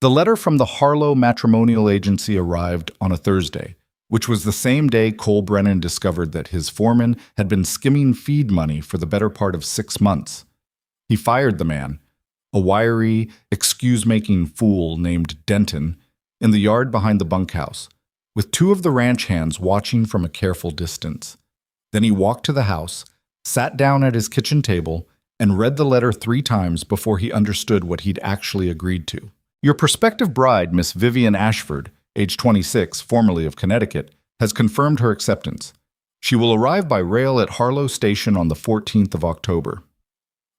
The letter from the Harlow matrimonial agency arrived on a Thursday, which was the same day Cole Brennan discovered that his foreman had been skimming feed money for the better part of 6 months. He fired the man, a wiry, excuse-making fool named Denton, in the yard behind the bunkhouse, with 2 of the ranch hands watching from a careful distance. Then he walked to the house, sat down at his kitchen table, and read the letter 3 times before he understood what he'd actually agreed to. Your prospective bride, Miss Vivian Ashford, age 26, formerly of Connecticut, has confirmed her acceptance. She will arrive by rail at Harlow Station on the 14th of October.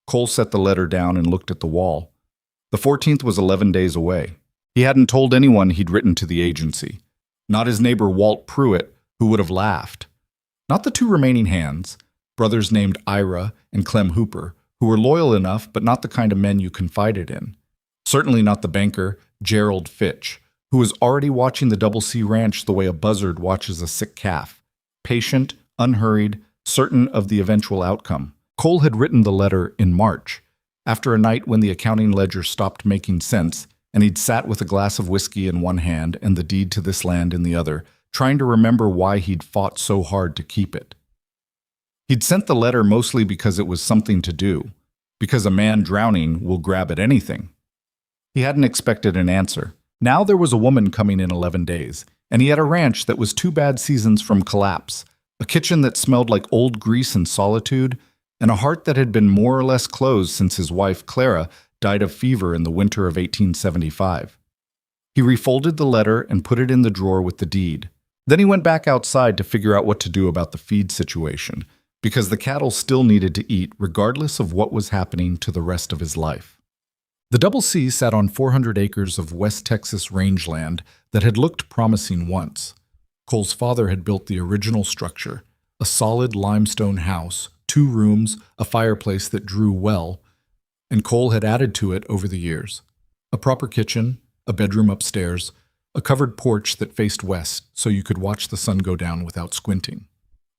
Cole set the letter down and looked at the wall. The 14th was 11 days away. He hadn't told anyone he'd written to the agency. Not his neighbor Walt Pruitt, who would have laughed. Not the 2 remaining hands, brothers named Ira and Clem Hooper, who were loyal enough but not the kind of men you confided in. Certainly not the banker, Gerald Fitch, who was already watching the Double C Ranch the way a buzzard watches a sick calf, patient, unhurried, certain of the eventual outcome. Cole had written the letter in March, after a night when the accounting ledger stopped making sense, and he'd sat with a glass of whiskey in one hand and the deed to this land in the other, trying to remember why he'd fought so hard to keep it. He'd sent the letter mostly because it was something to do, because a man drowning will grab at anything. He hadn't expected an answer. Now there was a woman coming in 11 days, and he had a ranch that was 2 bad seasons from collapse, a kitchen that smelled like old grease and solitude, and a heart that had been more or less closed since his wife, Clara, died of fever in the winter of 1875. He refolded the letter and put it in the drawer with the deed. Then he went back outside to figure out what to do about the feed situation, because the cattle still needed to eat regardless of what was happening to the rest of his life. The Double C sat on 400 acres of West Texas rangeland that had looked promising once. Cole's father had built the original structure, a solid limestone house, 2 rooms, a fireplace that drew well, and Cole had added to it over the years. A proper kitchen, a bedroom upstairs, a covered porch that faced west so you could watch the sun go down without squinting.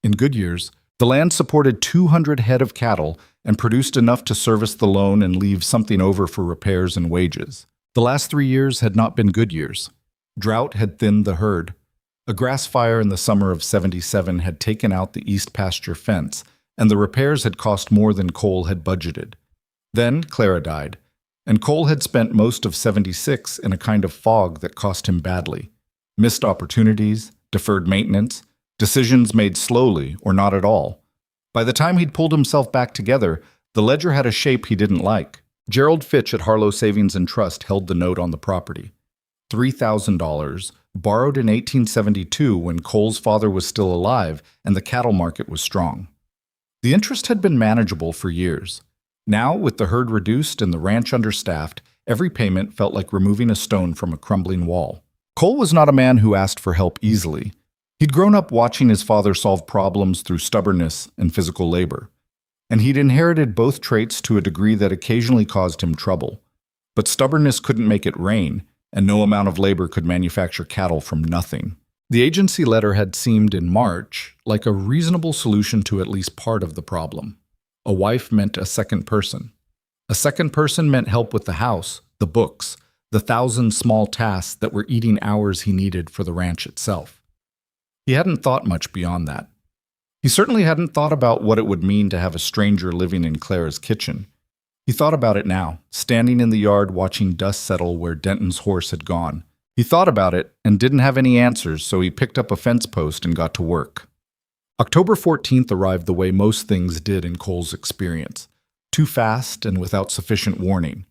In good years, the land supported 200 head of cattle and produced enough to service the loan and leave something over for repairs and wages. The last 3 years had not been good years. Drought had thinned the herd. A grass fire in the summer of '77 had taken out the east pasture fence, and the repairs had cost more than Cole had budgeted. Then Clara died, and Cole had spent most of '76 in a kind of fog that cost him badly. Missed opportunities, deferred maintenance, decisions made slowly or not at all. By the time he'd pulled himself back together, the ledger had a shape he didn't like. Gerald Fitch at Harlow Savings and Trust held the note on the property. $3,000, borrowed in 1872 when Cole's father was still alive and the cattle market was strong. The interest had been manageable for years. Now, with the herd reduced and the ranch understaffed, every payment felt like removing a stone from a crumbling wall. Cole was not a man who asked for help easily. He'd grown up watching his father solve problems through stubbornness and physical labor, and he'd inherited both traits to a degree that occasionally caused him trouble. But stubbornness couldn't make it rain, and no amount of labor could manufacture cattle from nothing. The agency letter had seemed in March like a reasonable solution to at least part of the problem. A wife meant a second person. A second person meant help with the house, the books, the 1,000 small tasks that were eating hours he needed for the ranch itself. He hadn't thought much beyond that. He certainly hadn't thought about what it would mean to have a stranger living in Clara's kitchen. He thought about it now, standing in the yard watching dust settle where Denton's horse had gone. He thought about it and didn't have any answers, so he picked up a fence post and got to work. October 14th arrived the way most things did in Cole's experience, too fast and without sufficient warning.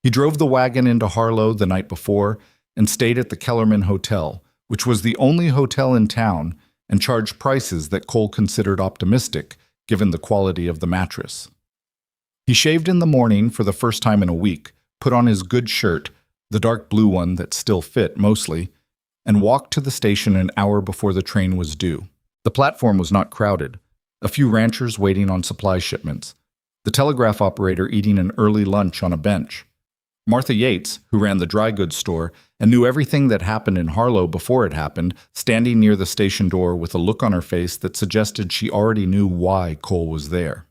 He drove the wagon into Harlow the night before and stayed at the Kellerman Hotel, which was the only hotel in town, and charged prices that Cole considered optimistic, given the quality of the mattress. He shaved in the morning for the first time in a week, put on his good shirt, the dark blue one that still fit mostly, and walked to the station an hour before the train was due. The platform was not crowded. A few ranchers waiting on supply shipments. The telegraph operator eating an early lunch on a bench. Martha Yates, who ran the dry goods store and knew everything that happened in Harlow before it happened, standing near the station door with a look on her face that suggested she already knew why Cole was there.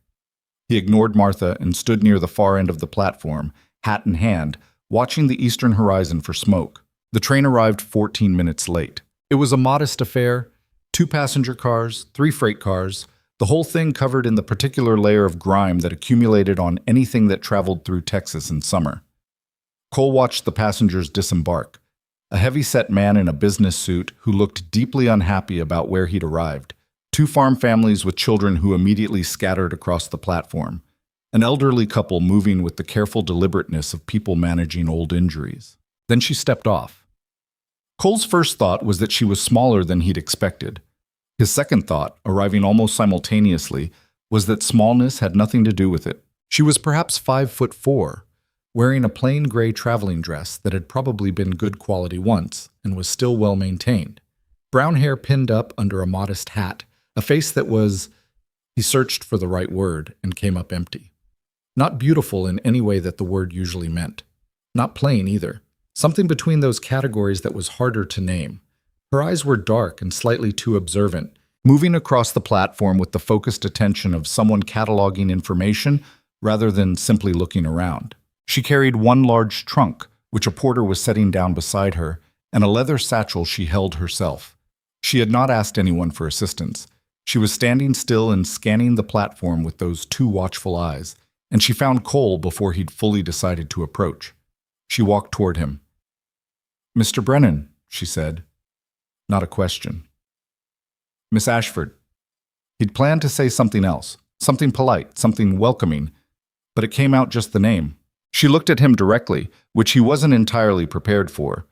He ignored Martha and stood near the far end of the platform, hat in hand, watching the eastern horizon for smoke. The train arrived 14 minutes late. It was a modest affair, 2 passenger cars, 3 freight cars, the whole thing covered in the particular layer of grime that accumulated on anything that traveled through Texas in summer. Cole watched the passengers disembark, a heavy-set man in a business suit who looked deeply unhappy about where he'd arrived, 2 farm families with children who immediately scattered across the platform, an elderly couple moving with the careful deliberateness of people managing old injuries. Then she stepped off. Cole's first thought was that she was smaller than he'd expected. His second thought, arriving almost simultaneously, was that smallness had nothing to do with it. She was perhaps 5'4", wearing a plain gray traveling dress that had probably been good quality once and was still well maintained. Brown hair pinned up under a modest hat, a face that was— he searched for the right word and came up empty. Not beautiful in any way that the word usually meant. Not plain either. Something between those categories that was harder to name. Her eyes were dark and slightly too observant, moving across the platform with the focused attention of someone cataloging information rather than simply looking around. She carried one large trunk, which a porter was setting down beside her, and a leather satchel she held herself. She had not asked anyone for assistance. She was standing still and scanning the platform with those 2 watchful eyes, and she found Cole before he'd fully decided to approach. She walked toward him. "Mr. Brennan," she said. Not a question. "Miss Ashford." He'd planned to say something else, something polite, something welcoming, but it came out just the name. She looked at him directly, which he wasn't entirely prepared for.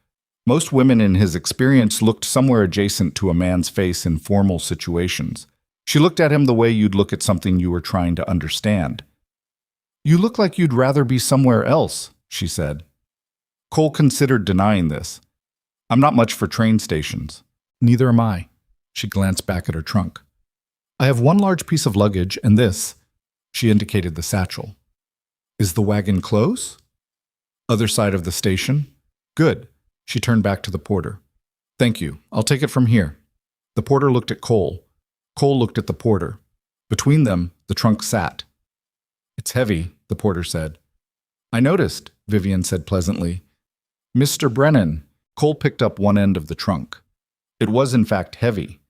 Most women in his experience looked somewhere adjacent to a man's face in formal situations. She looked at him the way you'd look at something you were trying to understand. "You look like you'd rather be somewhere else," she said. Cole considered denying this. "I'm not much for train stations." "Neither am I." She glanced back at her trunk. "I have one large piece of luggage and this." She indicated the satchel. "Is the wagon close?" "Other side of the station." "Good." She turned back to the porter. "Thank you. I'll take it from here." The porter looked at Cole. Cole looked at the porter. Between them, the trunk sat. "It's heavy," the porter said. "I noticed," Vivian said pleasantly. "Mr. Brennan." Cole picked up one end of the trunk. It was in fact heavy.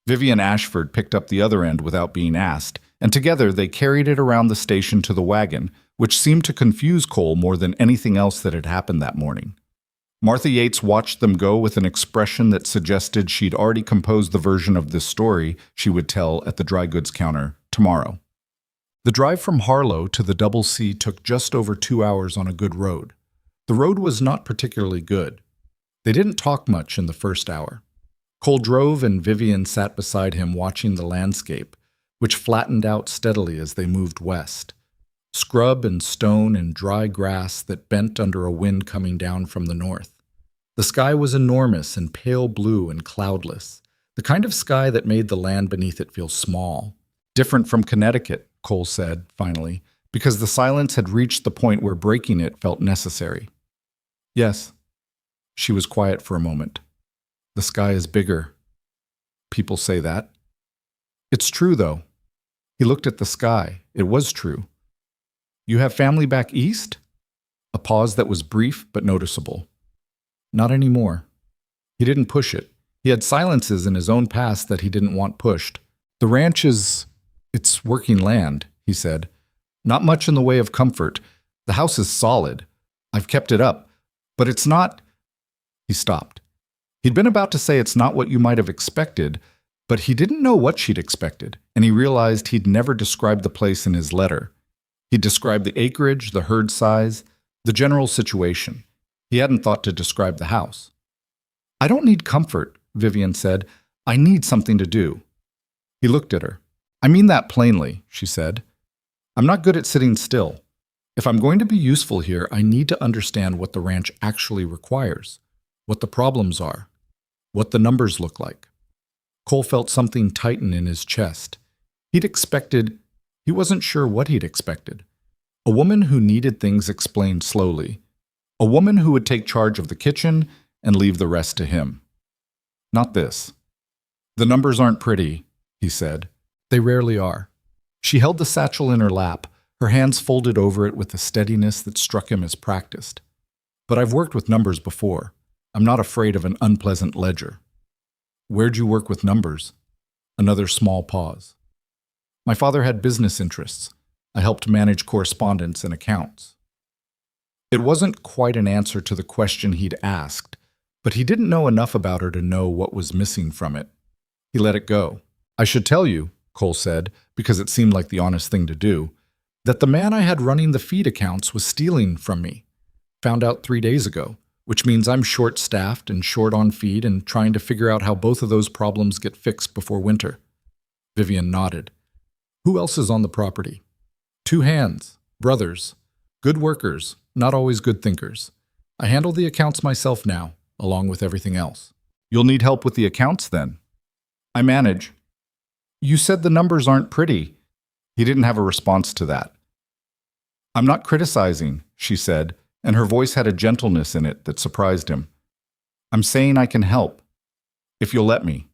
Vivian Ashford picked up the other end without being asked, and together they carried it around the station to the wagon, which seemed to confuse Cole more than anything else that had happened that morning. Martha Yates watched them go with an expression that suggested she'd already composed the version of this story she would tell at the dry goods counter tomorrow. The drive from Harlow to the Double C took just over 2 hours on a good road. The road was not particularly good. They didn't talk much in the first hour. Cole drove and Vivian sat beside him watching the landscape, which flattened out steadily as they moved west. Scrub and stone and dry grass that bent under a wind coming down from the north. The sky was enormous and pale blue and cloudless, the kind of sky that made the land beneath it feel small. Different from Connecticut, Cole said, finally, because the silence had reached the point where breaking it felt necessary. "Yes." She was quiet for a moment. "The sky is bigger." "People say that." "It's true, though." He looked at the sky. It was true. "You have family back east?" A pause that was brief but noticeable. "Not anymore." He didn't push it. He had silences in his own past that he didn't want pushed. "The ranch it's working land," he said. "Not much in the way of comfort. The house is solid. I've kept it up. But it's not—" He stopped. He'd been about to say it's not what you might have expected, but he didn't know what she'd expected, and he realized he'd never described the place in his letter. He'd described the acreage, the herd size, the general situation. He hadn't thought to describe the house. "I don't need comfort," Vivian said. "I need something to do." He looked at her. "I mean that plainly," she said. "I'm not good at sitting still. If I'm going to be useful here, I need to understand what the ranch actually requires, what the problems are, what the numbers look like." Cole felt something tighten in his chest. He wasn't sure what he'd expected. A woman who needed things explained slowly. A woman who would take charge of the kitchen and leave the rest to him. Not this. "The numbers aren't pretty," he said. "They rarely are." She held the satchel in her lap, her hands folded over it with a steadiness that struck him as practiced. But I've worked with numbers before. I'm not afraid of an unpleasant ledger. Where'd you work with numbers? Another small pause. My father had business interests. I helped manage correspondence and accounts. It wasn't quite an answer to the question he'd asked, but he didn't know enough about her to know what was missing from it. He let it go. I should tell you, Cole said, because it seemed like the honest thing to do, that the man I had running the feed accounts was stealing from me. Found out 3 days ago, which means I'm short-staffed and short on feed and trying to figure out how both of those problems get fixed before winter. Vivian nodded. Who else is on the property? 2 hands, brothers, good workers, not always good thinkers. I handle the accounts myself now, along with everything else. You'll need help with the accounts then. I manage. You said the numbers aren't pretty. He didn't have a response to that. I'm not criticizing, she said, and her voice had a gentleness in it that surprised him. I'm saying I can help, if you'll let me.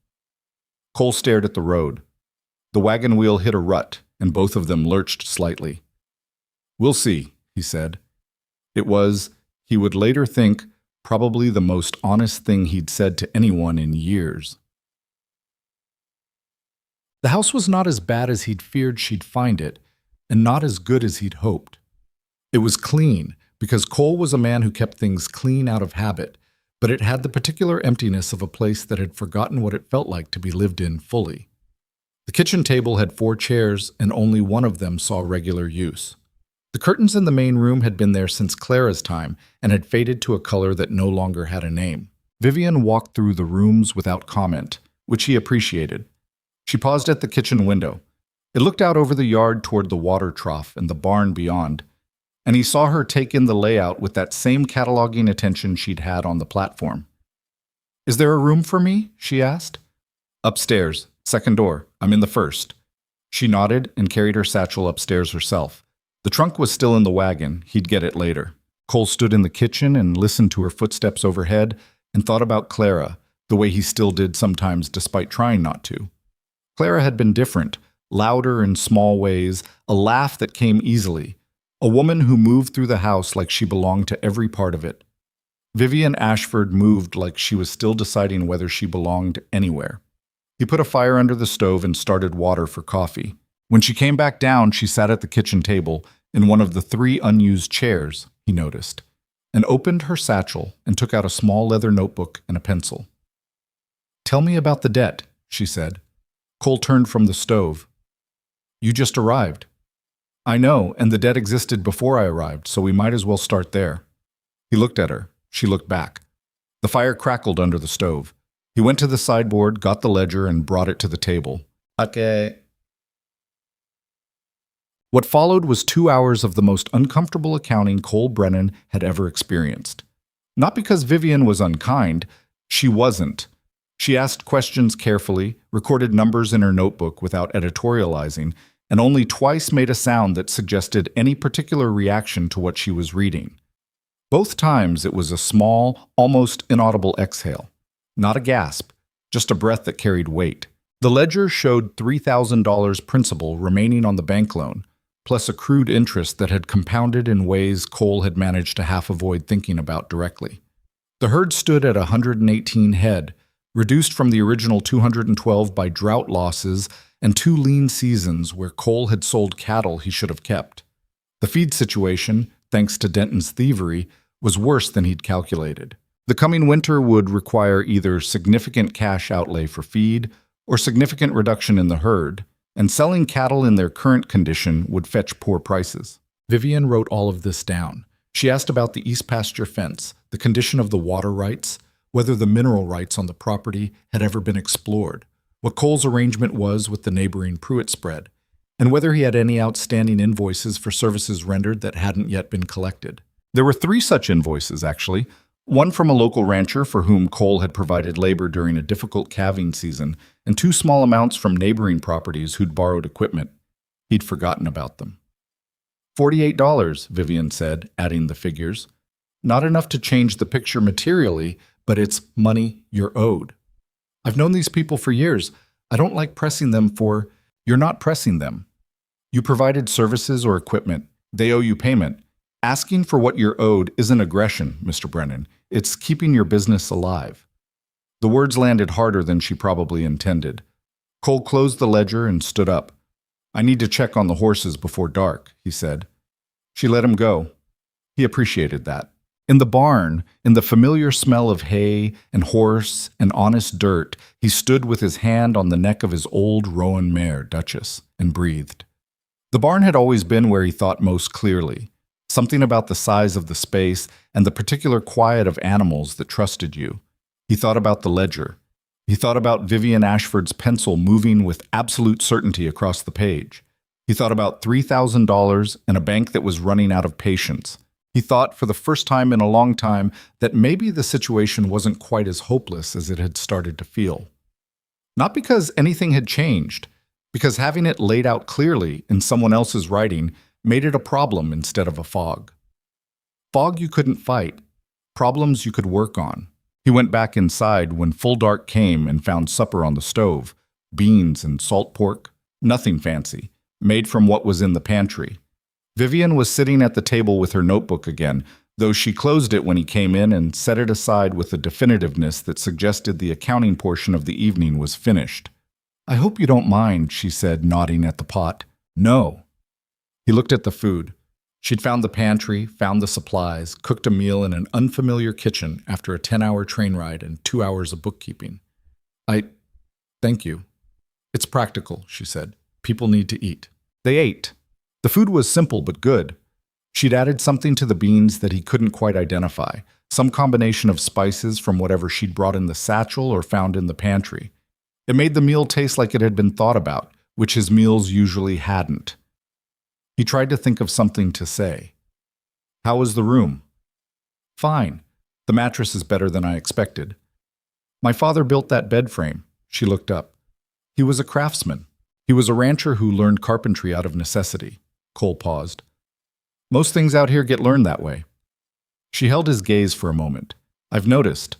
Cole stared at the road. The wagon wheel hit a rut, and both of them lurched slightly. We'll see, he said. It was, he would later think, probably the most honest thing he'd said to anyone in years. The house was not as bad as he'd feared she'd find it, and not as good as he'd hoped. It was clean, because Cole was a man who kept things clean out of habit, but it had the particular emptiness of a place that had forgotten what it felt like to be lived in fully. The kitchen table had 4 chairs, and only one of them saw regular use. The curtains in the main room had been there since Clara's time and had faded to a color that no longer had a name. Vivian walked through the rooms without comment, which he appreciated. She paused at the kitchen window. It looked out over the yard toward the water trough and the barn beyond, and he saw her take in the layout with that same cataloging attention she'd had on the platform. Is there a room for me? She asked. Upstairs, second door. I'm in the first. She nodded and carried her satchel upstairs herself. The trunk was still in the wagon. He'd get it later. Cole stood in the kitchen and listened to her footsteps overhead and thought about Clara, the way he still did sometimes despite trying not to. Clara had been different, louder in small ways, a laugh that came easily, a woman who moved through the house like she belonged to every part of it. Vivian Ashford moved like she was still deciding whether she belonged anywhere. He put a fire under the stove and started water for coffee. When she came back down, she sat at the kitchen table in one of the 3 unused chairs, he noticed, and opened her satchel and took out a small leather notebook and a pencil. Tell me about the debt, she said. Cole turned from the stove. You just arrived. I know, and the debt existed before I arrived, so we might as well start there. He looked at her. She looked back. The fire crackled under the stove. He went to the sideboard, got the ledger, and brought it to the table. Okay. What followed was 2 hours of the most uncomfortable accounting Cole Brennan had ever experienced. Not because Vivian was unkind. She wasn't. She asked questions carefully, recorded numbers in her notebook without editorializing, and only twice made a sound that suggested any particular reaction to what she was reading. Both times it was a small, almost inaudible exhale. Not a gasp, just a breath that carried weight. The ledger showed $3,000 principal remaining on the bank loan, plus accrued interest that had compounded in ways Cole had managed to half avoid thinking about directly. The herd stood at 118 head, reduced from the original 212 by drought losses and 2 lean seasons where Cole had sold cattle he should have kept. The feed situation, thanks to Denton's thievery, was worse than he'd calculated. The coming winter would require either significant cash outlay for feed or significant reduction in the herd, and selling cattle in their current condition would fetch poor prices. Vivian wrote all of this down. She asked about the east pasture fence, the condition of the water rights, whether the mineral rights on the property had ever been explored, what Cole's arrangement was with the neighboring Pruitt spread, and whether he had any outstanding invoices for services rendered that hadn't yet been collected. There were 3 such invoices, actually. One from a local rancher for whom Cole had provided labor during a difficult calving season, and 2 small amounts from neighboring properties who'd borrowed equipment. He'd forgotten about them. $48, Vivian said, adding the figures. Not enough to change the picture materially, but it's money you're owed. I've known these people for years. I don't like pressing them for, you're not pressing them. You provided services or equipment. They owe you payment. Asking for what you're owed isn't aggression, Mr. Brennan. It's keeping your business alive. The words landed harder than she probably intended. Cole closed the ledger and stood up. I need to check on the horses before dark, he said. She let him go. He appreciated that. In the barn, in the familiar smell of hay and horse and honest dirt, he stood with his hand on the neck of his old roan mare, Duchess, and breathed. The barn had always been where he thought most clearly. Something about the size of the space and the particular quiet of animals that trusted you. He thought about the ledger. He thought about Vivian Ashford's pencil moving with absolute certainty across the page. He thought about $3,000 and a bank that was running out of patience. He thought, for the first time in a long time, that maybe the situation wasn't quite as hopeless as it had started to feel. Not because anything had changed, because having it laid out clearly in someone else's writing made it a problem instead of a fog. Fog you couldn't fight, problems you could work on. He went back inside when full dark came and found supper on the stove, beans and salt pork, nothing fancy, made from what was in the pantry. Vivian was sitting at the table with her notebook again, though she closed it when he came in and set it aside with a definitiveness that suggested the accounting portion of the evening was finished. I hope you don't mind, she said, nodding at the pot. No. He looked at the food. She'd found the pantry, found the supplies, cooked a meal in an unfamiliar kitchen after a 10-hour train ride and 2 hours of bookkeeping. Thank you. It's practical, she said. People need to eat. They ate. The food was simple but good. She'd added something to the beans that he couldn't quite identify, some combination of spices from whatever she'd brought in the satchel or found in the pantry. It made the meal taste like it had been thought about, which his meals usually hadn't. He tried to think of something to say. How was the room? Fine. The mattress is better than I expected. My father built that bed frame. She looked up. He was a craftsman. He was a rancher who learned carpentry out of necessity. Cole paused. Most things out here get learned that way. She held his gaze for a moment. I've noticed.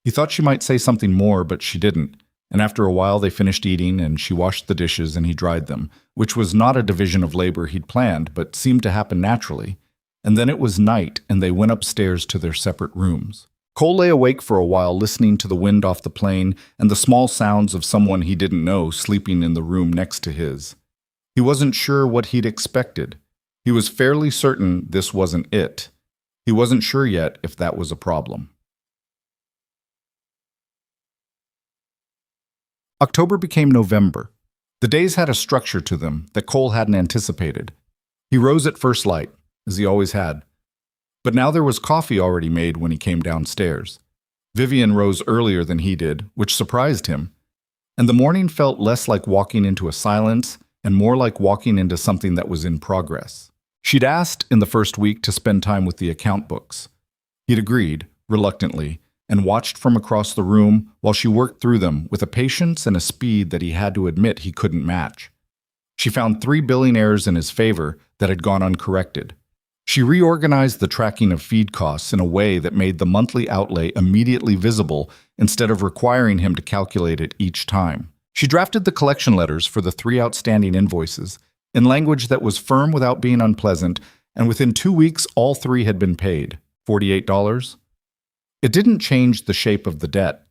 He thought she might say something more, but she didn't. And after a while they finished eating and she washed the dishes and he dried them, which was not a division of labor he'd planned, but seemed to happen naturally. And then it was night and they went upstairs to their separate rooms. Cole lay awake for a while listening to the wind off the plane and the small sounds of someone he didn't know sleeping in the room next to his. He wasn't sure what he'd expected. He was fairly certain this wasn't it. He wasn't sure yet if that was a problem. October became November. The days had a structure to them that Cole hadn't anticipated. He rose at first light, as he always had. But now there was coffee already made when he came downstairs. Vivian rose earlier than he did, which surprised him. And the morning felt less like walking into a silence and more like walking into something that was in progress. She'd asked in the first week to spend time with the account books. He'd agreed, reluctantly, and watched from across the room while she worked through them with a patience and a speed that he had to admit he couldn't match. She found 3 billing errors in his favor that had gone uncorrected. She reorganized the tracking of feed costs in a way that made the monthly outlay immediately visible instead of requiring him to calculate it each time. She drafted the collection letters for the 3 outstanding invoices in language that was firm without being unpleasant, and within 2 weeks all 3 had been paid. $48? It didn't change the shape of the debt,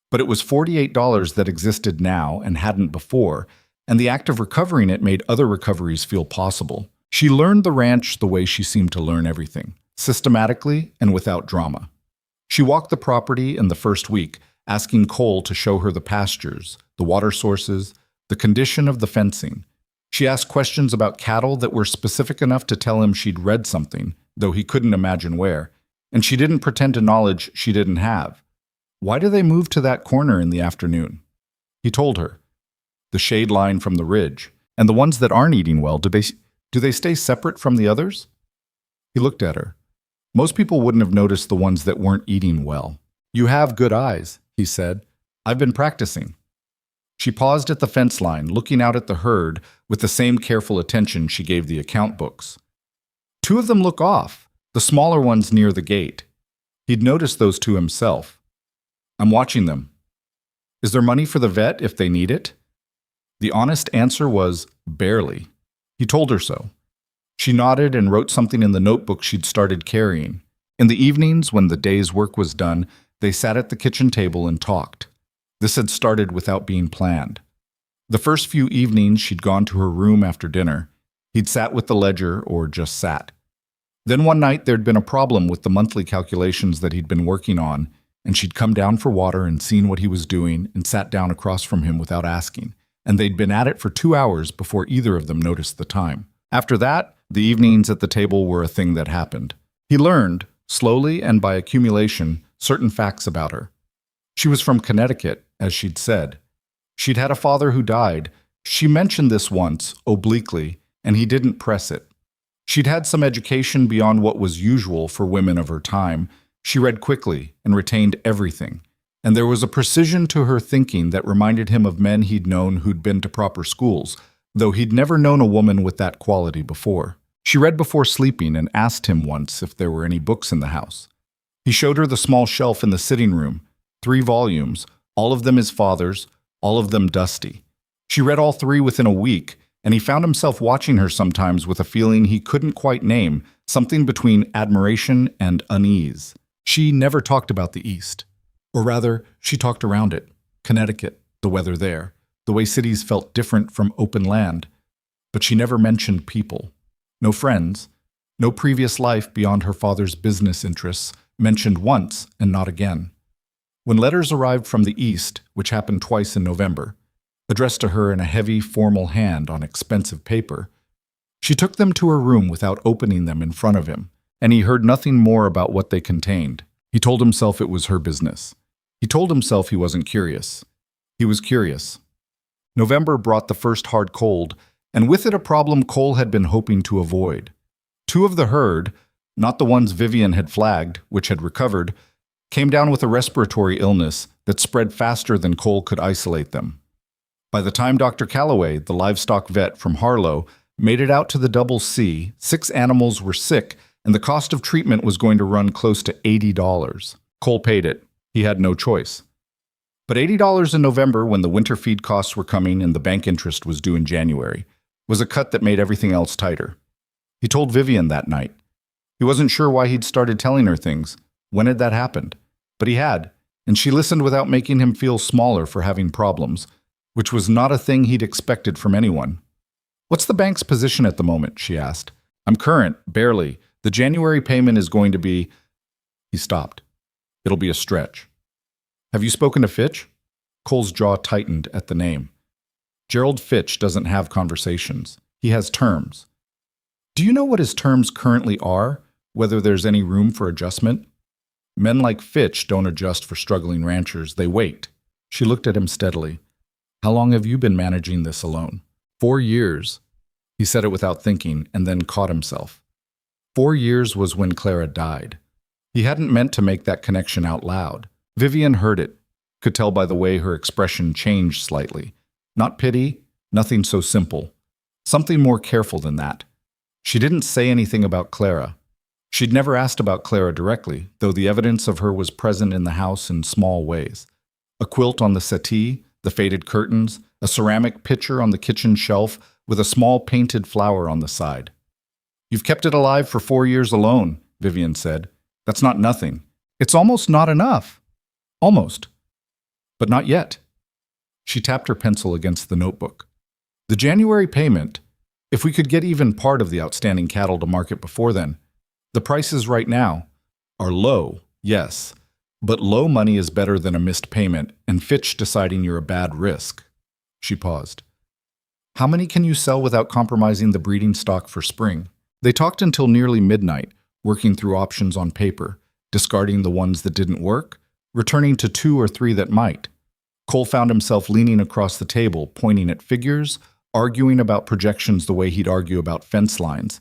but it was $48 that existed now and hadn't before, and the act of recovering it made other recoveries feel possible. She learned the ranch the way she seemed to learn everything, systematically and without drama. She walked the property in the first week, asking Cole to show her the pastures, the water sources, the condition of the fencing. She asked questions about cattle that were specific enough to tell him she'd read something, though he couldn't imagine where, and she didn't pretend to knowledge she didn't have. Why do they move to that corner in the afternoon? He told her. The shade line from the ridge, and the ones that aren't eating well, do they stay separate from the others? He looked at her. Most people wouldn't have noticed the ones that weren't eating well. You have good eyes, he said. I've been practicing. She paused at the fence line, looking out at the herd with the same careful attention she gave the account books. 2 of them look off, the smaller ones near the gate. He'd noticed those 2 himself. I'm watching them. Is there money for the vet if they need it? The honest answer was barely. He told her so. She nodded and wrote something in the notebook she'd started carrying. In the evenings, when the day's work was done, they sat at the kitchen table and talked. This had started without being planned. The first few evenings, she'd gone to her room after dinner. He'd sat with the ledger or just sat. Then one night, there'd been a problem with the monthly calculations that he'd been working on, and she'd come down for water and seen what he was doing and sat down across from him without asking. And they'd been at it for 2 hours before either of them noticed the time. After that, the evenings at the table were a thing that happened. He learned, slowly and by accumulation, certain facts about her. She was from Connecticut, as she'd said. She'd had a father who died. She mentioned this once, obliquely, and he didn't press it. She'd had some education beyond what was usual for women of her time. She read quickly and retained everything. And there was a precision to her thinking that reminded him of men he'd known who'd been to proper schools, though he'd never known a woman with that quality before. She read before sleeping and asked him once if there were any books in the house. He showed her the small shelf in the sitting room, 3 volumes, all of them his father's, all of them dusty. She read all 3 within a week, and he found himself watching her sometimes with a feeling he couldn't quite name, something between admiration and unease. She never talked about the East. Or rather, she talked around it. Connecticut, the weather there, the way cities felt different from open land. But she never mentioned people. No friends, no previous life beyond her father's business interests, mentioned once and not again. When letters arrived from the East, which happened twice in November, addressed to her in a heavy, formal hand on expensive paper, she took them to her room without opening them in front of him, and he heard nothing more about what they contained. He told himself it was her business. He told himself he wasn't curious. He was curious. November brought the first hard cold, and with it a problem Cole had been hoping to avoid. 2 of the herd, not the ones Vivian had flagged, which had recovered, came down with a respiratory illness that spread faster than Cole could isolate them. By the time Dr. Calloway, the livestock vet from Harlow, made it out to the Double C, 6 animals were sick, and the cost of treatment was going to run close to $80. Cole paid it. He had no choice. But $80 in November, when the winter feed costs were coming and the bank interest was due in January, was a cut that made everything else tighter. He told Vivian that night. He wasn't sure why he'd started telling her things. When had that happened? But he had, and she listened without making him feel smaller for having problems, which was not a thing he'd expected from anyone. "What's the bank's position at the moment?" she asked. "I'm current, barely. The January payment is going to be—" He stopped. "It'll be a stretch." "Have you spoken to Fitch?" Cole's jaw tightened at the name. Gerald Fitch doesn't have conversations. He has terms. Do you know what his terms currently are? Whether there's any room for adjustment? Men like Fitch don't adjust for struggling ranchers. They wait. She looked at him steadily. "How long have you been managing this alone?" 4 years. He said it without thinking, and then caught himself. 4 years was when Clara died. He hadn't meant to make that connection out loud. Vivian heard it, could tell by the way her expression changed slightly. Not pity, nothing so simple. Something more careful than that. She didn't say anything about Clara. She'd never asked about Clara directly, though the evidence of her was present in the house in small ways. A quilt on the settee, the faded curtains, a ceramic pitcher on the kitchen shelf with a small painted flower on the side. "You've kept it alive for 4 years alone," Vivian said. "That's not nothing. It's almost not enough." "Almost. But not yet." She tapped her pencil against the notebook. "The January payment, if we could get even part of the outstanding cattle to market before then, the prices right now are low, yes, but low money is better than a missed payment and Fitch deciding you're a bad risk." She paused. "How many can you sell without compromising the breeding stock for spring?" They talked until nearly midnight, working through options on paper, discarding the ones that didn't work, returning to 2 or 3 that might. Cole found himself leaning across the table, pointing at figures, arguing about projections the way he'd argue about fence lines,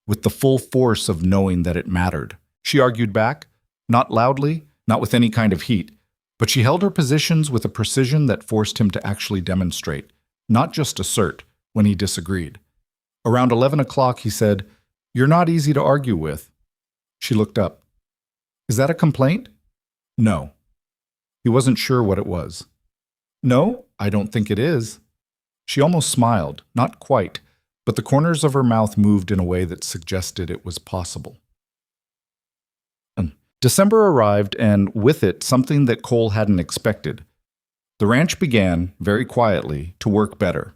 with the full force of knowing that it mattered. She argued back, not loudly, not with any kind of heat, but she held her positions with a precision that forced him to actually demonstrate, not just assert, when he disagreed. Around 11 o'clock, he said, "You're not easy to argue with." She looked up. "Is that a complaint?" "No." He wasn't sure what it was. "No, I don't think it is." She almost smiled, not quite, but the corners of her mouth moved in a way that suggested it was possible. December arrived, and with it, something that Cole hadn't expected. The ranch began, very quietly, to work better.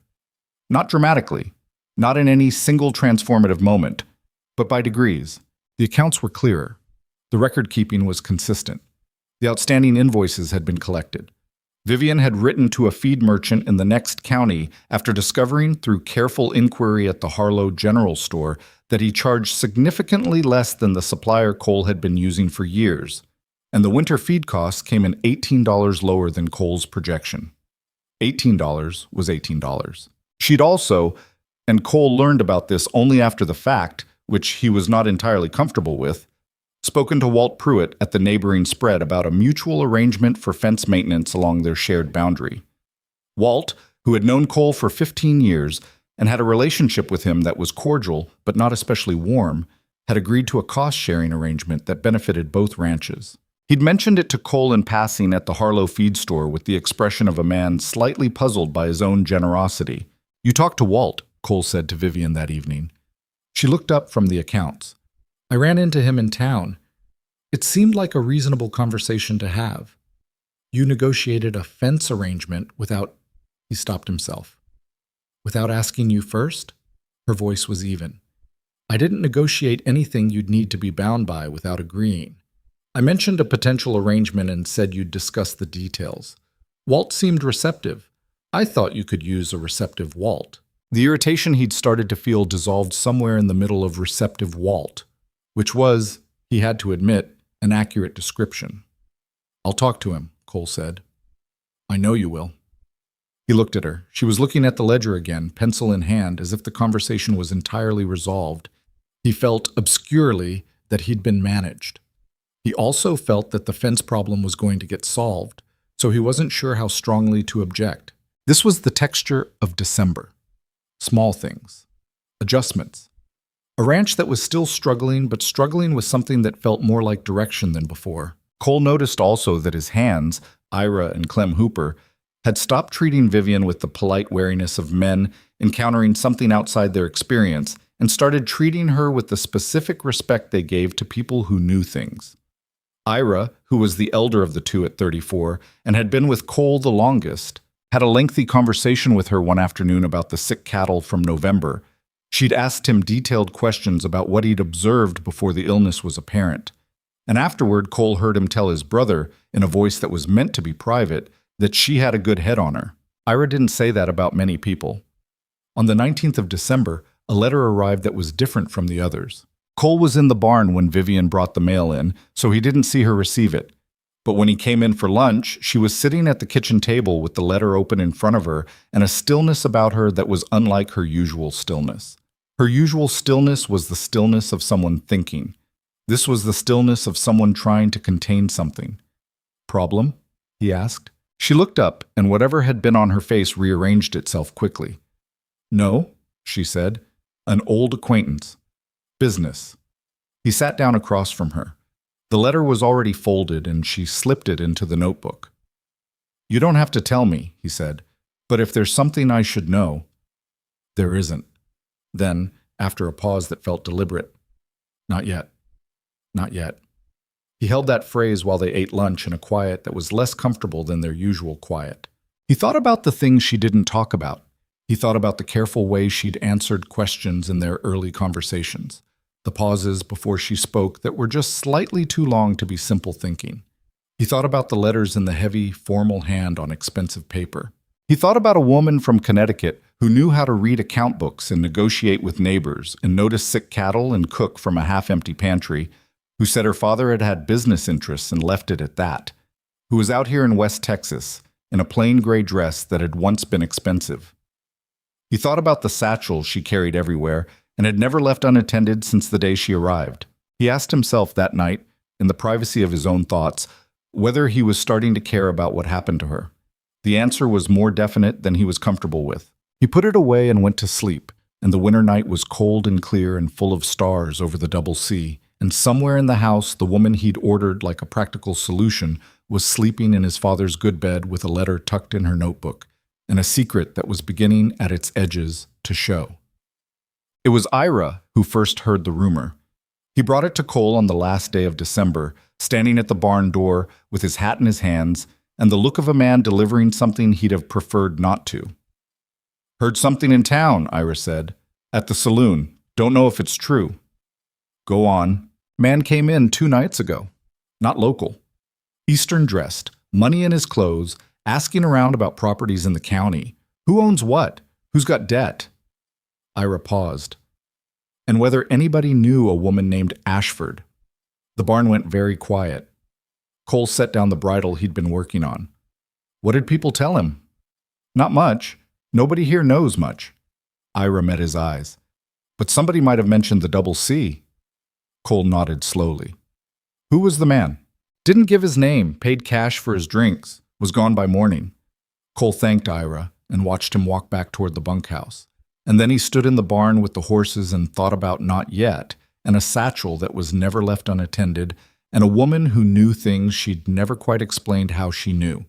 Not dramatically, not in any single transformative moment, but by degrees. The accounts were clearer. The record-keeping was consistent. The outstanding invoices had been collected. Vivian had written to a feed merchant in the next county after discovering through careful inquiry at the Harlow General Store that he charged significantly less than the supplier Cole had been using for years, and the winter feed costs came in $18 lower than Cole's projection. $18 was $18. She'd also, and Cole learned about this only after the fact, which he was not entirely comfortable with, spoken to Walt Pruitt at the neighboring spread about a mutual arrangement for fence maintenance along their shared boundary. Walt, who had known Cole for 15 years and had a relationship with him that was cordial but not especially warm, had agreed to a cost-sharing arrangement that benefited both ranches. He'd mentioned it to Cole in passing at the Harlow feed store with the expression of a man slightly puzzled by his own generosity. "You talked to Walt," Cole said to Vivian that evening. She looked up from the accounts. "I ran into him in town. It seemed like a reasonable conversation to have. You negotiated a fence arrangement without—" He stopped himself. "Without asking you first?" Her voice was even. "I didn't negotiate anything you'd need to be bound by without agreeing. I mentioned a potential arrangement and said you'd discuss the details. Walt seemed receptive. I thought you could use a receptive Walt." The irritation he'd started to feel dissolved somewhere in the middle of receptive Walt, which was, he had to admit, an accurate description. "I'll talk to him," Cole said. "I know you will." He looked at her. She was looking at the ledger again, pencil in hand, as if the conversation was entirely resolved. He felt, obscurely, that he'd been managed. He also felt that the fence problem was going to get solved, so he wasn't sure how strongly to object. This was the texture of December. Small things. Adjustments. A ranch that was still struggling, but struggling with something that felt more like direction than before. Cole noticed also that his hands, Ira and Clem Hooper, had stopped treating Vivian with the polite wariness of men encountering something outside their experience and started treating her with the specific respect they gave to people who knew things. Ira, who was the elder of the two at 34 and had been with Cole the longest, had a lengthy conversation with her one afternoon about the sick cattle from November. She'd asked him detailed questions about what he'd observed before the illness was apparent. And afterward, Cole heard him tell his brother, in a voice that was meant to be private, that she had a good head on her. Ira didn't say that about many people. On the 19th of December, a letter arrived that was different from the others. Cole was in the barn when Vivian brought the mail in, so he didn't see her receive it. But when he came in for lunch, she was sitting at the kitchen table with the letter open in front of her and a stillness about her that was unlike her usual stillness. Her usual stillness was the stillness of someone thinking. This was the stillness of someone trying to contain something. "Problem?" he asked. She looked up, and whatever had been on her face rearranged itself quickly. "No," she said. "An old acquaintance. Business." He sat down across from her. The letter was already folded, and she slipped it into the notebook. "You don't have to tell me," he said, "but if there's something I should know—" "There isn't." Then, after a pause that felt deliberate, "Not yet. Not yet." He held that phrase while they ate lunch in a quiet that was less comfortable than their usual quiet. He thought about the things she didn't talk about. He thought about the careful way she'd answered questions in their early conversations, the pauses before she spoke that were just slightly too long to be simple thinking. He thought about the letters in the heavy, formal hand on expensive paper. He thought about a woman from Connecticut who knew how to read account books and negotiate with neighbors and notice sick cattle and cook from a half-empty pantry, who said her father had had business interests and left it at that, who was out here in West Texas in a plain gray dress that had once been expensive. He thought about the satchel she carried everywhere and had never left unattended since the day she arrived. He asked himself that night, in the privacy of his own thoughts, whether he was starting to care about what happened to her. The answer was more definite than he was comfortable with. He put it away and went to sleep, and the winter night was cold and clear and full of stars over the double sea, and somewhere in the house the woman he'd ordered like a practical solution was sleeping in his father's good bed with a letter tucked in her notebook, and a secret that was beginning at its edges to show. It was Ira who first heard the rumor. He brought it to Cole on the last day of December, standing at the barn door with his hat in his hands and the look of a man delivering something he'd have preferred not to. "Heard something in town," Ira said. "At the saloon. Don't know if it's true." "Go on." "Man came in 2 nights ago. Not local. Eastern dressed, money in his clothes, asking around about properties in the county. Who owns what? Who's got debt?" Ira paused. "And whether anybody knew a woman named Ashford." The barn went very quiet. Cole set down the bridle he'd been working on. "What did people tell him?" "Not much. Nobody here knows much." Ira met his eyes. "But somebody might have mentioned the double C." Cole nodded slowly. "Who was the man?" "Didn't give his name, paid cash for his drinks, was gone by morning." Cole thanked Ira and watched him walk back toward the bunkhouse. And then he stood in the barn with the horses and thought about Not Yet, and a satchel that was never left unattended, and a woman who knew things she'd never quite explained how she knew.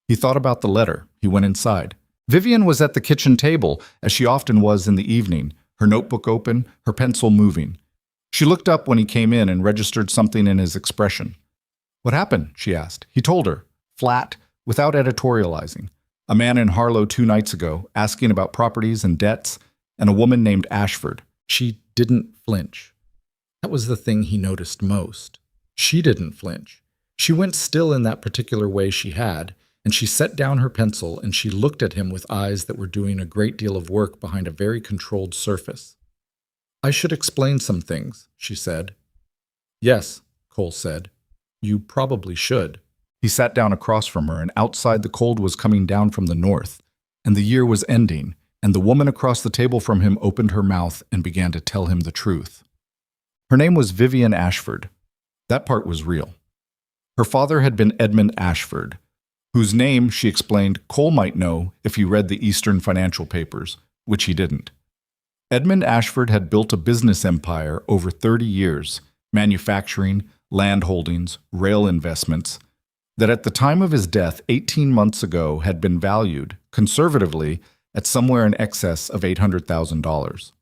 He thought about the letter. He went inside. Vivian was at the kitchen table, as she often was in the evening, her notebook open, her pencil moving. She looked up when he came in and registered something in his expression. "What happened?" she asked. He told her, flat, without editorializing. A man in Harlow 2 nights ago, asking about properties and debts, and a woman named Ashford. She didn't flinch. That was the thing he noticed most. She didn't flinch. She went still in that particular way she had, and she set down her pencil and she looked at him with eyes that were doing a great deal of work behind a very controlled surface. "I should explain some things," she said. "Yes," Cole said. "You probably should." He sat down across from her, and outside the cold was coming down from the north, and the year was ending, and the woman across the table from him opened her mouth and began to tell him the truth. Her name was Vivian Ashford. That part was real. Her father had been Edmund Ashford, whose name, she explained, Cole might know if he read the Eastern financial papers, which he didn't. Edmund Ashford had built a business empire over 30 years, manufacturing, land holdings, rail investments, that at the time of his death 18 months ago had been valued, conservatively, at somewhere in excess of $800,000.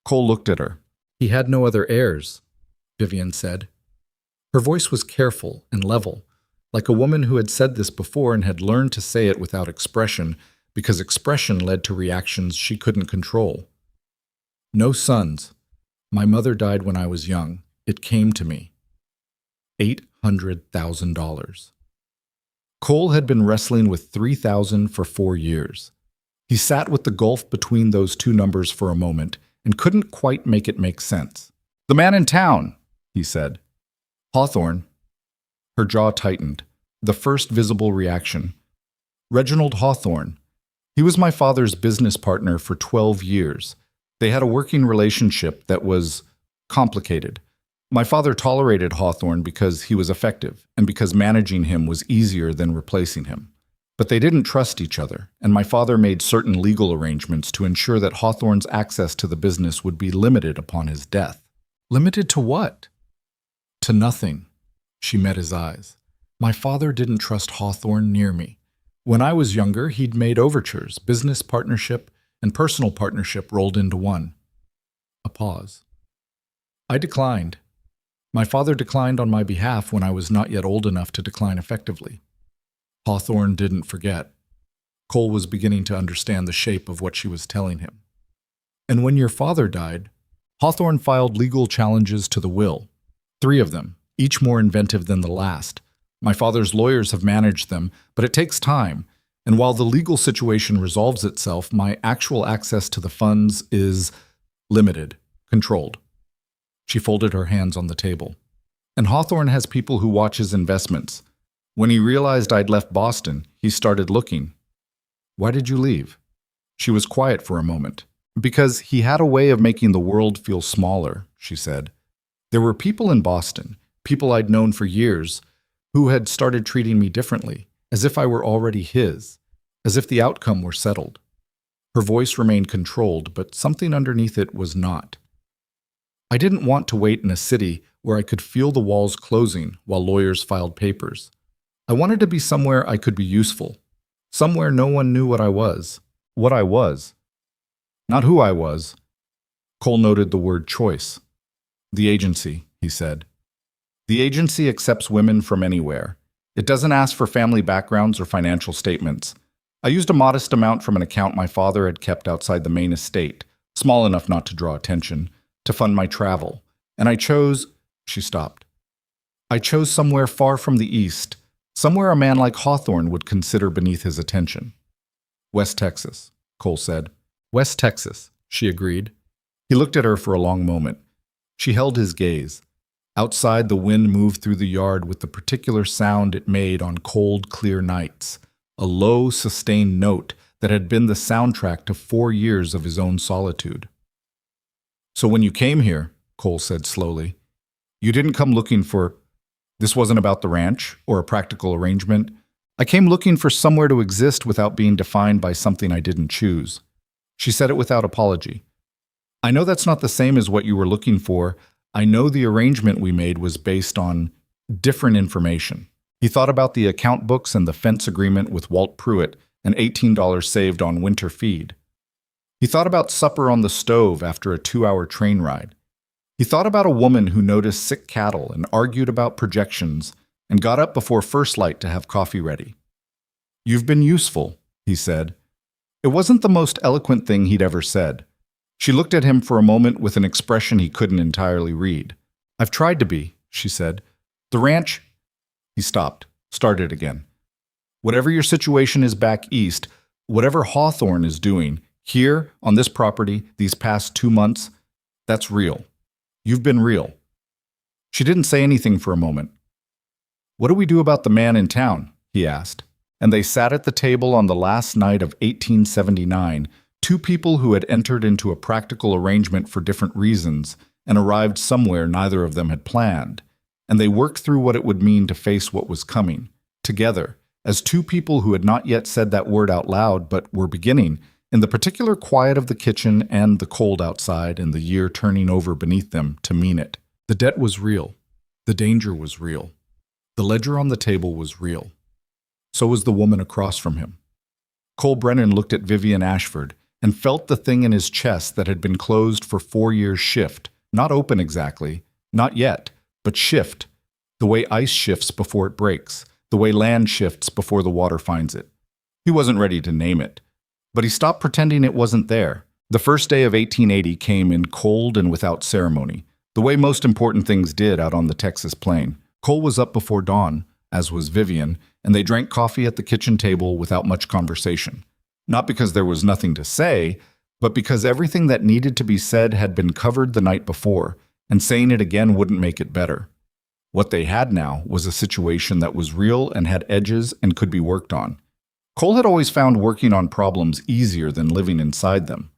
Cole looked at her. "He had no other heirs," Vivian said. Her voice was careful and level, like a woman who had said this before and had learned to say it without expression, because expression led to reactions she couldn't control. "No sons. My mother died when I was young. It came to me. $800,000. Cole had been wrestling with 3,000 for 4 years. He sat with the gulf between those two numbers for a moment and couldn't quite make it make sense. "The man in town," he said. "Hawthorne." Her jaw tightened, the first visible reaction. "Reginald Hawthorne. He was my father's business partner for 12 years. They had a working relationship that was complicated. My father tolerated Hawthorne because he was effective and because managing him was easier than replacing him. But they didn't trust each other, and my father made certain legal arrangements to ensure that Hawthorne's access to the business would be limited upon his death." "Limited to what?" "To nothing." She met his eyes. "My father didn't trust Hawthorne near me. When I was younger, he'd made overtures, business partnership and personal partnership rolled into one." A pause. "I declined. My father declined on my behalf when I was not yet old enough to decline effectively." Hawthorne didn't forget. Cole was beginning to understand the shape of what she was telling him. "And when your father died, Hawthorne filed legal challenges to the will. 3 of them, each more inventive than the last. My father's lawyers have managed them, but it takes time, and while the legal situation resolves itself, my actual access to the funds is limited, controlled." She folded her hands on the table. "And Hawthorne has people who watch his investments. When he realized I'd left Boston, he started looking." "Why did you leave?" She was quiet for a moment. "Because he had a way of making the world feel smaller," she said. "There were people in Boston, people I'd known for years, who had started treating me differently, as if I were already his, as if the outcome were settled." Her voice remained controlled, but something underneath it was not. "I didn't want to wait in a city where I could feel the walls closing while lawyers filed papers. I wanted to be somewhere I could be useful, somewhere no one knew what I was. What I was. Not who I was." Cole noted the word choice. The agency, he said. The agency accepts women from anywhere. It doesn't ask for family backgrounds or financial statements. I used a modest amount from an account my father had kept outside the main estate, small enough not to draw attention, to fund my travel. And I chose— She stopped. I chose somewhere far from the east, somewhere a man like Hawthorne would consider beneath his attention. West Texas, Cole said. West Texas, she agreed. He looked at her for a long moment. She held his gaze. Outside, the wind moved through the yard with the particular sound it made on cold, clear nights, a low, sustained note that had been the soundtrack to 4 years of his own solitude. So when you came here, Cole said slowly, you didn't come looking for— This wasn't about the ranch or a practical arrangement. I came looking for somewhere to exist without being defined by something I didn't choose. She said it without apology. I know that's not the same as what you were looking for. I know the arrangement we made was based on different information. He thought about the account books and the fence agreement with Walt Pruitt and $18 saved on winter feed. He thought about supper on the stove after a 2-hour train ride. He thought about a woman who noticed sick cattle and argued about projections and got up before first light to have coffee ready. You've been useful, he said. It wasn't the most eloquent thing he'd ever said. She looked at him for a moment with an expression he couldn't entirely read. I've tried to be, she said. The ranch— He stopped, started again. Whatever your situation is back east, whatever Hawthorne is doing, here, on this property, these past 2 months, that's real. You've been real. She didn't say anything for a moment. What do we do about the man in town? He asked. And they sat at the table on the last night of 1879, 2 people who had entered into a practical arrangement for different reasons and arrived somewhere neither of them had planned, and they worked through what it would mean to face what was coming, together, as 2 people who had not yet said that word out loud but were beginning, in the particular quiet of the kitchen and the cold outside and the year turning over beneath them, to mean it. The debt was real. The danger was real. The ledger on the table was real. So was the woman across from him. Cole Brennan looked at Vivian Ashford and felt the thing in his chest that had been closed for 4 years shift, not open exactly, not yet, but shift, the way ice shifts before it breaks, the way land shifts before the water finds it. He wasn't ready to name it, but he stopped pretending it wasn't there. The first day of 1880 came in cold and without ceremony, the way most important things did out on the Texas plain. Cole was up before dawn, as was Vivian, and they drank coffee at the kitchen table without much conversation. Not because there was nothing to say, but because everything that needed to be said had been covered the night before, and saying it again wouldn't make it better. What they had now was a situation that was real and had edges and could be worked on. Cole had always found working on problems easier than living inside them.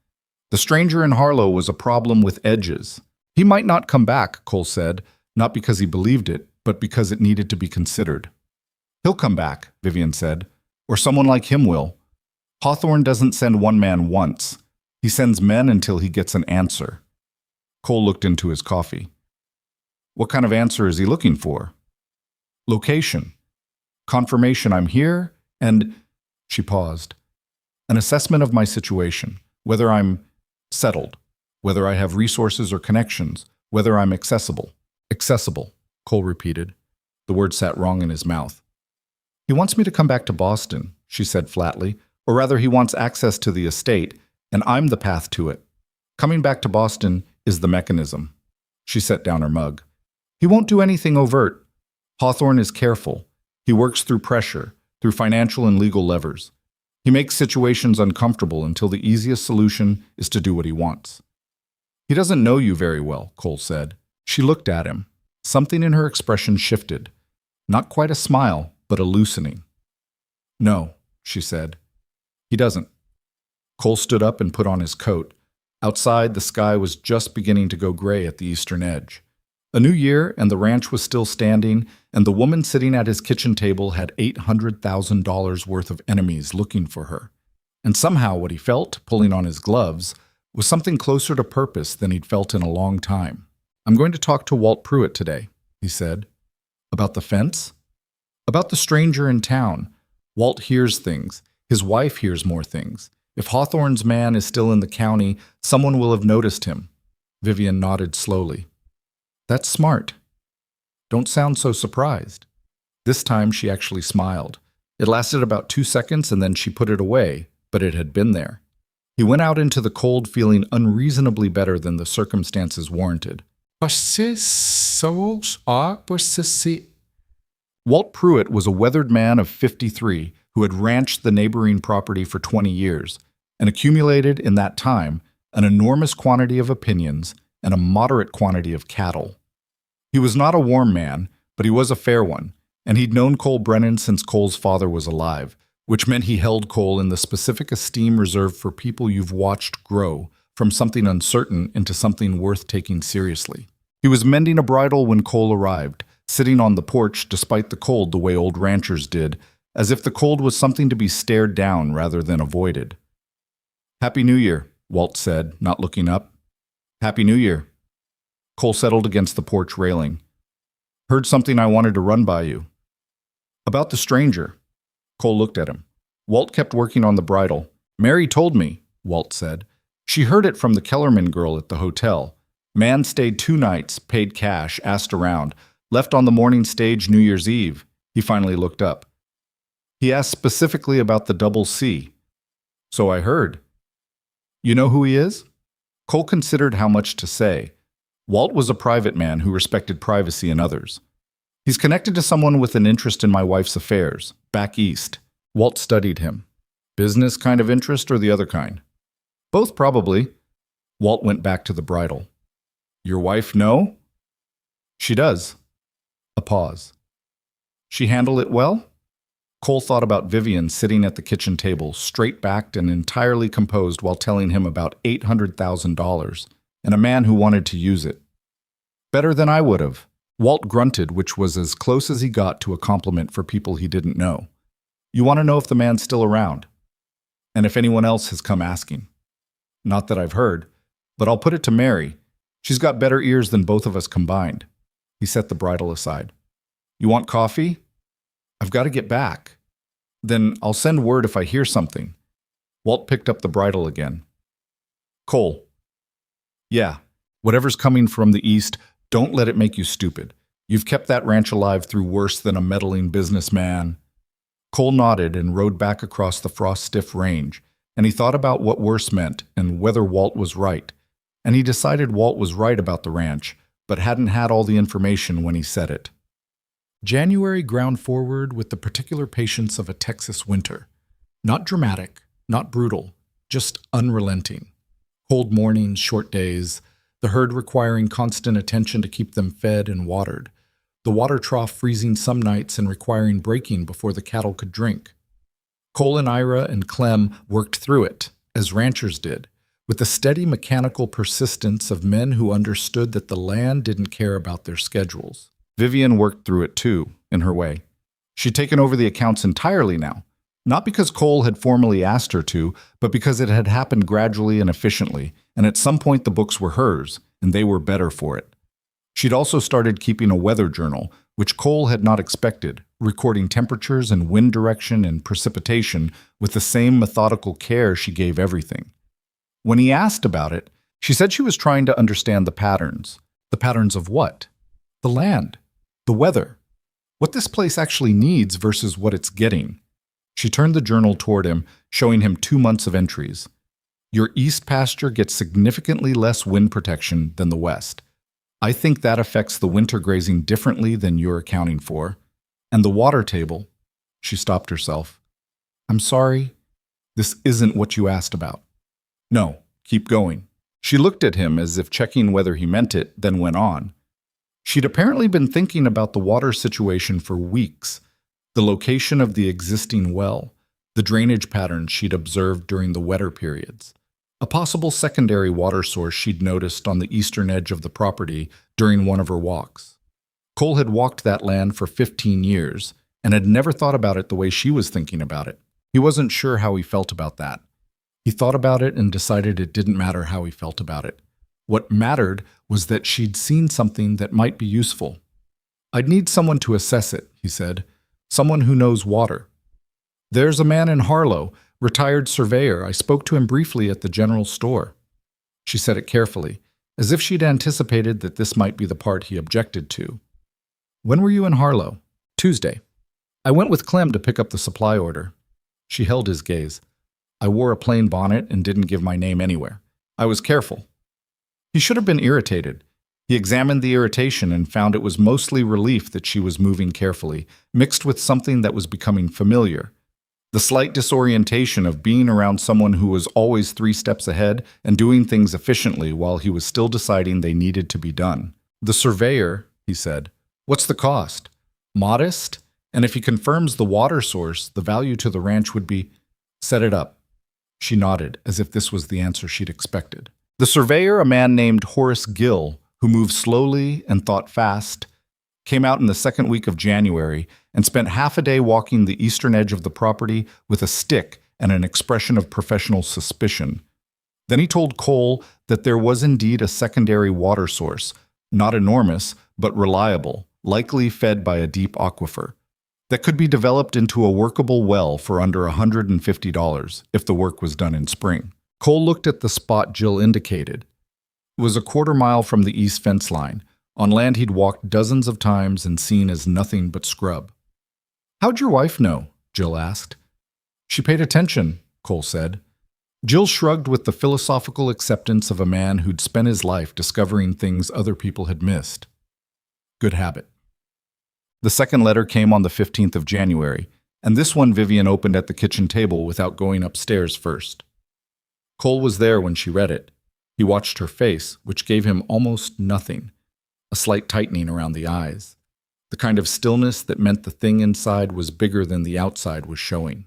The stranger in Harlow was a problem with edges. He might not come back, Cole said, not because he believed it, but because it needed to be considered. He'll come back, Vivian said, or someone like him will. Hawthorne doesn't send one man once. He sends men until he gets an answer. Cole looked into his coffee. What kind of answer is he looking for? Location. Confirmation I'm here, and— She paused. An assessment of my situation, whether I'm settled, whether I have resources or connections, whether I'm accessible. Accessible, Cole repeated. The word sat wrong in his mouth. He wants me to come back to Boston, she said flatly, or rather he wants access to the estate, and I'm the path to it. Coming back to Boston is the mechanism. She set down her mug. He won't do anything overt. Hawthorne is careful. He works through pressure, through financial and legal levers. He makes situations uncomfortable until the easiest solution is to do what he wants. He doesn't know you very well, Cole said. She looked at him. Something in her expression shifted. Not quite a smile, but a loosening. No, she said. He doesn't. Cole stood up and put on his coat. Outside, the sky was just beginning to go gray at the eastern edge. A new year, and the ranch was still standing, and the woman sitting at his kitchen table had $800,000 worth of enemies looking for her. And somehow what he felt, pulling on his gloves, was something closer to purpose than he'd felt in a long time. I'm going to talk to Walt Pruitt today, he said. About the fence? About the stranger in town. Walt hears things. His wife hears more things. If Hawthorne's man is still in the county, someone will have noticed him. Vivian nodded slowly. That's smart. Don't sound so surprised. This time she actually smiled. It lasted about 2 seconds and then she put it away, but it had been there. He went out into the cold feeling unreasonably better than the circumstances warranted. Walt Pruitt was a weathered man of 53 who had ranched the neighboring property for 20 years and accumulated in that time an enormous quantity of opinions and a moderate quantity of cattle. He was not a warm man, but he was a fair one, and he'd known Cole Brennan since Cole's father was alive, which meant he held Cole in the specific esteem reserved for people you've watched grow from something uncertain into something worth taking seriously. He was mending a bridle when Cole arrived, sitting on the porch despite the cold the way old ranchers did, as if the cold was something to be stared down rather than avoided. "Happy New Year," Walt said, not looking up. "Happy New Year." Cole settled against the porch railing. "Heard something I wanted to run by you." "About the stranger." Cole looked at him. Walt kept working on the bridle. "Mary told me," Walt said. "She heard it from the Kellerman girl at the hotel. Man stayed 2 nights, paid cash, asked around, left on the morning stage New Year's Eve." He finally looked up. "He asked specifically about the double C." "So I heard." "You know who he is?" Cole considered how much to say. Walt was a private man who respected privacy in others. "He's connected to someone with an interest in my wife's affairs, back east." Walt studied him. "Business kind of interest or the other kind?" "Both, probably." Walt went back to the bridle. "Your wife know?" "She does." A pause. "She handle it well?" Cole thought about Vivian sitting at the kitchen table, straight-backed and entirely composed while telling him about $800,000, and a man who wanted to use it. "Better than I would have." Walt grunted, which was as close as he got to a compliment for people he didn't know. "You want to know if the man's still around? And if anyone else has come asking?" "Not that I've heard, but I'll put it to Mary. She's got better ears than both of us combined." He set the bridle aside. "You want coffee?" "I've got to get back." "Then I'll send word if I hear something." Walt picked up the bridle again. "Cole." "Yeah, whatever's coming from the east, don't let it make you stupid. You've kept that ranch alive through worse than a meddling businessman." Cole nodded and rode back across the frost-stiff range, and he thought about what worse meant and whether Walt was right. And he decided Walt was right about the ranch, but hadn't had all the information when he said it. January ground forward with the particular patience of a Texas winter. Not dramatic, not brutal, just unrelenting. Cold mornings, short days, the herd requiring constant attention to keep them fed and watered, the water trough freezing some nights and requiring breaking before the cattle could drink. Cole and Ira and Clem worked through it, as ranchers did, with the steady mechanical persistence of men who understood that the land didn't care about their schedules. Vivian worked through it too, in her way. She'd taken over the accounts entirely now, not because Cole had formally asked her to, but because it had happened gradually and efficiently, and at some point the books were hers, and they were better for it. She'd also started keeping a weather journal, which Cole had not expected, recording temperatures and wind direction and precipitation with the same methodical care she gave everything. When he asked about it, she said she was trying to understand the patterns. The patterns of what? The land. The weather. What this place actually needs versus what it's getting. She turned the journal toward him, showing him 2 months of entries. Your east pasture gets significantly less wind protection than the west. I think that affects the winter grazing differently than you're accounting for. And the water table. She stopped herself. I'm sorry. This isn't what you asked about. No, keep going. She looked at him as if checking whether he meant it, then went on. She'd apparently been thinking about the water situation for weeks, the location of the existing well, the drainage patterns she'd observed during the wetter periods, a possible secondary water source she'd noticed on the eastern edge of the property during one of her walks. Cole had walked that land for 15 years and had never thought about it the way she was thinking about it. He wasn't sure how he felt about that. He thought about it and decided it didn't matter how he felt about it. What mattered was that she'd seen something that might be useful. I'd need someone to assess it, he said. Someone who knows water. There's a man in Harlow, retired surveyor. I spoke to him briefly at the general store. She said it carefully. as if she'd anticipated that this might be the part he objected to. "When were you in Harlow?" "Tuesday. I went with Clem to pick up the supply order." She held his gaze. "I wore a plain bonnet and didn't give my name anywhere. I was careful." He should have been irritated. He examined the irritation and found it was mostly relief that she was moving carefully, mixed with something that was becoming familiar. The slight disorientation of being around someone who was always 3 steps ahead and doing things efficiently while he was still deciding they needed to be done. "The surveyor," he said. "What's the cost?" "Modest. And if he confirms the water source, the value to the ranch would be—" "Set it up." She nodded, as if this was the answer she'd expected. The surveyor, a man named Horace Gill, who moved slowly and thought fast, came out in the second week of January and spent half a day walking the eastern edge of the property with a stick and an expression of professional suspicion. Then he told Cole that there was indeed a secondary water source, not enormous, but reliable, likely fed by a deep aquifer, that could be developed into a workable well for under $150 if the work was done in spring. Cole looked at the spot Jill indicated. It was a quarter-mile from the east fence line, on land he'd walked dozens of times and seen as nothing but scrub. "How'd your wife know?" Jill asked. "She paid attention," Cole said. Jill shrugged with the philosophical acceptance of a man who'd spent his life discovering things other people had missed. Good habit. The second letter came on the 15th of January, and this one Vivian opened at the kitchen table without going upstairs first. Cole was there when she read it. He watched her face, which gave him almost nothing, a slight tightening around the eyes, the kind of stillness that meant the thing inside was bigger than the outside was showing.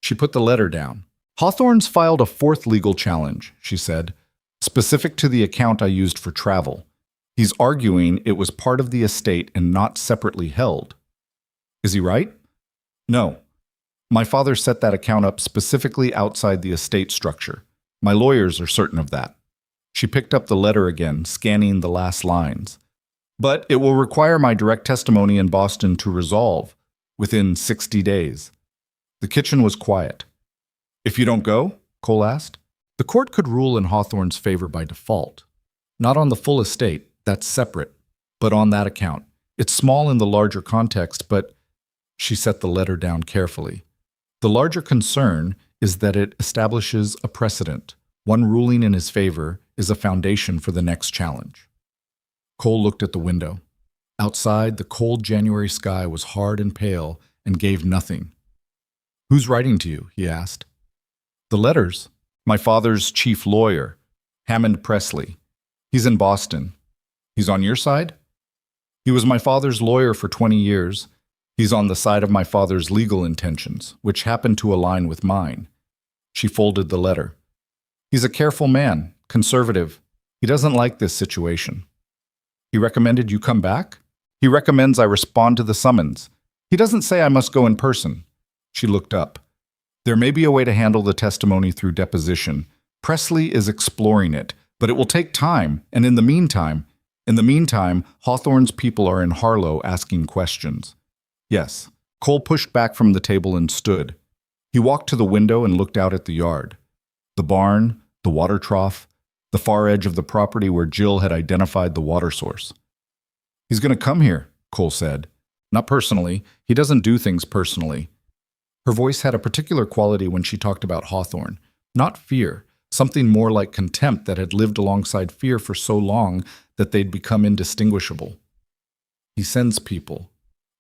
She put the letter down. "Hawthorne's filed a 4th legal challenge," she said, "specific to the account I used for travel. He's arguing it was part of the estate and not separately held. Is he right?" "No. My father set that account up specifically outside the estate structure. My lawyers are certain of that." She picked up the letter again, scanning the last lines. "But it will require my direct testimony in Boston to resolve within 60 days. The kitchen was quiet. "If you don't go?" Cole asked. "The court could rule in Hawthorne's favor by default. Not on the full estate, that's separate, but on that account. It's small in the larger context, but—" She set the letter down carefully. "The larger concern is that it establishes a precedent. One ruling in his favor is a foundation for the next challenge." Cole looked at the window. Outside, the cold January sky was hard and pale and gave nothing. "Who's writing to you?" he asked. "The letters. My father's chief lawyer, Hammond Presley. He's in Boston." "He's on your side?" "He was my father's lawyer for 20 years. He's on the side of my father's legal intentions, which happen to align with mine." She folded the letter. "He's a careful man, conservative. He doesn't like this situation." "He recommended you come back?" "He recommends I respond to the summons. He doesn't say I must go in person." She looked up. "There may be a way to handle the testimony through deposition. Presley is exploring it, but it will take time, and in the meantime, Hawthorne's people are in Harlow asking questions." "Yes." Cole pushed back from the table and stood. He walked to the window and looked out at the yard. The barn, the water trough, the far edge of the property where Jill had identified the water source. "He's going to come here," Cole said. "Not personally. He doesn't do things personally." Her voice had a particular quality when she talked about Hawthorne. Not fear, something more like contempt that had lived alongside fear for so long that they'd become indistinguishable. "He sends people.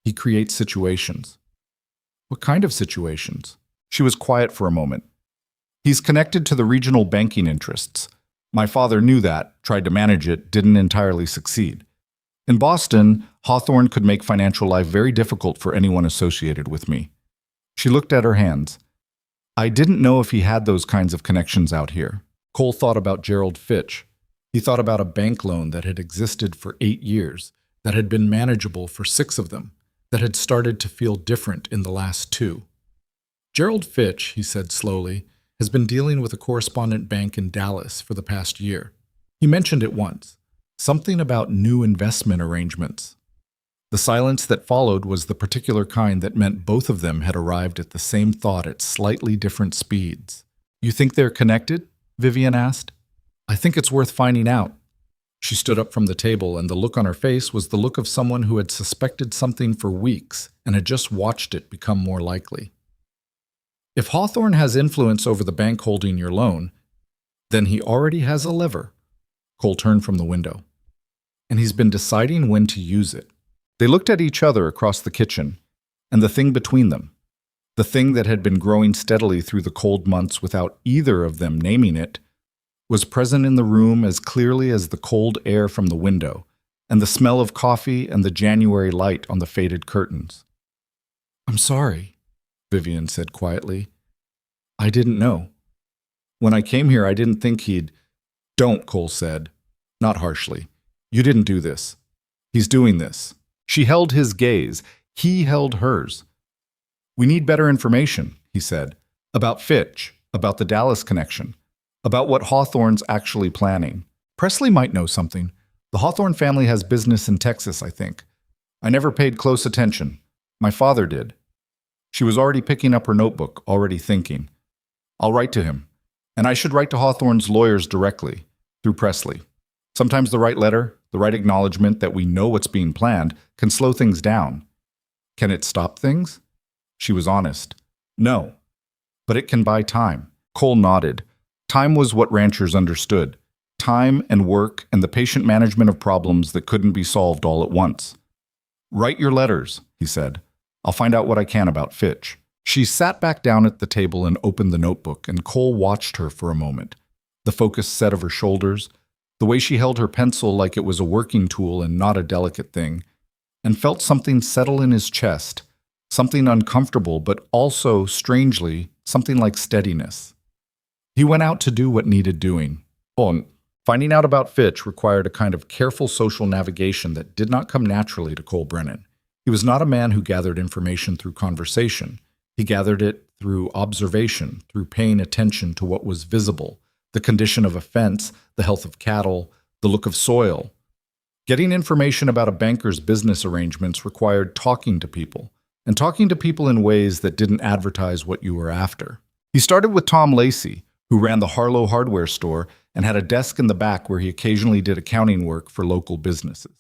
He creates situations." "What kind of situations?" She was quiet for a moment. "He's connected to the regional banking interests. My father knew that, tried to manage it, didn't entirely succeed. In Boston, Hawthorne could make financial life very difficult for anyone associated with me." She looked at her hands. "I didn't know if he had those kinds of connections out here." Cole thought about Gerald Fitch. He thought about a bank loan that had existed for 8 years, that had been manageable for 6 of them, that had started to feel different in the last 2. "Gerald Fitch," he said slowly, "has been dealing with a correspondent bank in Dallas for the past year. He mentioned it once. Something about new investment arrangements." The silence that followed was the particular kind that meant both of them had arrived at the same thought at slightly different speeds. "You think they're connected?" Vivian asked. I think it's worth finding out. She stood up from the table, and the look on her face was the look of someone who had suspected something for weeks and had just watched it become more likely. If Hawthorne has influence over the bank holding your loan, then he already has a lever. Cole turned from the window. And he's been deciding when to use it. They looked at each other across the kitchen, and the thing between them, the thing that had been growing steadily through the cold months without either of them naming it, was present in the room as clearly as the cold air from the window, and the smell of coffee and the January light on the faded curtains. "I'm sorry," Vivian said quietly. "I didn't know. When I came here, I didn't think he'd—" "Don't," Cole said, not harshly. "You didn't do this. He's doing this." She held his gaze. He held hers. "We need better information," he said, "about Fitch, about the Dallas connection, about what Hawthorne's actually planning. Presley might know something. The Hawthorne family has business in Texas, I think. I never paid close attention. My father did." She was already picking up her notebook, already thinking. "I'll write to him. And I should write to Hawthorne's lawyers directly, through Presley. Sometimes the right letter, the right acknowledgement that we know what's being planned, can slow things down. Can it stop things?" She was honest. "No. But it can buy time." Cole nodded. Time was what ranchers understood. Time and work and the patient management of problems that couldn't be solved all at once. "Write your letters," he said. "I'll find out what I can about Fitch." She sat back down at the table and opened the notebook, and Cole watched her for a moment. The focused set of her shoulders, the way she held her pencil like it was a working tool and not a delicate thing, and felt something settle in his chest, something uncomfortable, but also, strangely, something like steadiness. He went out to do what needed doing. Finding out about Fitch required a kind of careful social navigation that did not come naturally to Cole Brennan. He was not a man who gathered information through conversation. He gathered it through observation, through paying attention to what was visible, the condition of a fence, the health of cattle, the look of soil. Getting information about a banker's business arrangements required talking to people, and talking to people in ways that didn't advertise what you were after. He started with Tom Lacey, who ran the Harlow hardware store and had a desk in the back where he occasionally did accounting work for local businesses.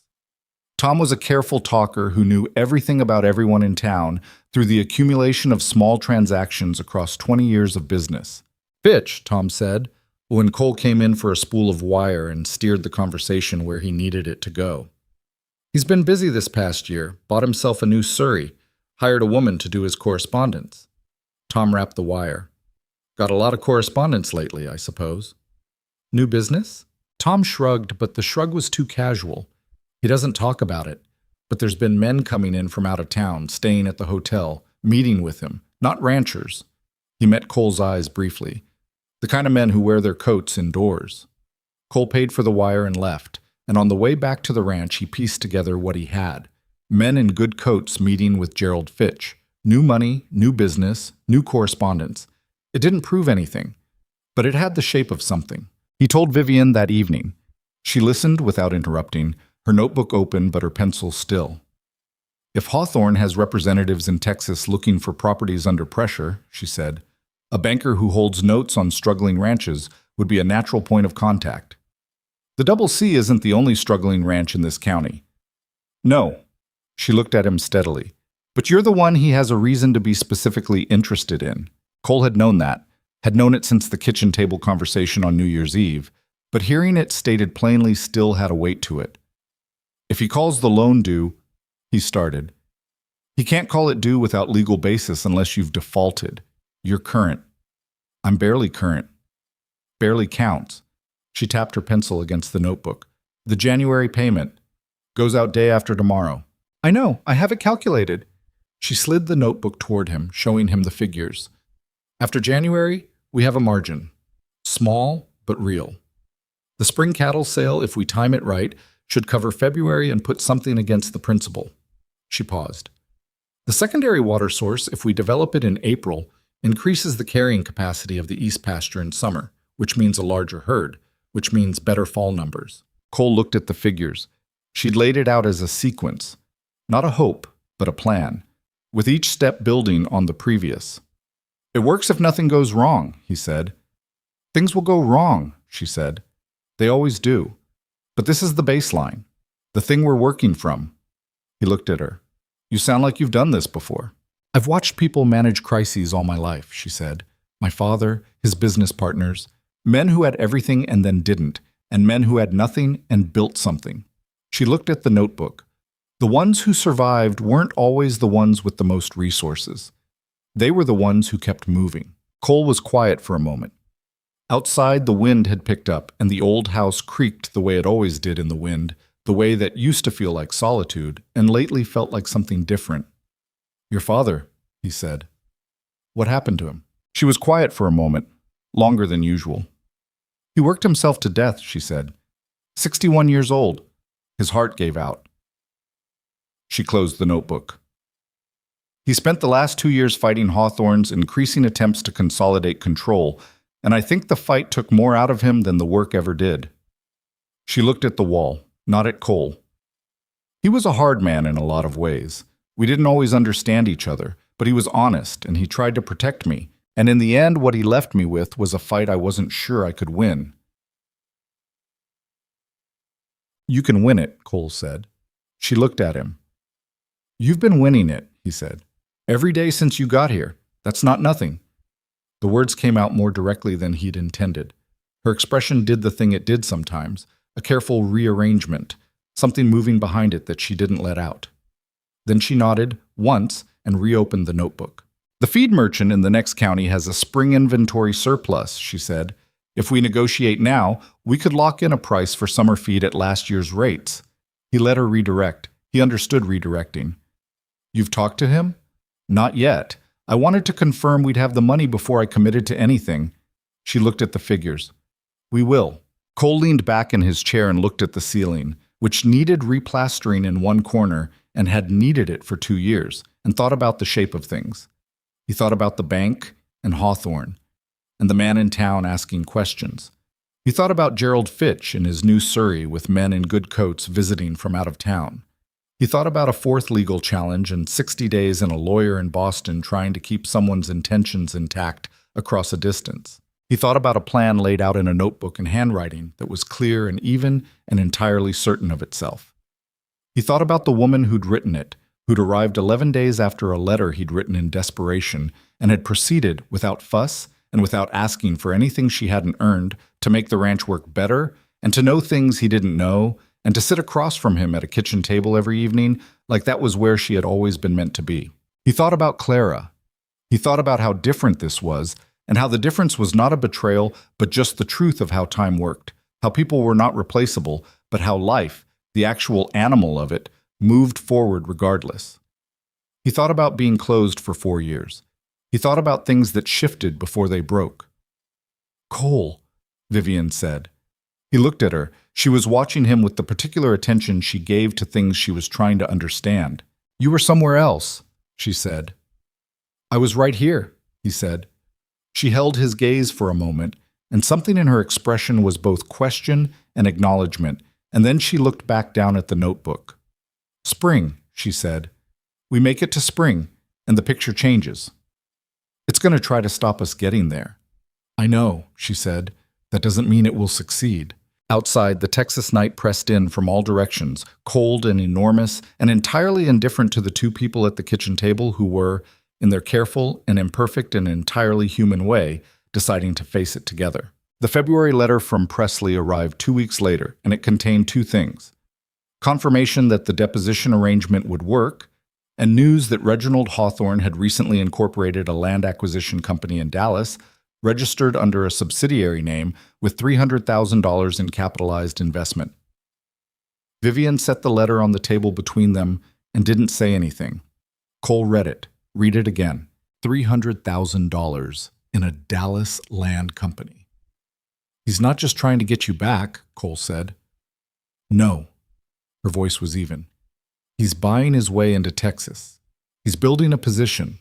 Tom was a careful talker who knew everything about everyone in town through the accumulation of small transactions across 20 years of business. "Fitch," Tom said, when Cole came in for a spool of wire and steered the conversation where he needed it to go. "He's been busy this past year, bought himself a new Surrey, hired a woman to do his correspondence." Tom wrapped the wire. "Got a lot of correspondence lately, I suppose." "New business?" Tom shrugged, but the shrug was too casual. He doesn't talk about it, but there's been men coming in from out of town, staying at the hotel, meeting with him, not ranchers. He met Cole's eyes briefly. The kind of men who wear their coats indoors. Cole paid for the wire and left, and on the way back to the ranch he pieced together what he had. Men in good coats meeting with Gerald Fitch. New money, new business, new correspondence. It didn't prove anything, but it had the shape of something. He told Vivian that evening. She listened without interrupting, her notebook open but her pencil still. "If Hawthorne has representatives in Texas looking for properties under pressure," she said, "a banker who holds notes on struggling ranches would be a natural point of contact. The Double C isn't the only struggling ranch in this county." "No." She looked at him steadily. "But you're the one he has a reason to be specifically interested in." Cole had known that, had known it since the kitchen table conversation on New Year's Eve, but hearing it stated plainly still had a weight to it. "If he calls the loan due," he started. "He can't call it due without legal basis unless you've defaulted. You're current." "I'm barely current." "Barely counts." She tapped her pencil against the notebook. "The January payment goes out day after tomorrow." "I know, I have it calculated." She slid the notebook toward him, showing him the figures. "After January, we have a margin. Small, but real. The spring cattle sale, if we time it right, should cover February and put something against the principal." She paused. "The secondary water source, if we develop it in April, increases the carrying capacity of the east pasture in summer, which means a larger herd, which means better fall numbers." Cole looked at the figures. She'd laid it out as a sequence, not a hope, but a plan, with each step building on the previous. "It works if nothing goes wrong," he said. "Things will go wrong," she said. They always do. But this is the baseline, the thing we're working from. He looked at her. You sound like you've done this before. I've watched people manage crises all my life, she said. My father, his business partners, men who had everything and then didn't, and men who had nothing and built something. She looked at the notebook. The ones who survived weren't always the ones with the most resources. They were the ones who kept moving. Cole was quiet for a moment. Outside, the wind had picked up, and the old house creaked the way it always did in the wind, the way that used to feel like solitude, and lately felt like something different. Your father, he said. What happened to him? She was quiet for a moment, longer than usual. He worked himself to death, she said. 61 years old. His heart gave out. She closed the notebook. He spent the last 2 years fighting Hawthorne's increasing attempts to consolidate control, and I think the fight took more out of him than the work ever did. She looked at the wall, not at Cole. He was a hard man in a lot of ways. We didn't always understand each other, but he was honest, and he tried to protect me. And in the end, what he left me with was a fight I wasn't sure I could win. You can win it, Cole said. She looked at him. You've been winning it, he said. Every day since you got here. That's not nothing. The words came out more directly than he'd intended. Her expression did the thing it did sometimes, a careful rearrangement, something moving behind it that she didn't let out. Then she nodded, once, and reopened the notebook. The feed merchant in the next county has a spring inventory surplus, she said. If we negotiate now, we could lock in a price for summer feed at last year's rates. He let her redirect. He understood redirecting. You've talked to him? Not yet. I wanted to confirm we'd have the money before I committed to anything. She looked at the figures. We will. Cole leaned back in his chair and looked at the ceiling, which needed replastering in one corner and had needed it for 2 years, and thought about the shape of things. He thought about the bank and Hawthorne, and the man in town asking questions. He thought about Gerald Fitch in his new Surrey with men in good coats visiting from out of town. He thought about a fourth legal challenge and 60 days and a lawyer in Boston trying to keep someone's intentions intact across a distance. He thought about a plan laid out in a notebook in handwriting that was clear and even and entirely certain of itself. He thought about the woman who'd written it, who'd arrived 11 days after a letter he'd written in desperation and had proceeded, without fuss and without asking for anything she hadn't earned, to make the ranch work better and to know things he didn't know and to sit across from him at a kitchen table every evening like that was where she had always been meant to be. He thought about Clara. He thought about how different this was and how the difference was not a betrayal but just the truth of how time worked, how people were not replaceable, but how life, the actual animal of it, moved forward regardless. He thought about being closed for 4 years. He thought about things that shifted before they broke. Cole, Vivian said. He looked at her. She was watching him with the particular attention she gave to things she was trying to understand. You were somewhere else, she said. I was right here, he said. She held his gaze for a moment, and something in her expression was both question and acknowledgement, and then she looked back down at the notebook. Spring, she said. We make it to spring, and the picture changes. It's going to try to stop us getting there. I know, she said. That doesn't mean it will succeed. Outside, the Texas night pressed in from all directions, cold and enormous, and entirely indifferent to the two people at the kitchen table who were, in their careful and imperfect and entirely human way, deciding to face it together. The February letter from Presley arrived 2 weeks later, and it contained 2 things. Confirmation that the deposition arrangement would work, and news that Reginald Hawthorne had recently incorporated a land acquisition company in Dallas, registered under a subsidiary name with $300,000 in capitalized investment. Vivian set the letter on the table between them and didn't say anything. Cole read it. Read it again. $300,000 in a Dallas land company. He's not just trying to get you back, Cole said. No. Her voice was even. He's buying his way into Texas. He's building a position.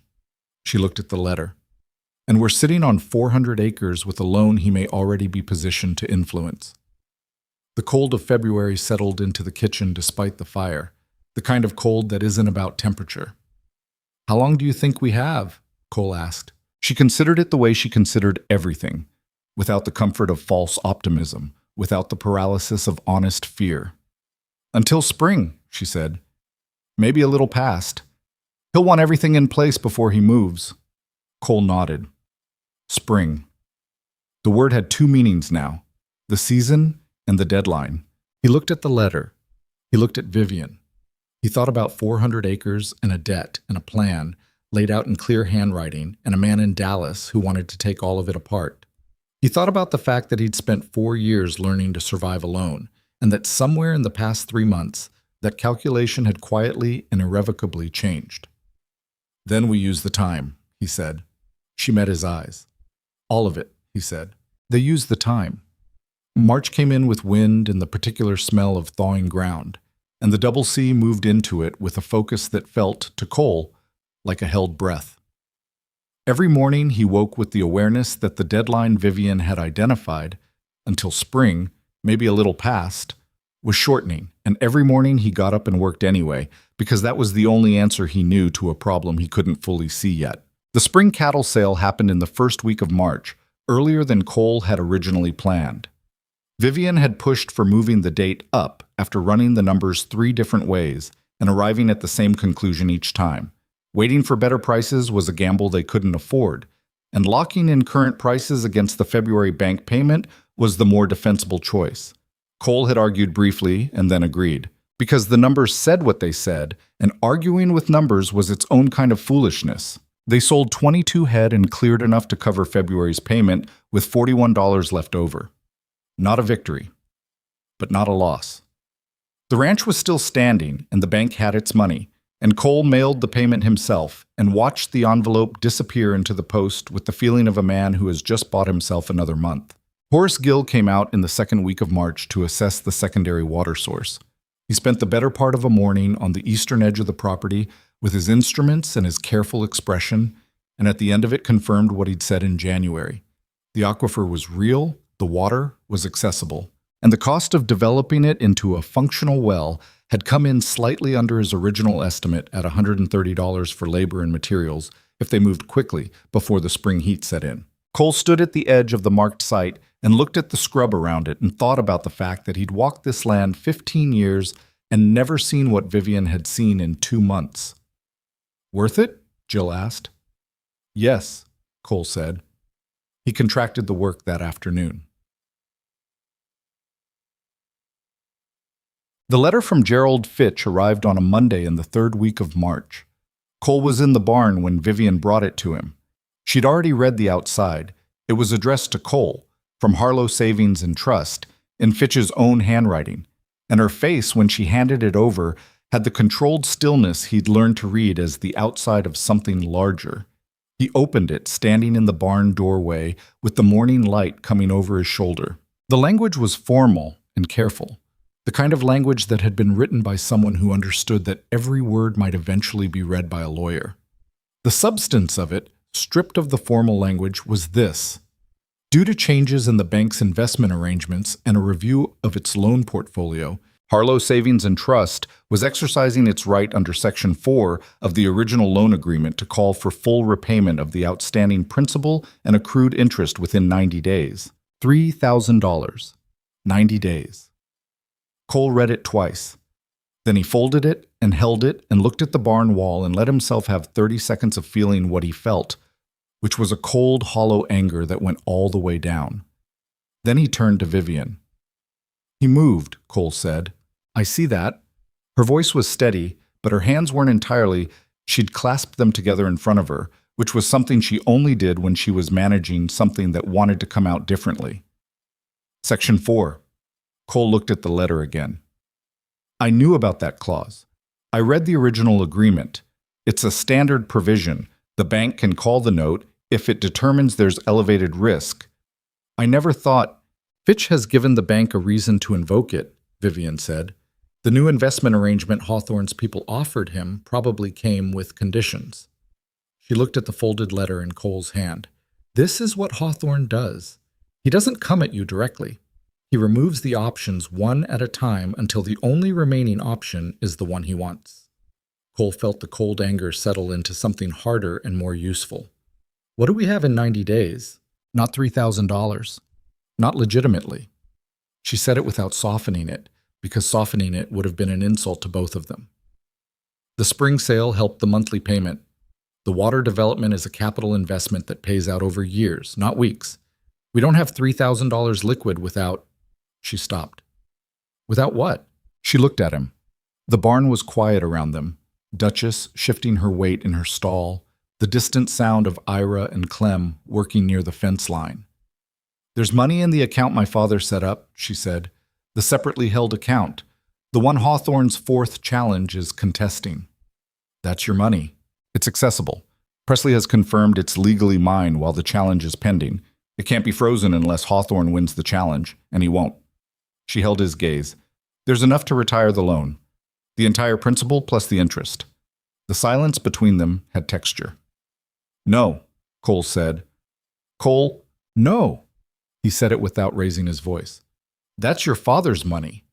She looked at the letter. And we're sitting on 400 acres with a loan he may already be positioned to influence. The cold of February settled into the kitchen despite the fire, the kind of cold that isn't about temperature. How long do you think we have? Cole asked. She considered it the way she considered everything, without the comfort of false optimism without the paralysis of honest fear. "Until spring," she said. "Maybe a little past. He'll want everything in place before he moves." Cole nodded. Spring. The word had two meanings now, the season and the deadline. He looked at the letter. He looked at Vivian. He thought about 400 acres and a debt and a plan laid out in clear handwriting and a man in Dallas who wanted to take all of it apart. He thought about the fact that he'd spent 4 years learning to survive alone, and that somewhere in the past 3 months, that calculation had quietly and irrevocably changed. "Then we use the time," he said. She met his eyes. "All of it," he said. They used the time. March came in with wind and the particular smell of thawing ground, and the double C moved into it with a focus that felt, to Cole, like a held breath. Every morning he woke with the awareness that the deadline Vivian had identified, until spring, maybe a little past, was shortening, and every morning he got up and worked anyway, because that was the only answer he knew to a problem he couldn't fully see yet. The spring cattle sale happened in the first week of March, earlier than Cole had originally planned. Vivian had pushed for moving the date up after running the numbers 3 different ways and arriving at the same conclusion each time. Waiting for better prices was a gamble they couldn't afford, and locking in current prices against the February bank payment was the more defensible choice. Cole had argued briefly and then agreed, because the numbers said what they said, and arguing with numbers was its own kind of foolishness. They sold 22 head and cleared enough to cover February's payment with $41 left over. Not a victory, but not a loss. The ranch was still standing, and the bank had its money, and Cole mailed the payment himself and watched the envelope disappear into the post with the feeling of a man who has just bought himself another month. Horace Gill came out in the second week of March to assess the secondary water source. He spent the better part of a morning on the eastern edge of the property with his instruments and his careful expression, and at the end of it confirmed what he'd said in January. The aquifer was real, the water was accessible, and the cost of developing it into a functional well had come in slightly under his original estimate at $130 for labor and materials if they moved quickly before the spring heat set in. Cole stood at the edge of the marked site and looked at the scrub around it and thought about the fact that he'd walked this land 15 years and never seen what Vivian had seen in 2 months. "Worth it?" Jill asked. "Yes," Cole said. He contracted the work that afternoon. The letter from Gerald Fitch arrived on a Monday in the 3rd week of March. Cole was in the barn when Vivian brought it to him. She'd already read the outside. It was addressed to Cole, from Harlow Savings and Trust, in Fitch's own handwriting, and her face when she handed it over had the controlled stillness he'd learned to read as the outside of something larger. He opened it, standing in the barn doorway with the morning light coming over his shoulder. The language was formal and careful. The kind of language that had been written by someone who understood that every word might eventually be read by a lawyer. The substance of it, stripped of the formal language, was this. Due to changes in the bank's investment arrangements and a review of its loan portfolio, Harlow Savings and Trust was exercising its right under Section 4 of the original loan agreement to call for full repayment of the outstanding principal and accrued interest within 90 days. $3,000. 90 days. Cole read it twice. Then he folded it and held it and looked at the barn wall and let himself have 30 seconds of feeling what he felt, which was a cold, hollow anger that went all the way down. Then he turned to Vivian. "He moved," Cole said. "I see that." Her voice was steady, but her hands weren't entirely. She'd clasped them together in front of her, which was something she only did when she was managing something that wanted to come out differently. Section 4. Cole looked at the letter again. "I knew about that clause. I read the original agreement. It's a standard provision. The bank can call the note if it determines there's elevated risk. I never thought—" "Fitch has given the bank a reason to invoke it," Vivian said. "The new investment arrangement Hawthorne's people offered him probably came with conditions." She looked at the folded letter in Cole's hand. "This is what Hawthorne does. He doesn't come at you directly. He removes the options one at a time until the only remaining option is the one he wants." Cole felt the cold anger settle into something harder and more useful. "What do we have in 90 days? Not $3,000. Not legitimately." She said it without softening it, because softening it would have been an insult to both of them. The spring sale helped the monthly payment. The water development is a capital investment that pays out over years, not weeks. We don't have $3,000 liquid without... She stopped. Without what? She looked at him. The barn was quiet around them, Duchess shifting her weight in her stall, the distant sound of Ira and Clem working near the fence line. There's money in the account my father set up, she said, the separately held account, the one Hawthorne's fourth challenge is contesting. That's your money. It's accessible. Presley has confirmed it's legally mine while the challenge is pending. It can't be frozen unless Hawthorne wins the challenge, and he won't. She held his gaze. There's enough to retire the loan. The entire principal plus the interest. The silence between them had texture. No, Cole said. Cole, no. He said it without raising his voice. That's your father's money.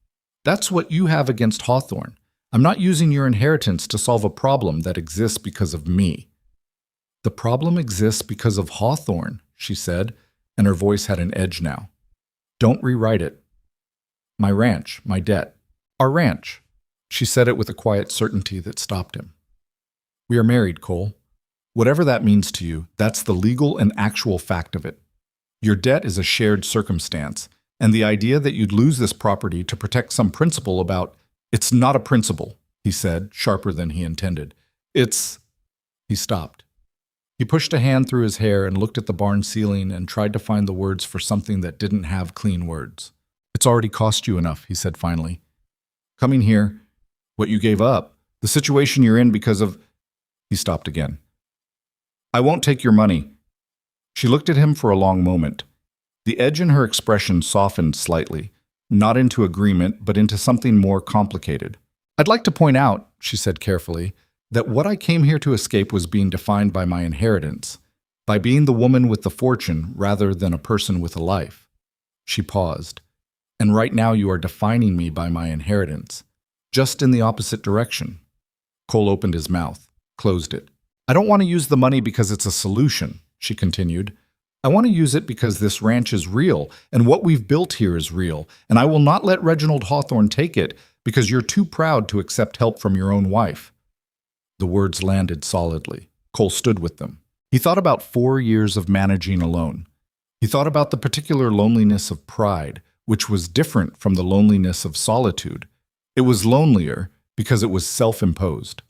That's what you have against Hawthorne. I'm not using your inheritance to solve a problem that exists because of me. The problem exists because of Hawthorne, she said, and her voice had an edge now. Don't rewrite it. My ranch, my debt. Our ranch. She said it with a quiet certainty that stopped him. We are married, Cole. Whatever that means to you, that's the legal and actual fact of it. Your debt is a shared circumstance, and the idea that you'd lose this property to protect some principle about... It's not a principle, he said, sharper than he intended. It's... He stopped. He pushed a hand through his hair and looked at the barn ceiling and tried to find the words for something that didn't have clean words. It's already cost you enough, he said finally. Coming here, what you gave up, the situation you're in because of... He stopped again. I won't take your money. She looked at him for a long moment. The edge in her expression softened slightly, not into agreement, but into something more complicated. I'd like to point out, she said carefully, that what I came here to escape was being defined by my inheritance, by being the woman with the fortune rather than a person with a life. She paused. And right now you are defining me by my inheritance, just in the opposite direction. Cole opened his mouth, closed it. I don't want to use the money because it's a solution, she continued. I want to use it because this ranch is real, and what we've built here is real, and I will not let Reginald Hawthorne take it because you're too proud to accept help from your own wife. The words landed solidly. Cole stood with them. He thought about 4 years of managing alone. He thought about the particular loneliness of pride, which was different from the loneliness of solitude. It was lonelier because it was self-imposed.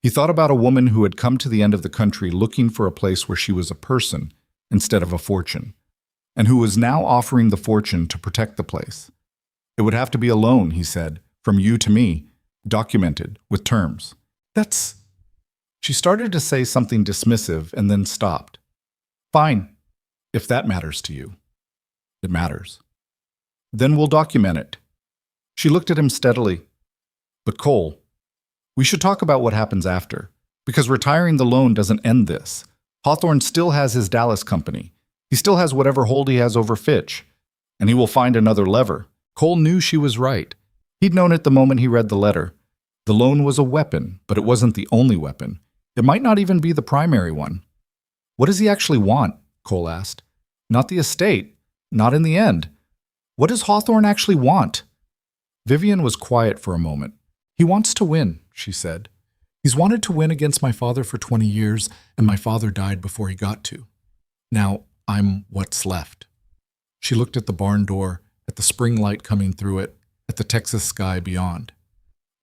He thought about a woman who had come to the end of the country looking for a place where she was a person instead of a fortune, and who was now offering the fortune to protect the place. It would have to be a loan, he said, from you to me, documented, with terms. That's... She started to say something dismissive and then stopped. Fine, if that matters to you. It matters. Then we'll document it. She looked at him steadily. But Cole, we should talk about what happens after, because retiring the loan doesn't end this. Hawthorne still has his Dallas company. He still has whatever hold he has over Fitch, and he will find another lever. Cole knew she was right. He'd known it the moment he read the letter. The loan was a weapon, but it wasn't the only weapon. It might not even be the primary one. What does he actually want? Cole asked. Not the estate. Not in the end. What does Hawthorne actually want? Vivian was quiet for a moment. He wants to win, she said. He's wanted to win against my father for 20 years, and my father died before he got to. Now, I'm what's left. She looked at the barn door, at the spring light coming through it, at the Texas sky beyond.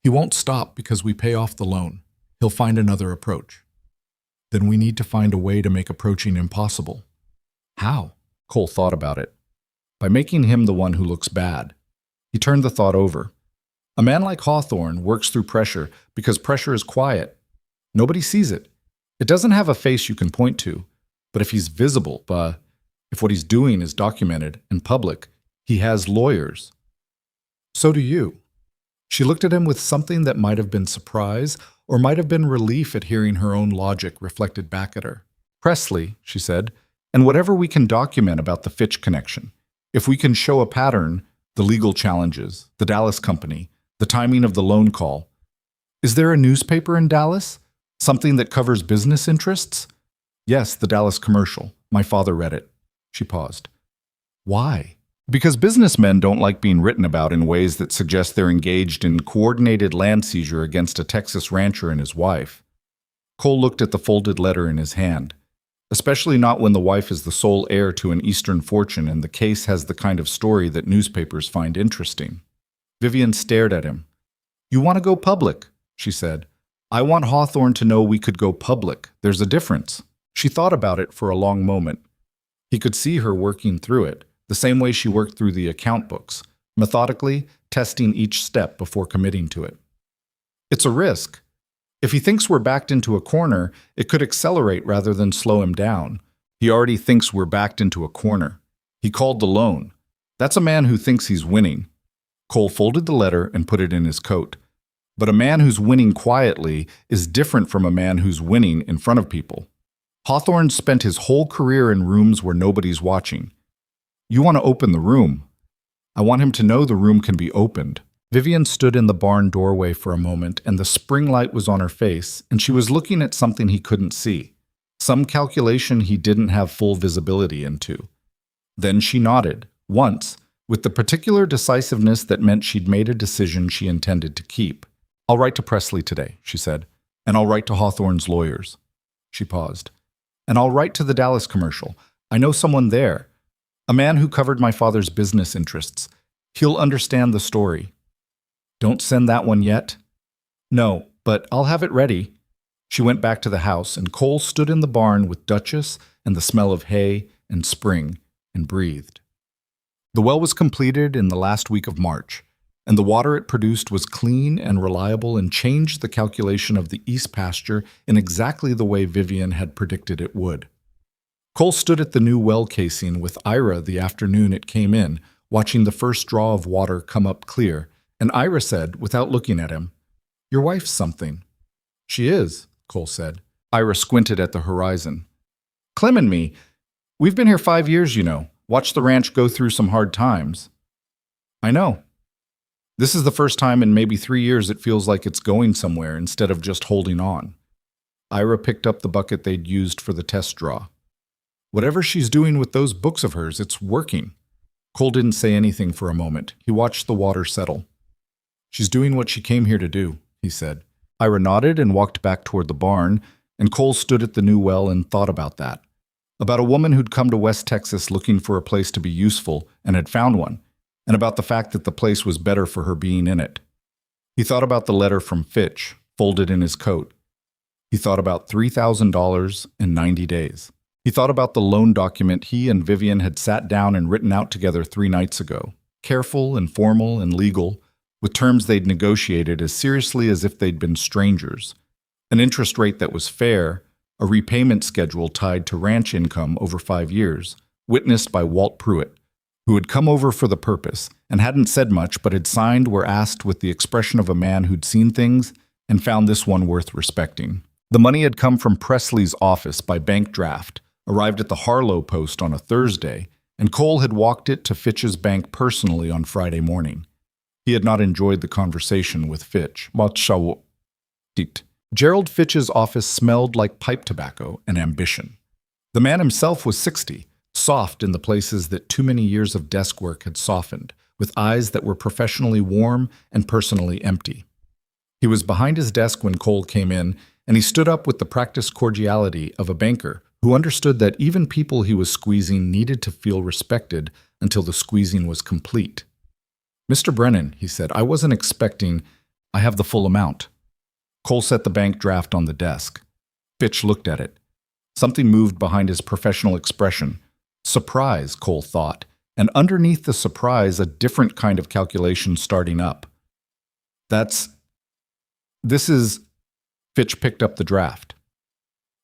He won't stop because we pay off the loan. He'll find another approach. Then we need to find a way to make approaching impossible. How? Cole thought about it. By making him the one who looks bad. He turned the thought over. A man like Hawthorne works through pressure because pressure is quiet. Nobody sees it. It doesn't have a face you can point to, but if he's visible, if what he's doing is documented and public, he has lawyers. So do you. She looked at him with something that might have been surprise or might have been relief at hearing her own logic reflected back at her. Presley, she said, and whatever we can document about the Fitch connection. If we can show a pattern, the legal challenges, the Dallas company, the timing of the loan call. Is there a newspaper in Dallas? Something that covers business interests? Yes, the Dallas Commercial. My father read it. She paused. Why? Because businessmen don't like being written about in ways that suggest they're engaged in coordinated land seizure against a Texas rancher and his wife. Cole looked at the folded letter in his hand. Especially not when the wife is the sole heir to an Eastern fortune and the case has the kind of story that newspapers find interesting. Vivian stared at him. "You want to go public," she said. "I want Hawthorne to know we could go public. There's a difference." She thought about it for a long moment. He could see her working through it, the same way she worked through the account books, methodically testing each step before committing to it. It's a risk. If he thinks we're backed into a corner, it could accelerate rather than slow him down. He already thinks we're backed into a corner. He called the loan. That's a man who thinks he's winning. Cole folded the letter and put it in his coat. But a man who's winning quietly is different from a man who's winning in front of people. Hawthorne spent his whole career in rooms where nobody's watching. You want to open the room. I want him to know the room can be opened. Vivian stood in the barn doorway for a moment, and the spring light was on her face, and she was looking at something he couldn't see, some calculation he didn't have full visibility into. Then she nodded, once, with the particular decisiveness that meant she'd made a decision she intended to keep. "I'll write to Presley today," she said, "and I'll write to Hawthorne's lawyers." She paused. "And I'll write to the Dallas commercial. I know someone there. A man who covered my father's business interests. He'll understand the story." "Don't send that one yet?" "No, but I'll have it ready." She went back to the house, and Cole stood in the barn with Duchess and the smell of hay and spring, and breathed. The well was completed in the last week of March, and the water it produced was clean and reliable and changed the calculation of the east pasture in exactly the way Vivian had predicted it would. Cole stood at the new well casing with Ira the afternoon it came in, watching the first draw of water come up clear, and Ira said, without looking at him, "Your wife's something." "She is," Cole said. Ira squinted at the horizon. "Clem and me, we've been here 5 years, you know. Watched the ranch go through some hard times." "I know. This is the first time in maybe 3 years it feels like it's going somewhere instead of just holding on." Ira picked up the bucket they'd used for the test draw. "Whatever she's doing with those books of hers, it's working." Cole didn't say anything for a moment. He watched the water settle. "She's doing what she came here to do," he said. Ira nodded and walked back toward the barn, and Cole stood at the new well and thought about that. About a woman who'd come to West Texas looking for a place to be useful and had found one, and about the fact that the place was better for her being in it. He thought about the letter from Fitch, folded in his coat. He thought about $3,000 in 90 days. He thought about the loan document he and Vivian had sat down and written out together 3 nights ago, careful and formal and legal, with terms they'd negotiated as seriously as if they'd been strangers, an interest rate that was fair, a repayment schedule tied to ranch income over 5 years, witnessed by Walt Pruitt, who had come over for the purpose and hadn't said much but had signed where asked with the expression of a man who'd seen things and found this one worth respecting. The money had come from Presley's office by bank draft, arrived at the Harlow Post on a Thursday, and Cole had walked it to Fitch's bank personally on Friday morning. He had not enjoyed the conversation with Fitch. Gerald Fitch's office smelled like pipe tobacco and ambition. The man himself was 60, soft in the places that too many years of desk work had softened, with eyes that were professionally warm and personally empty. He was behind his desk when Cole came in, and he stood up with the practiced cordiality of a banker who understood that even people he was squeezing needed to feel respected until the squeezing was complete. "Mr. Brennan," he said, "I wasn't expecting. I have the full amount." Cole set the bank draft on the desk. Fitch looked at it. Something moved behind his professional expression. Surprise, Cole thought, and underneath the surprise, a different kind of calculation starting up. This is, Fitch picked up the draft.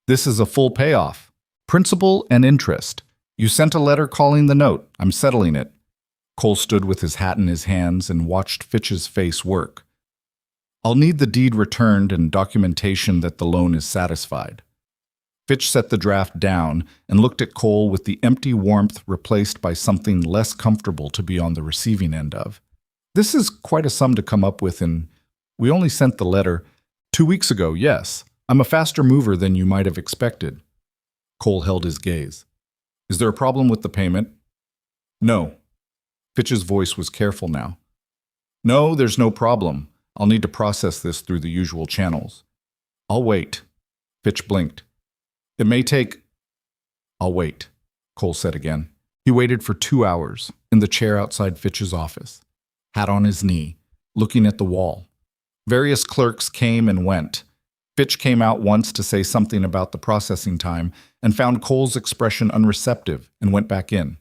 "This is a full payoff. Principal and interest. You sent a letter calling the note. I'm settling it." Cole stood with his hat in his hands and watched Fitch's face work. "I'll need the deed returned and documentation that the loan is satisfied." Fitch set the draft down and looked at Cole with the empty warmth replaced by something less comfortable to be on the receiving end of. "This is quite a sum to come up with, and we only sent the letter 2 weeks ago, yes. I'm a faster mover than you might have expected." Cole held his gaze. "Is there a problem with the payment?" "No." Fitch's voice was careful now. No, there's no problem. I'll need to process this through the usual channels. I'll wait. Fitch blinked. It may take... I'll wait, Cole said again. He waited for 2 hours, in the chair outside Fitch's office, hat on his knee, looking at the wall. Various clerks came and went. Fitch came out once to say something about the processing time and found Cole's expression unreceptive and went back in.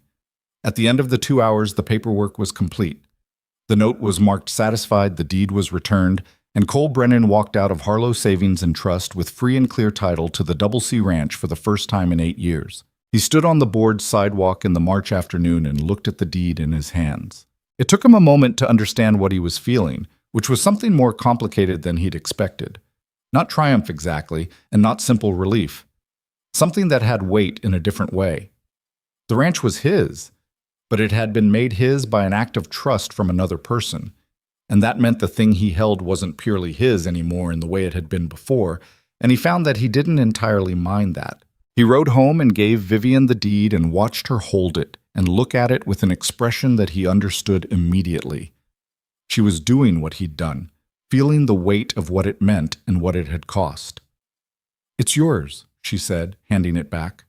At the end of the 2 hours, the paperwork was complete. The note was marked satisfied, the deed was returned, and Cole Brennan walked out of Harlow Savings and Trust with free and clear title to the Double C Ranch for the first time in 8 years. He stood on the board sidewalk in the March afternoon and looked at the deed in his hands. It took him a moment to understand what he was feeling, which was something more complicated than he'd expected. Not triumph exactly, and not simple relief. Something that had weight in a different way. The ranch was his, but it had been made his by an act of trust from another person, and that meant the thing he held wasn't purely his anymore in the way it had been before, and he found that he didn't entirely mind that. He rode home and gave Vivian the deed and watched her hold it and look at it with an expression that he understood immediately. She was doing what he'd done, feeling the weight of what it meant and what it had cost. It's yours, she said, handing it back.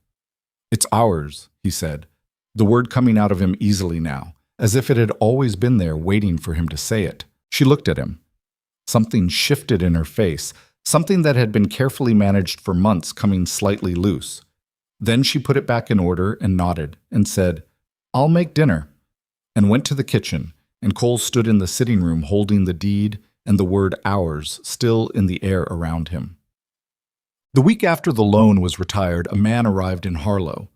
It's ours, he said, the word coming out of him easily now, as if it had always been there waiting for him to say it. She looked at him. Something shifted in her face, something that had been carefully managed for months coming slightly loose. Then she put it back in order and nodded and said, I'll make dinner, and went to the kitchen, and Cole stood in the sitting room holding the deed and the word ours still in the air around him. The week after the loan was retired, a man arrived in Harlow.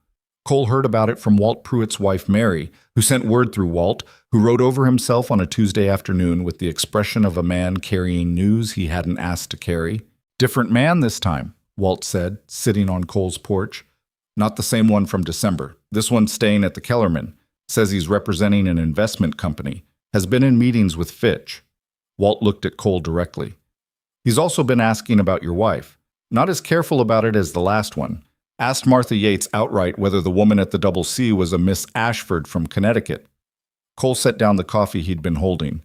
Cole heard about it from Walt Pruitt's wife, Mary, who sent word through Walt, who rode over himself on a Tuesday afternoon with the expression of a man carrying news he hadn't asked to carry. Different man this time, Walt said, sitting on Cole's porch. Not the same one from December. This one's staying at the Kellerman. Says he's representing an investment company. Has been in meetings with Fitch. Walt looked at Cole directly. He's also been asking about your wife. Not as careful about it as the last one. Asked Martha Yates outright whether the woman at the Double C was a Miss Ashford from Connecticut. Cole set down the coffee he'd been holding.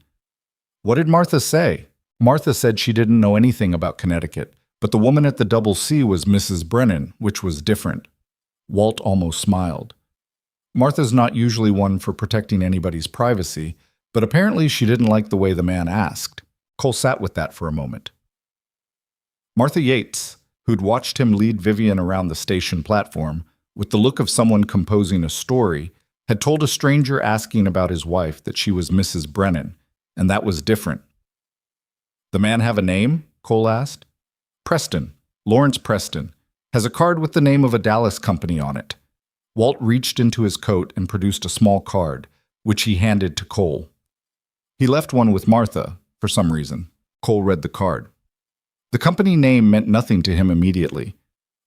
What did Martha say? Martha said she didn't know anything about Connecticut, but the woman at the Double C was Mrs. Brennan, which was different. Walt almost smiled. Martha's not usually one for protecting anybody's privacy, but apparently she didn't like the way the man asked. Cole sat with that for a moment. Martha Yates, who'd watched him lead Vivian around the station platform, with the look of someone composing a story, had told a stranger asking about his wife that she was Mrs. Brennan, and that was different. The man have a name? Cole asked. Preston, Lawrence Preston, has a card with the name of a Dallas company on it. Walt reached into his coat and produced a small card, which he handed to Cole. He left one with Martha, for some reason. Cole read the card. The company name meant nothing to him immediately,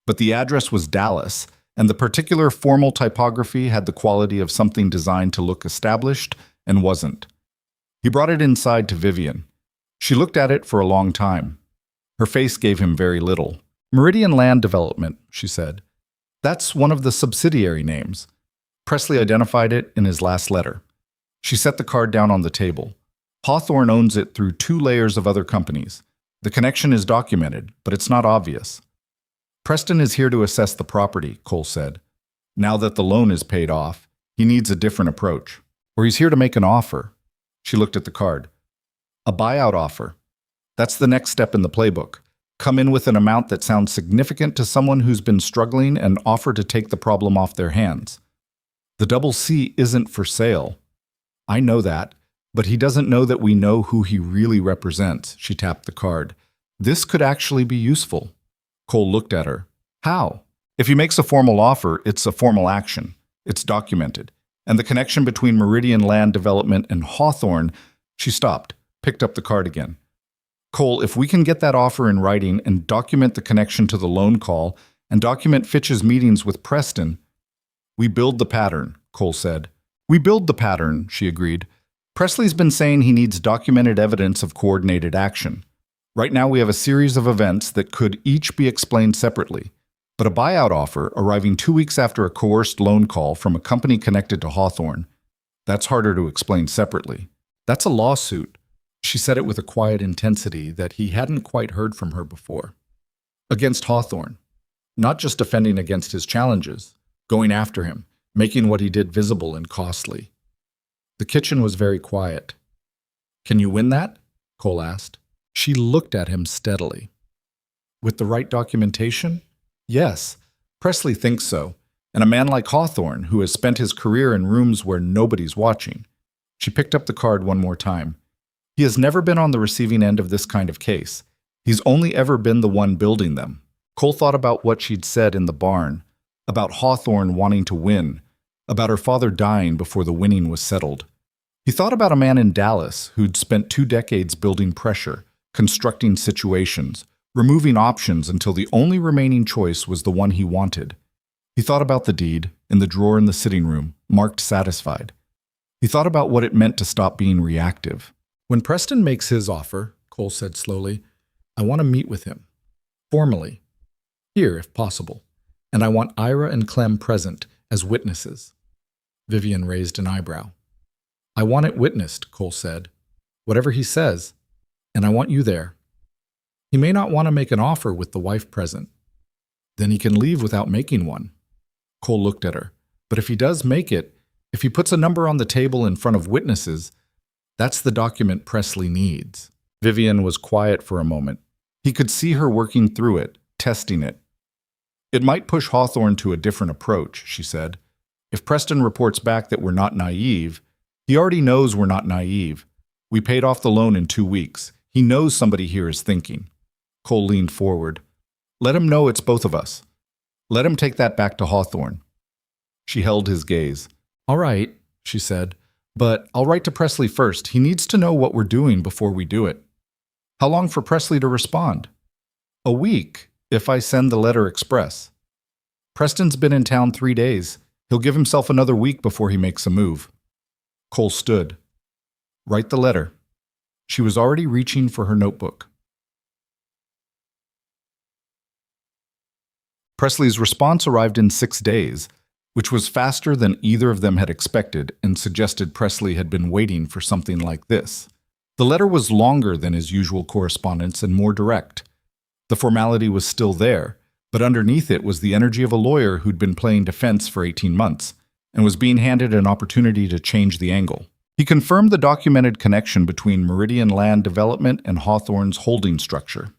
but the address was Dallas, and the particular formal typography had the quality of something designed to look established and wasn't. He brought it inside to Vivian. She looked at it for a long time. Her face gave him very little. Meridian Land Development, she said. That's one of the subsidiary names. Presley identified it in his last letter. She set the card down on the table. Hawthorne owns it through 2 layers of other companies. The connection is documented, but it's not obvious. Preston is here to assess the property, Cole said. Now that the loan is paid off, he needs a different approach. Or he's here to make an offer. She looked at the card. A buyout offer. That's the next step in the playbook. Come in with an amount that sounds significant to someone who's been struggling and offer to take the problem off their hands. The Double C isn't for sale. I know that, but he doesn't know that we know who he really represents. She tapped the card. This could actually be useful. Cole looked at her. How? If he makes a formal offer, it's a formal action. It's documented. And the connection between Meridian Land Development and Hawthorne, she stopped, picked up the card again. Cole, if we can get that offer in writing and document the connection to the loan call and document Fitch's meetings with Preston, we build the pattern, Cole said. We build the pattern, she agreed. Presley's been saying he needs documented evidence of coordinated action. Right now we have a series of events that could each be explained separately, but a buyout offer arriving 2 weeks after a coerced loan call from a company connected to Hawthorne, That's harder to explain separately. That's a lawsuit. She said it with a quiet intensity that he hadn't quite heard from her before. Against Hawthorne. Not just defending against his challenges, going after him, making what he did visible and costly. The kitchen was very quiet. Can you win that? Cole asked. She looked at him steadily. With the right documentation? Yes, Presley thinks so. And a man like Hawthorne, who has spent his career in rooms where nobody's watching. She picked up the card one more time. He has never been on the receiving end of this kind of case. He's only ever been the one building them. Cole thought about what she'd said in the barn, about Hawthorne wanting to win, about her father dying before the winning was settled. He thought about a man in Dallas who'd spent 2 decades building pressure, constructing situations, removing options until the only remaining choice was the one he wanted. He thought about the deed, in the drawer in the sitting room, marked satisfied. He thought about what it meant to stop being reactive. When Preston makes his offer, Cole said slowly, I want to meet with him. Formally. Here, if possible. And I want Ira and Clem present as witnesses. Vivian raised an eyebrow. I want it witnessed, Cole said. Whatever he says. And I want you there. He may not want to make an offer with the wife present. Then he can leave without making one. Cole looked at her. But if he does make it, if he puts a number on the table in front of witnesses, that's the document Presley needs. Vivian was quiet for a moment. He could see her working through it, testing it. It might push Hawthorne to a different approach, she said. If Preston reports back that we're not naive, he already knows we're not naive. We paid off the loan in 2 weeks. He knows somebody here is thinking. Cole leaned forward. Let him know it's both of us. Let him take that back to Hawthorne. She held his gaze. All right, she said, but I'll write to Presley first. He needs to know what we're doing before we do it. How long for Presley to respond? A week, if I send the letter express. Preston's been in town 3 days. He'll give himself another week before he makes a move. Cole stood. Write the letter. She was already reaching for her notebook. Presley's response arrived in 6 days, which was faster than either of them had expected and suggested Presley had been waiting for something like this. The letter was longer than his usual correspondence and more direct. The formality was still there, but underneath it was the energy of a lawyer who'd been playing defense for 18 months and was being handed an opportunity to change the angle. He confirmed the documented connection between Meridian Land Development and Hawthorne's holding structure.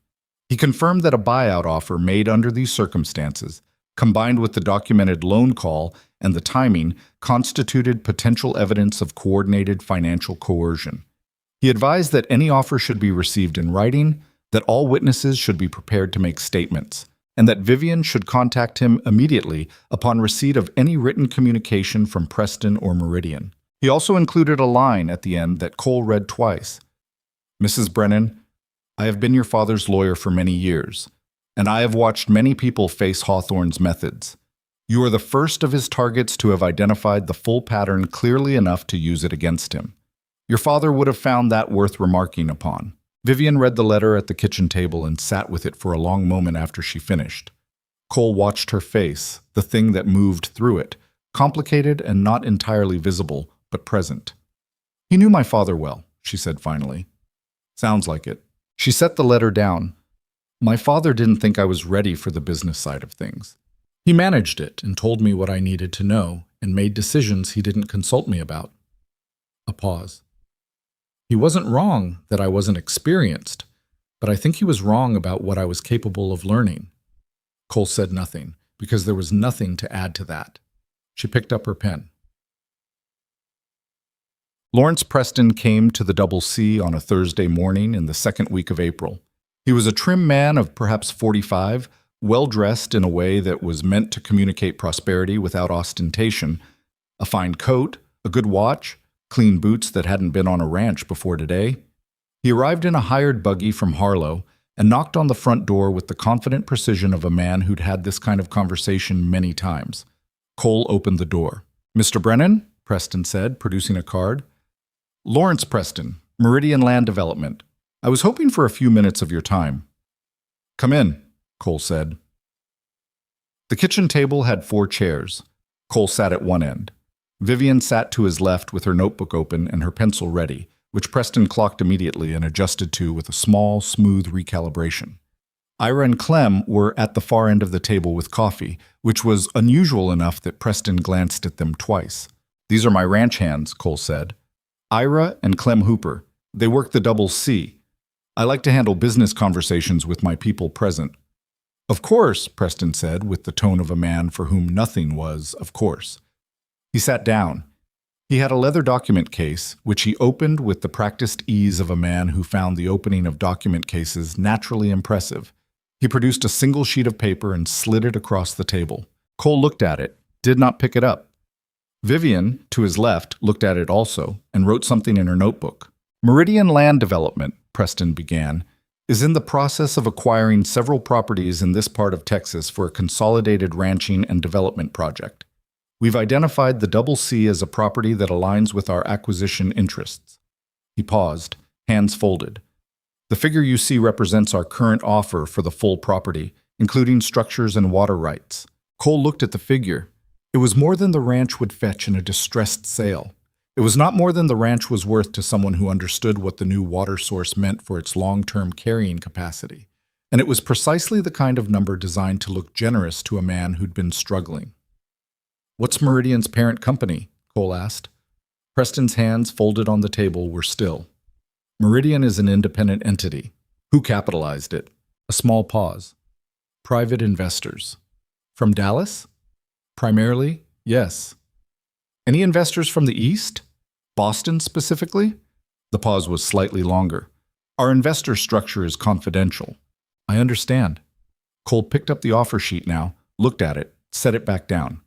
He confirmed that a buyout offer made under these circumstances, combined with the documented loan call and the timing, constituted potential evidence of coordinated financial coercion. He advised that any offer should be received in writing, that all witnesses should be prepared to make statements, and that Vivian should contact him immediately upon receipt of any written communication from Preston or Meridian. He also included a line at the end that Cole read twice. Mrs. Brennan, I have been your father's lawyer for many years, and I have watched many people face Hawthorne's methods. You are the first of his targets to have identified the full pattern clearly enough to use it against him. Your father would have found that worth remarking upon. Vivian read the letter at the kitchen table and sat with it for a long moment after she finished. Cole watched her face, the thing that moved through it, complicated and not entirely visible, but present. He knew my father well, she said finally. Sounds like it. She set the letter down. My father didn't think I was ready for the business side of things. He managed it and told me what I needed to know and made decisions he didn't consult me about. A pause. He wasn't wrong that I wasn't experienced, but I think he was wrong about what I was capable of learning. Cole said nothing, because there was nothing to add to that. She picked up her pen. Lawrence Preston came to the Double C on a Thursday morning in the second week of April. He was a trim man of perhaps 45, well-dressed in a way that was meant to communicate prosperity without ostentation, a fine coat, a good watch, clean boots that hadn't been on a ranch before today. He arrived in a hired buggy from Harlow and knocked on the front door with the confident precision of a man who'd had this kind of conversation many times. Cole opened the door. Mr. Brennan, Preston said, producing a card. Lawrence Preston, Meridian Land Development. I was hoping for a few minutes of your time. Come in, Cole said. The kitchen table had 4 chairs. Cole sat at one end. Vivian sat to his left with her notebook open and her pencil ready, which Preston clocked immediately and adjusted to with a small, smooth recalibration. Ira and Clem were at the far end of the table with coffee, which was unusual enough that Preston glanced at them twice. "These are my ranch hands," Cole said. "Ira and Clem Hooper. They work the double C. I like to handle business conversations with my people present." "Of course," Preston said, with the tone of a man for whom nothing was of course. He sat down. He had a leather document case, which he opened with the practiced ease of a man who found the opening of document cases naturally impressive. He produced a single sheet of paper and slid it across the table. Cole looked at it, did not pick it up. Vivian, to his left, looked at it also and wrote something in her notebook. "Meridian Land Development," Preston began, "is in the process of acquiring several properties in this part of Texas for a consolidated ranching and development project. We've identified the Double C as a property that aligns with our acquisition interests." He paused, hands folded. "The figure you see represents our current offer for the full property, including structures and water rights." Cole looked at the figure. It was more than the ranch would fetch in a distressed sale. It was not more than the ranch was worth to someone who understood what the new water source meant for its long-term carrying capacity. And it was precisely the kind of number designed to look generous to a man who'd been struggling. "What's Meridian's parent company?" Cole asked. Preston's hands folded on the table were still. "Meridian is an independent entity. Who capitalized it?" A small pause. "Private investors." "From Dallas?" "Primarily, yes." "Any investors from the East? Boston specifically?" The pause was slightly longer. "Our investor structure is confidential." "I understand." Cole picked up the offer sheet now, looked at it, set it back down.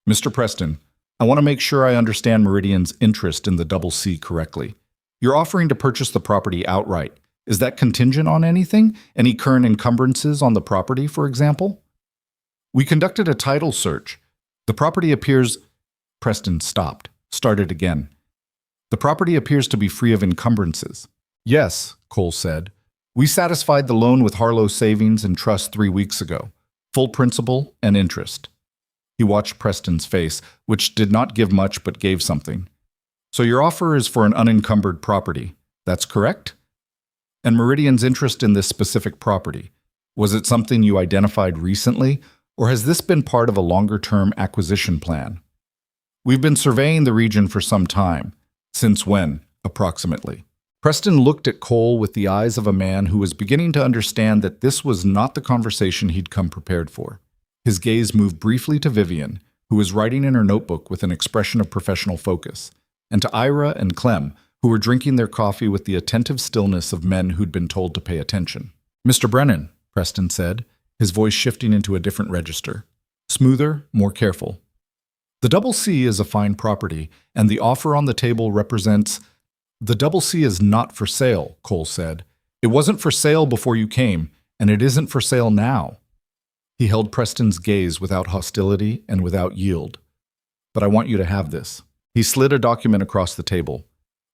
"Mr. Preston, I want to make sure I understand Meridian's interest in the Double C correctly. You're offering to purchase the property outright. Is that contingent on anything? Any current encumbrances on the property, for example?" "We conducted a title search. The property appears—" Preston stopped, started again. "The property appears to be free of encumbrances." "Yes," Cole said. "We satisfied the loan with Harlow Savings and Trust 3 weeks ago. Full principal and interest." He watched Preston's face, which did not give much but gave something. "So your offer is for an unencumbered property. That's correct? And Meridian's interest in this specific property, was it something you identified recently, or has this been part of a longer-term acquisition plan?" "We've been surveying the region for some time." "Since when, approximately?" Preston looked at Cole with the eyes of a man who was beginning to understand that this was not the conversation he'd come prepared for. His gaze moved briefly to Vivian, who was writing in her notebook with an expression of professional focus, and to Ira and Clem, who were drinking their coffee with the attentive stillness of men who'd been told to pay attention. "Mr. Brennan," Preston said, his voice shifting into a different register. Smoother, more careful. "The Double C is a fine property, and the offer on the table represents—" "The Double C is not for sale," Cole said. "It wasn't for sale before you came, and it isn't for sale now." He held Preston's gaze without hostility and without yield. "But I want you to have this." He slid a document across the table.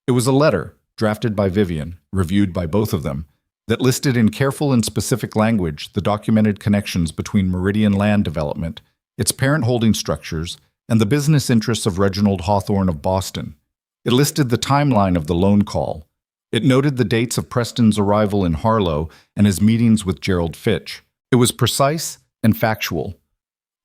It was a letter, drafted by Vivian, reviewed by both of them, that listed in careful and specific language the documented connections between Meridian Land Development, its parent holding structures, and the business interests of Reginald Hawthorne of Boston. It listed the timeline of the loan call. It noted the dates of Preston's arrival in Harlow and his meetings with Gerald Fitch. It was precise and factual,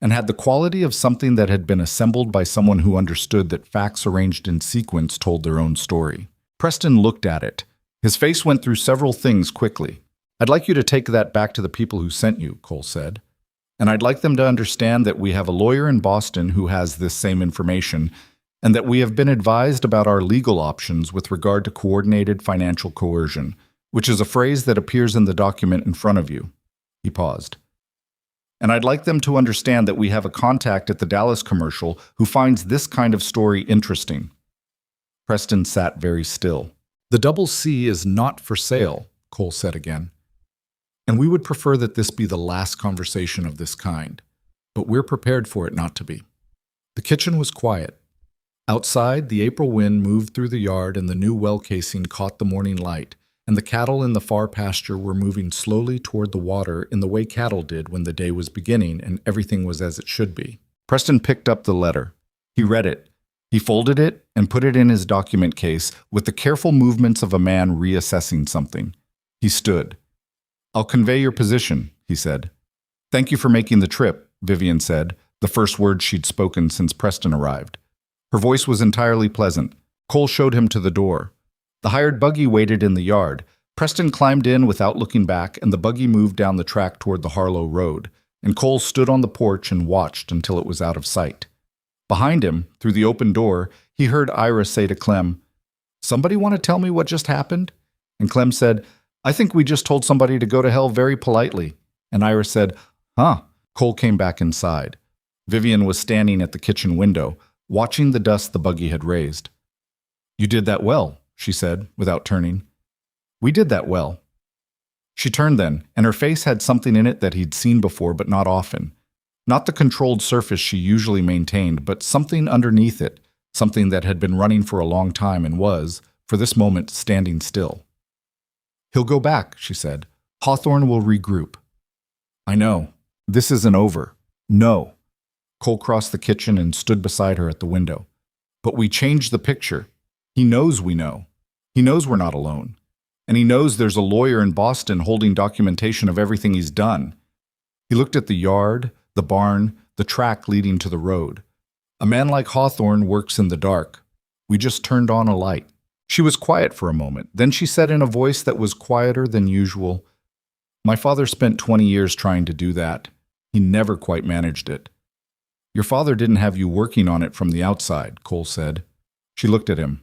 and had the quality of something that had been assembled by someone who understood that facts arranged in sequence told their own story. Preston looked at it. His face went through several things quickly. "I'd like you to take that back to the people who sent you," Cole said. "And I'd like them to understand that we have a lawyer in Boston who has this same information, and that we have been advised about our legal options with regard to coordinated financial coercion, which is a phrase that appears in the document in front of you." He paused. "And I'd like them to understand that we have a contact at the Dallas Commercial who finds this kind of story interesting." Preston sat very still. "The Double C is not for sale," Cole said again. "And we would prefer that this be the last conversation of this kind, but we're prepared for it not to be." The kitchen was quiet. Outside, the April wind moved through the yard and the new well casing caught the morning light, and the cattle in the far pasture were moving slowly toward the water in the way cattle did when the day was beginning and everything was as it should be. Preston picked up the letter. He read it, He folded it and put it in his document case with the careful movements of a man reassessing something. He stood. "I'll convey your position," he said. "Thank you for making the trip," Vivian said, the first words she'd spoken since Preston arrived. Her voice was entirely pleasant. Cole showed him to the door. The hired buggy waited in the yard. Preston climbed in without looking back, and the buggy moved down the track toward the Harlow Road, and Cole stood on the porch and watched until it was out of sight. Behind him, through the open door, he heard Ira say to Clem, "Somebody want to tell me what just happened?" And Clem said, "I think we just told somebody to go to hell very politely." And Ira said, "Huh." Cole came back inside. Vivian was standing at the kitchen window, watching the dust the buggy had raised. "You did that well," she said, without turning. "We did that well." She turned then, and her face had something in it that he'd seen before but not often. Not the controlled surface she usually maintained, but something underneath it, something that had been running for a long time and was, for this moment, standing still. "He'll go back," she said. "Hawthorne will regroup." "I know. This isn't over." "No." Cole crossed the kitchen and stood beside her at the window. "But we changed the picture. He knows we know. He knows we're not alone. And he knows there's a lawyer in Boston holding documentation of everything he's done." He looked at the yard, the barn, the track leading to the road. "A man like Hawthorne works in the dark. We just turned on a light." She was quiet for a moment. Then she said in a voice that was quieter than usual, "My father spent 20 years trying to do that. He never quite managed it." "Your father didn't have you working on it from the outside," Cole said. She looked at him.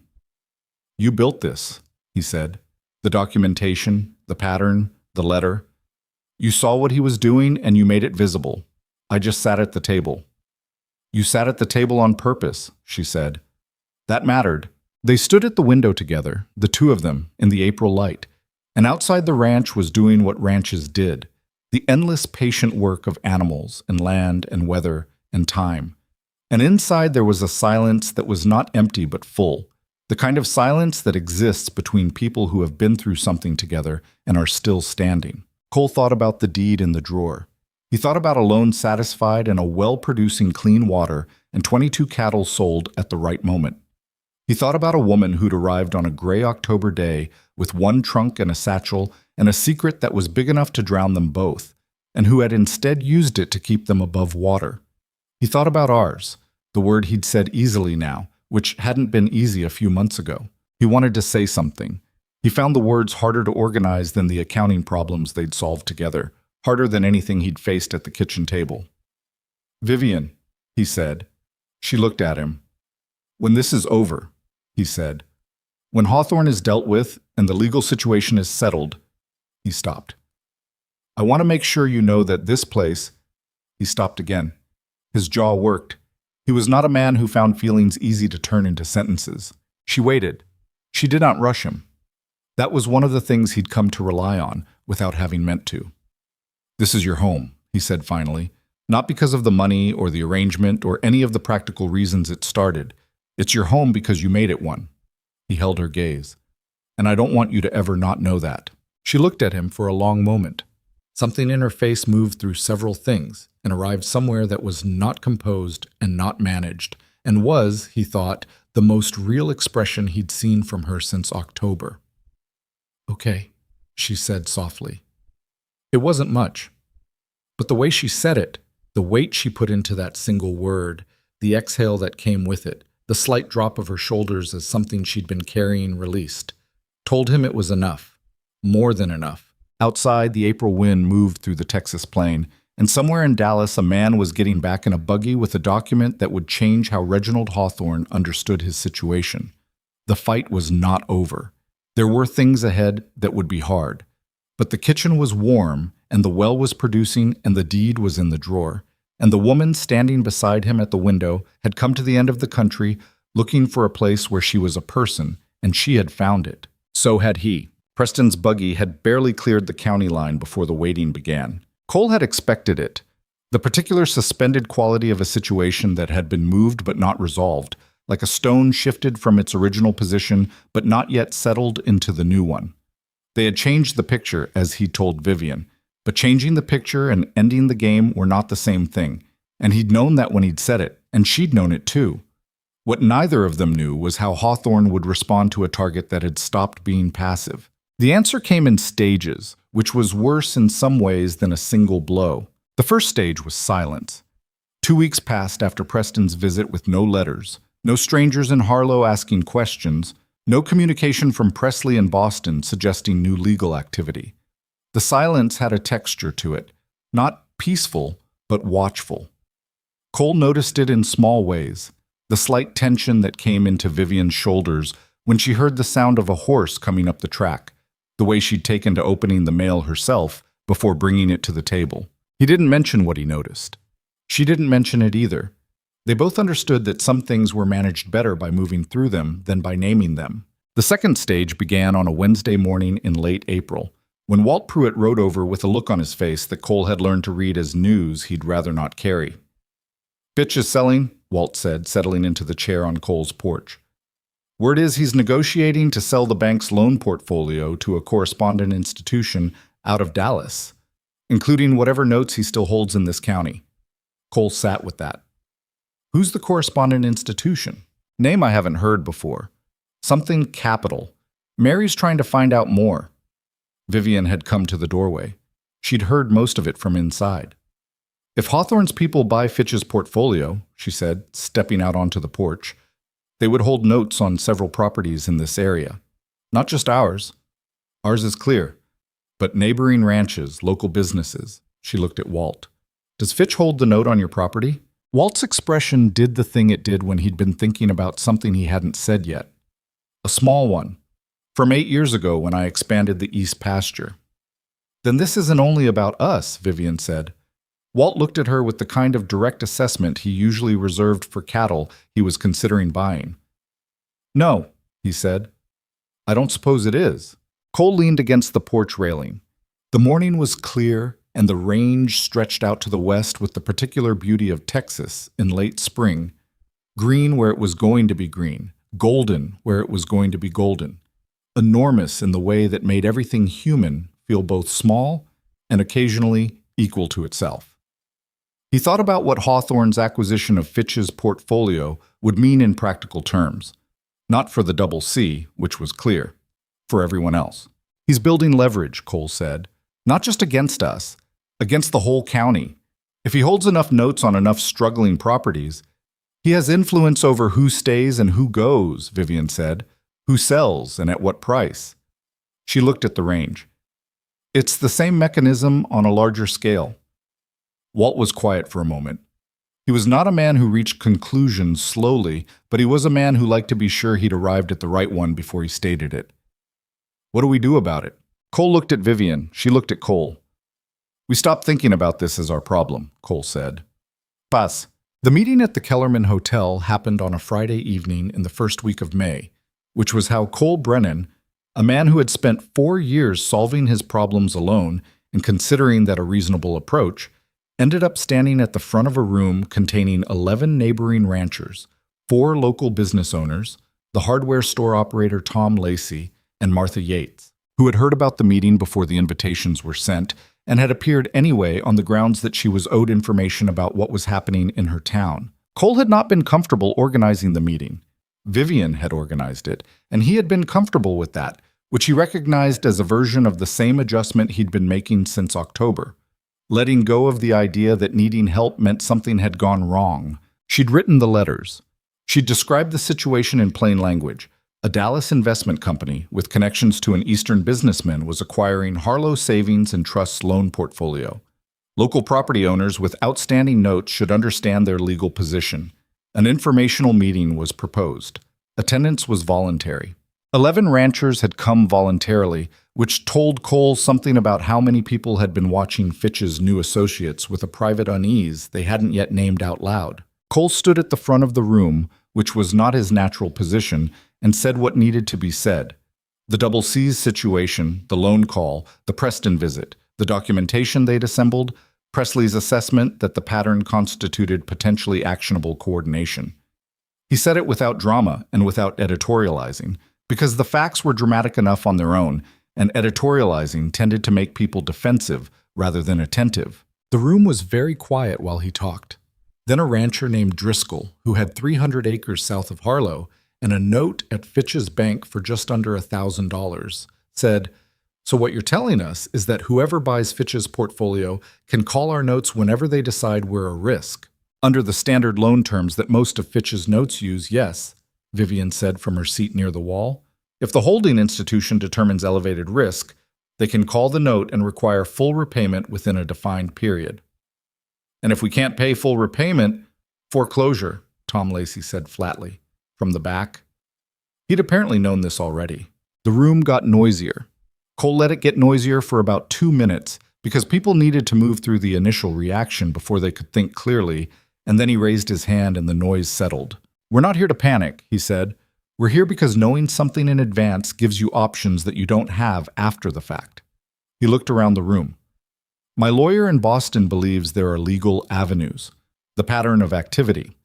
"You built this," he said. "The documentation, the pattern, the letter. You saw what he was doing and you made it visible. I just sat at the table." "You sat at the table on purpose," she said. That mattered. They stood at the window together, the two of them, in the April light. And outside the ranch was doing what ranches did, the endless patient work of animals and land and weather and time. And inside there was a silence that was not empty but full, the kind of silence that exists between people who have been through something together and are still standing. Cole thought about the deed in the drawer. He thought about a loan satisfied and a well-producing clean water and 22 cattle sold at the right moment. He thought about a woman who'd arrived on a gray October day with one trunk and a satchel and a secret that was big enough to drown them both, and who had instead used it to keep them above water. He thought about ours, the word he'd said easily now, which hadn't been easy a few months ago. He wanted to say something. He found the words harder to organize than the accounting problems they'd solved together, harder than anything he'd faced at the kitchen table. "Vivian," he said. She looked at him. "When this is over," he said, "when Hawthorne is dealt with and the legal situation is settled," he stopped. "I want to make sure you know that this place—" He stopped again. His jaw worked. He was not a man who found feelings easy to turn into sentences. She waited. She did not rush him. That was one of the things he'd come to rely on, without having meant to. "This is your home," he said finally, "not because of the money or the arrangement or any of the practical reasons it started. It's your home because you made it one." He held her gaze. "And I don't want you to ever not know that." She looked at him for a long moment. Something in her face moved through several things and arrived somewhere that was not composed and not managed, and was, he thought, the most real expression he'd seen from her since October. "Okay," she said softly. It wasn't much. But the way she said it, the weight she put into that single word, the exhale that came with it, the slight drop of her shoulders as something she'd been carrying released, told him it was enough, more than enough. Outside, the April wind moved through the Texas plain, and somewhere in Dallas a man was getting back in a buggy with a document that would change how Reginald Hawthorne understood his situation. The fight was not over. There were things ahead that would be hard. But the kitchen was warm, and the well was producing, and the deed was in the drawer. And the woman standing beside him at the window had come to the end of the country, looking for a place where she was a person, and she had found it. So had he. Preston's buggy had barely cleared the county line before the waiting began. Cole had expected it. The particular suspended quality of a situation that had been moved but not resolved, like a stone shifted from its original position but not yet settled into the new one. They had changed the picture, as he told Vivian, but changing the picture and ending the game were not the same thing, and he'd known that when he'd said it, and she'd known it too. What neither of them knew was how Hawthorne would respond to a target that had stopped being passive. The answer came in stages, which was worse in some ways than a single blow. The first stage was silence. 2 weeks passed after Preston's visit with no letters, no strangers in Harlow asking questions, no communication from Presley in Boston suggesting new legal activity. The silence had a texture to it, not peaceful, but watchful. Cole noticed it in small ways. The slight tension that came into Vivian's shoulders when she heard the sound of a horse coming up the track, the way she'd taken to opening the mail herself before bringing it to the table. He didn't mention what he noticed. She didn't mention it either. They both understood that some things were managed better by moving through them than by naming them. The second stage began on a Wednesday morning in late April, when Walt Pruitt rode over with a look on his face that Cole had learned to read as news he'd rather not carry. "Fitch is selling," Walt said, settling into the chair on Cole's porch. "Word is he's negotiating to sell the bank's loan portfolio to a correspondent institution out of Dallas, including whatever notes he still holds in this county." Cole sat with that. "Who's the correspondent institution? Name I haven't heard before. Something Capital. Mary's trying to find out more." Vivian had come to the doorway. She'd heard most of it from inside. "If Hawthorne's people buy Fitch's portfolio," she said, stepping out onto the porch, "they would hold notes on several properties in this area. Not just ours. Ours is clear. But neighboring ranches, local businesses." She looked at Walt. "Does Fitch hold the note on your property?" Walt's expression did the thing it did when he'd been thinking about something he hadn't said yet. "A small one. From 8 years ago when I expanded the East Pasture." "Then this isn't only about us," Vivian said. Walt looked at her with the kind of direct assessment he usually reserved for cattle he was considering buying. "No," he said. "I don't suppose it is." Cole leaned against the porch railing. The morning was clear, and the range stretched out to the west with the particular beauty of Texas in late spring, green where it was going to be green, golden where it was going to be golden, enormous in the way that made everything human feel both small and occasionally equal to itself. He thought about what Hawthorne's acquisition of Fitch's portfolio would mean in practical terms. Not for the Double C, which was clear. For everyone else. "He's building leverage," Cole said. "Not just against us, against the whole county. If he holds enough notes on enough struggling properties, he has influence over who stays and who goes," Vivian said. "Who sells and at what price." She looked at the range. "It's the same mechanism on a larger scale." Walt was quiet for a moment. He was not a man who reached conclusions slowly, but he was a man who liked to be sure he'd arrived at the right one before he stated it. "What do we do about it?" Cole looked at Vivian. She looked at Cole. "We stopped thinking about this as our problem," Cole said. "Pass." The meeting at the Kellerman Hotel happened on a Friday evening in the first week of May, which was how Cole Brennan, a man who had spent 4 years solving his problems alone and considering that a reasonable approach, ended up standing at the front of a room containing 11 neighboring ranchers, 4 local business owners, the hardware store operator Tom Lacey, and Martha Yates, who had heard about the meeting before the invitations were sent and had appeared anyway on the grounds that she was owed information about what was happening in her town. Cole had not been comfortable organizing the meeting. Vivian had organized it, and he had been comfortable with that, which he recognized as a version of the same adjustment he'd been making since October. Letting go of the idea that needing help meant something had gone wrong. She'd written the letters. She'd described the situation in plain language. A Dallas investment company with connections to an Eastern businessman was acquiring Harlow Savings and Trust's loan portfolio. Local property owners with outstanding notes should understand their legal position. An informational meeting was proposed. Attendance was voluntary. 11 ranchers had come voluntarily, which told Cole something about how many people had been watching Fitch's new associates with a private unease they hadn't yet named out loud. Cole stood at the front of the room, which was not his natural position, and said what needed to be said. The Double C's situation, the loan call, the Preston visit, the documentation they'd assembled, Presley's assessment that the pattern constituted potentially actionable coordination. He said it without drama and without editorializing, because the facts were dramatic enough on their own, and editorializing tended to make people defensive rather than attentive. The room was very quiet while he talked. Then a rancher named Driscoll, who had 300 acres south of Harlow and a note at Fitch's bank for just under $1,000, said, "So what you're telling us is that whoever buys Fitch's portfolio can call our notes whenever they decide we're a risk." "Under the standard loan terms that most of Fitch's notes use, yes," Vivian said from her seat near the wall. "If the holding institution determines elevated risk, they can call the note and require full repayment within a defined period." "And if we can't pay full repayment, foreclosure," Tom Lacey said flatly, from the back. He'd apparently known this already. The room got noisier. Cole let it get noisier for about 2 minutes because people needed to move through the initial reaction before they could think clearly, and then he raised his hand and the noise settled. "We're not here to panic," he said. "We're here because knowing something in advance gives you options that you don't have after the fact." He looked around the room. "My lawyer in Boston believes there are legal avenues: the pattern of activity,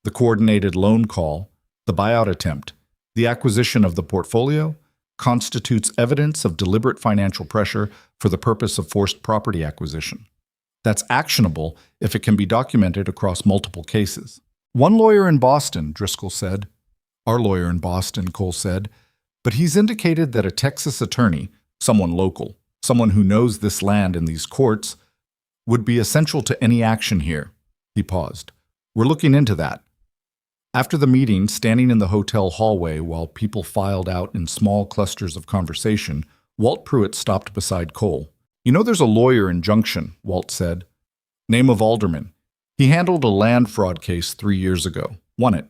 the coordinated loan call, the buyout attempt, the acquisition of the portfolio, constitutes evidence of deliberate financial pressure for the purpose of forced property acquisition. That's actionable if it can be documented across multiple cases." "One lawyer in Boston," Driscoll said. "Our lawyer in Boston," Cole said. "But he's indicated that a Texas attorney, someone local, someone who knows this land and these courts, would be essential to any action here." He paused. "We're looking into that." After the meeting, standing in the hotel hallway while people filed out in small clusters of conversation, Walt Pruitt stopped beside Cole. "You know there's a lawyer in Junction," Walt said. "Name of Alderman. He handled a land fraud case 3 years ago. Won it."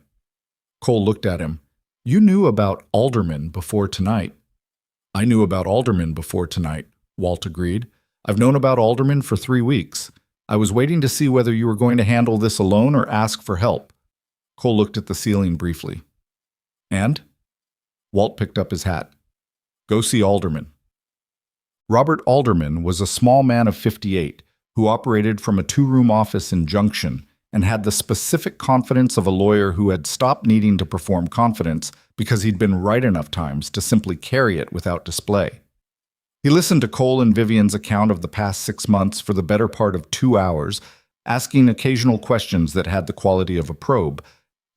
Cole looked at him. "You knew about Alderman before tonight." "I knew about Alderman before tonight," Walt agreed. "I've known about Alderman for 3 weeks. I was waiting to see whether you were going to handle this alone or ask for help." Cole looked at the ceiling briefly. "And?" Walt picked up his hat. "Go see Alderman." Robert Alderman was a small man of 58 who operated from a 2-room office in Junction and had the specific confidence of a lawyer who had stopped needing to perform confidence because he'd been right enough times to simply carry it without display. He listened to Cole and Vivian's account of the past 6 months for the better part of 2 hours, asking occasional questions that had the quality of a probe,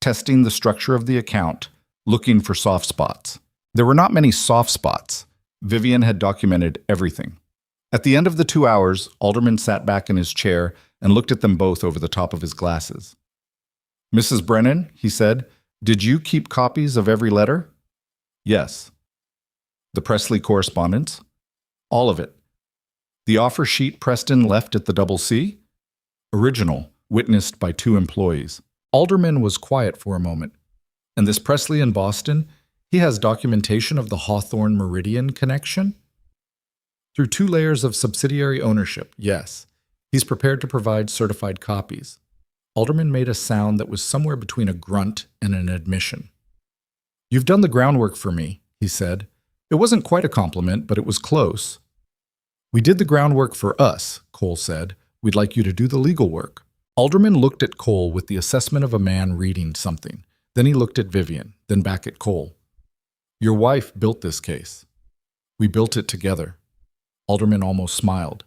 testing the structure of the account, looking for soft spots. There were not many soft spots. Vivian had documented everything. At the end of the 2 hours, Alderman sat back in his chair and looked at them both over the top of his glasses. "Mrs. Brennan," he said, "did you keep copies of every letter?" "Yes." "The Presley correspondence?" "All of it." "The offer sheet Preston left at the Double C?" "Original, witnessed by 2 employees." Alderman was quiet for a moment. "And this Presley in Boston, he has documentation of the Hawthorne Meridian connection?" "Through 2 layers of subsidiary ownership, yes. He's prepared to provide certified copies." Alderman made a sound that was somewhere between a grunt and an admission. "You've done the groundwork for me," he said. It wasn't quite a compliment, but it was close. "We did the groundwork for us," Cole said. "We'd like you to do the legal work." Alderman looked at Cole with the assessment of a man reading something. Then he looked at Vivian, then back at Cole. "Your wife built this case." "We built it together." Alderman almost smiled.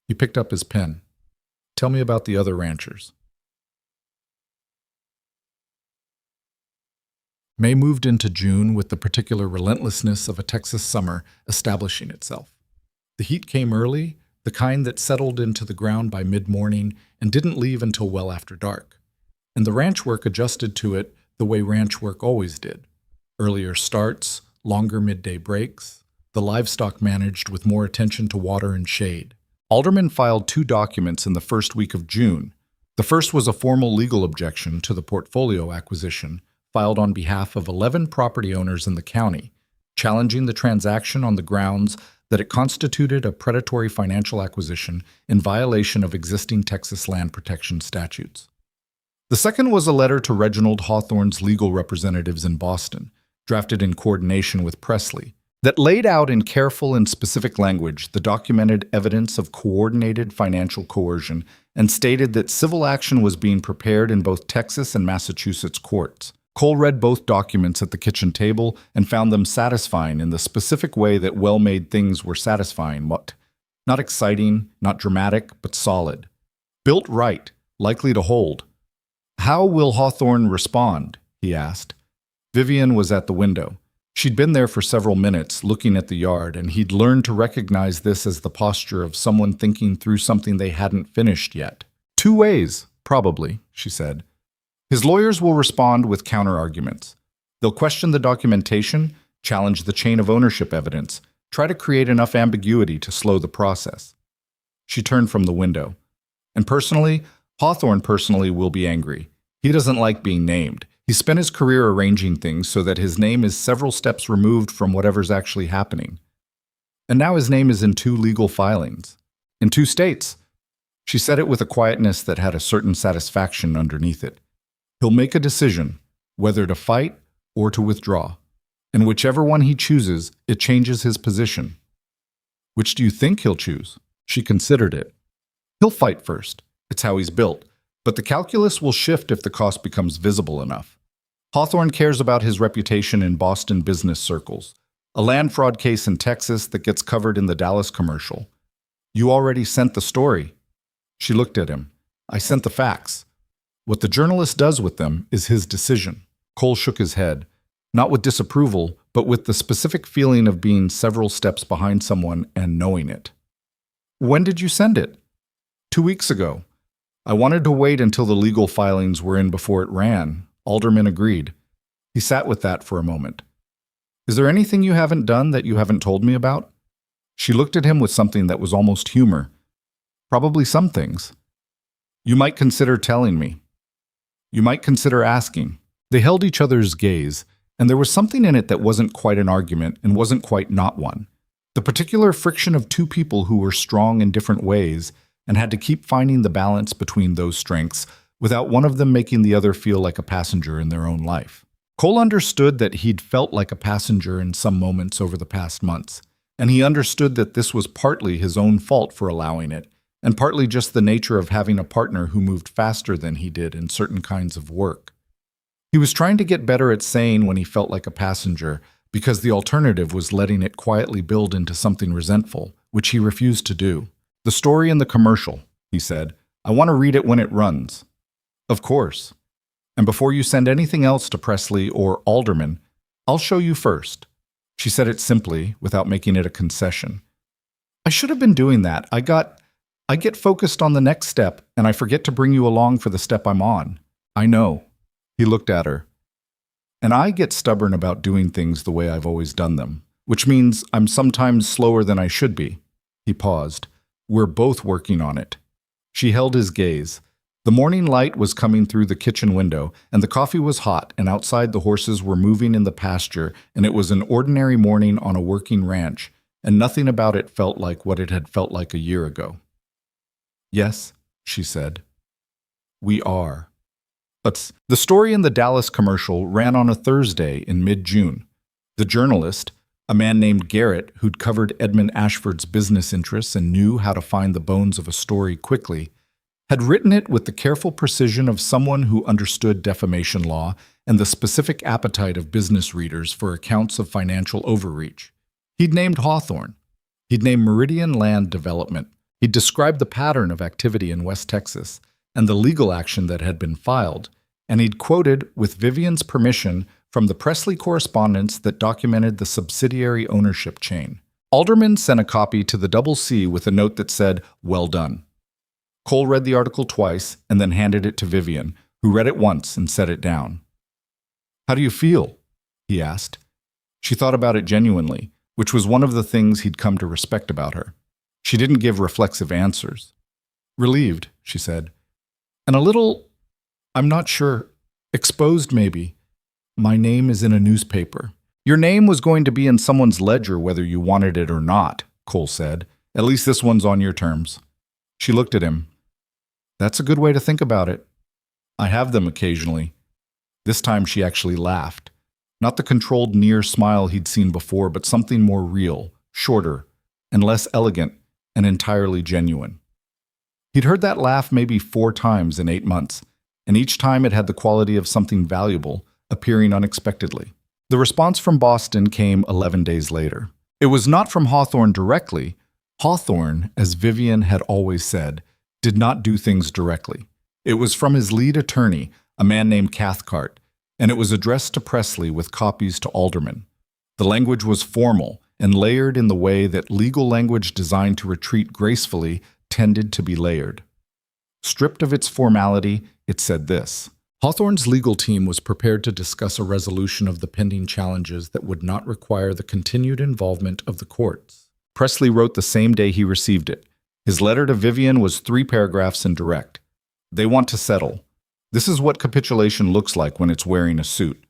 He picked up his pen. "Tell me about the other ranchers." May moved into June with the particular relentlessness of a Texas summer establishing itself. The heat came early, the kind that settled into the ground by mid-morning and didn't leave until well after dark. And the ranch work adjusted to it the way ranch work always did. Earlier starts, longer midday breaks, the livestock managed with more attention to water and shade. Alderman filed 2 documents in the first week of June. The first was a formal legal objection to the portfolio acquisition filed on behalf of 11 property owners in the county, challenging the transaction on the grounds that it constituted a predatory financial acquisition in violation of existing Texas land protection statutes. The second was a letter to Reginald Hawthorne's legal representatives in Boston, drafted in coordination with Presley, that laid out in careful and specific language the documented evidence of coordinated financial coercion and stated that civil action was being prepared in both Texas and Massachusetts courts. Cole read both documents at the kitchen table and found them satisfying in the specific way that well-made things were satisfying. Not exciting, not dramatic, but solid. Built right, likely to hold. How will Hawthorne respond? He asked. Vivian was at the window. She'd been there for several minutes, looking at the yard, and he'd learned to recognize this as the posture of someone thinking through something they hadn't finished yet. Two ways, probably, she said. His lawyers will respond with counter-arguments. They'll question the documentation, challenge the chain of ownership evidence, try to create enough ambiguity to slow the process. She turned from the window. And Hawthorne personally will be angry. He doesn't like being named. He spent his career arranging things so that his name is several steps removed from whatever's actually happening. And now his name is in 2 legal filings. In 2 states. She said it with a quietness that had a certain satisfaction underneath it. He'll make a decision, whether to fight or to withdraw. And whichever one he chooses, it changes his position. Which do you think he'll choose? She considered it. He'll fight first. It's how he's built. But the calculus will shift if the cost becomes visible enough. Hawthorne cares about his reputation in Boston business circles, a land fraud case in Texas that gets covered in the Dallas commercial. You already sent the story. She looked at him. I sent the facts. What the journalist does with them is his decision. Cole shook his head, not with disapproval, but with the specific feeling of being several steps behind someone and knowing it. When did you send it? 2 weeks ago. I wanted to wait until the legal filings were in before it ran. Alderman agreed. He sat with that for a moment. Is there anything you haven't done that you haven't told me about? She looked at him with something that was almost humor. Probably some things. You might consider telling me. You might consider asking. They held each other's gaze, and there was something in it that wasn't quite an argument and wasn't quite not one. The particular friction of 2 people who were strong in different ways and had to keep finding the balance between those strengths without one of them making the other feel like a passenger in their own life. Cole understood that he'd felt like a passenger in some moments over the past months, and he understood that this was partly his own fault for allowing it, and partly just the nature of having a partner who moved faster than he did in certain kinds of work. He was trying to get better at saying when he felt like a passenger, because the alternative was letting it quietly build into something resentful, which he refused to do. The story in the commercial, he said. I want to read it when it runs. Of course. And before you send anything else to Presley or Alderman, I'll show you first. She said it simply, without making it a concession. I should have been doing that. I get focused on the next step, and I forget to bring you along for the step I'm on. I know. He looked at her. And I get stubborn about doing things the way I've always done them, which means I'm sometimes slower than I should be. He paused. We're both working on it. She held his gaze. The morning light was coming through the kitchen window, and the coffee was hot, and outside the horses were moving in the pasture, and it was an ordinary morning on a working ranch, and nothing about it felt like what it had felt like a year ago. Yes, she said. We are. The story in the Dallas commercial ran on a Thursday in mid-June. The journalist, a man named Garrett who'd covered Edmund Ashford's business interests and knew how to find the bones of a story quickly, had written it with the careful precision of someone who understood defamation law and the specific appetite of business readers for accounts of financial overreach. He'd named Hawthorne. He'd named Meridian Land Development. He'd described the pattern of activity in West Texas and the legal action that had been filed, and he'd quoted, with Vivian's permission, from the Presley correspondence that documented the subsidiary ownership chain. Alderman sent a copy to the Double C with a note that said, "Well done." Cole read the article twice and then handed it to Vivian, who read it once and set it down. How do you feel? He asked. She thought about it genuinely, which was one of the things he'd come to respect about her. She didn't give reflexive answers. Relieved, she said. And a little, I'm not sure, exposed maybe. My name is in a newspaper. Your name was going to be in someone's ledger whether you wanted it or not, Cole said. At least this one's on your terms. She looked at him. That's a good way to think about it. I have them occasionally. This time she actually laughed. Not the controlled near smile he'd seen before, but something more real, shorter, and less elegant, and entirely genuine. He'd heard that laugh maybe 4 times in 8 months, and each time it had the quality of something valuable, appearing unexpectedly. The response from Boston came 11 days later. It was not from Hawthorne directly. Hawthorne, as Vivian had always said, did not do things directly. It was from his lead attorney, a man named Cathcart, and it was addressed to Presley with copies to aldermen. The language was formal and layered in the way that legal language designed to retreat gracefully tended to be layered. Stripped of its formality, it said this: Hawthorne's legal team was prepared to discuss a resolution of the pending challenges that would not require the continued involvement of the courts. Presley wrote the same day he received it. His letter to Vivian was 3 paragraphs and direct. They want to settle. This is what capitulation looks like when it's wearing a suit.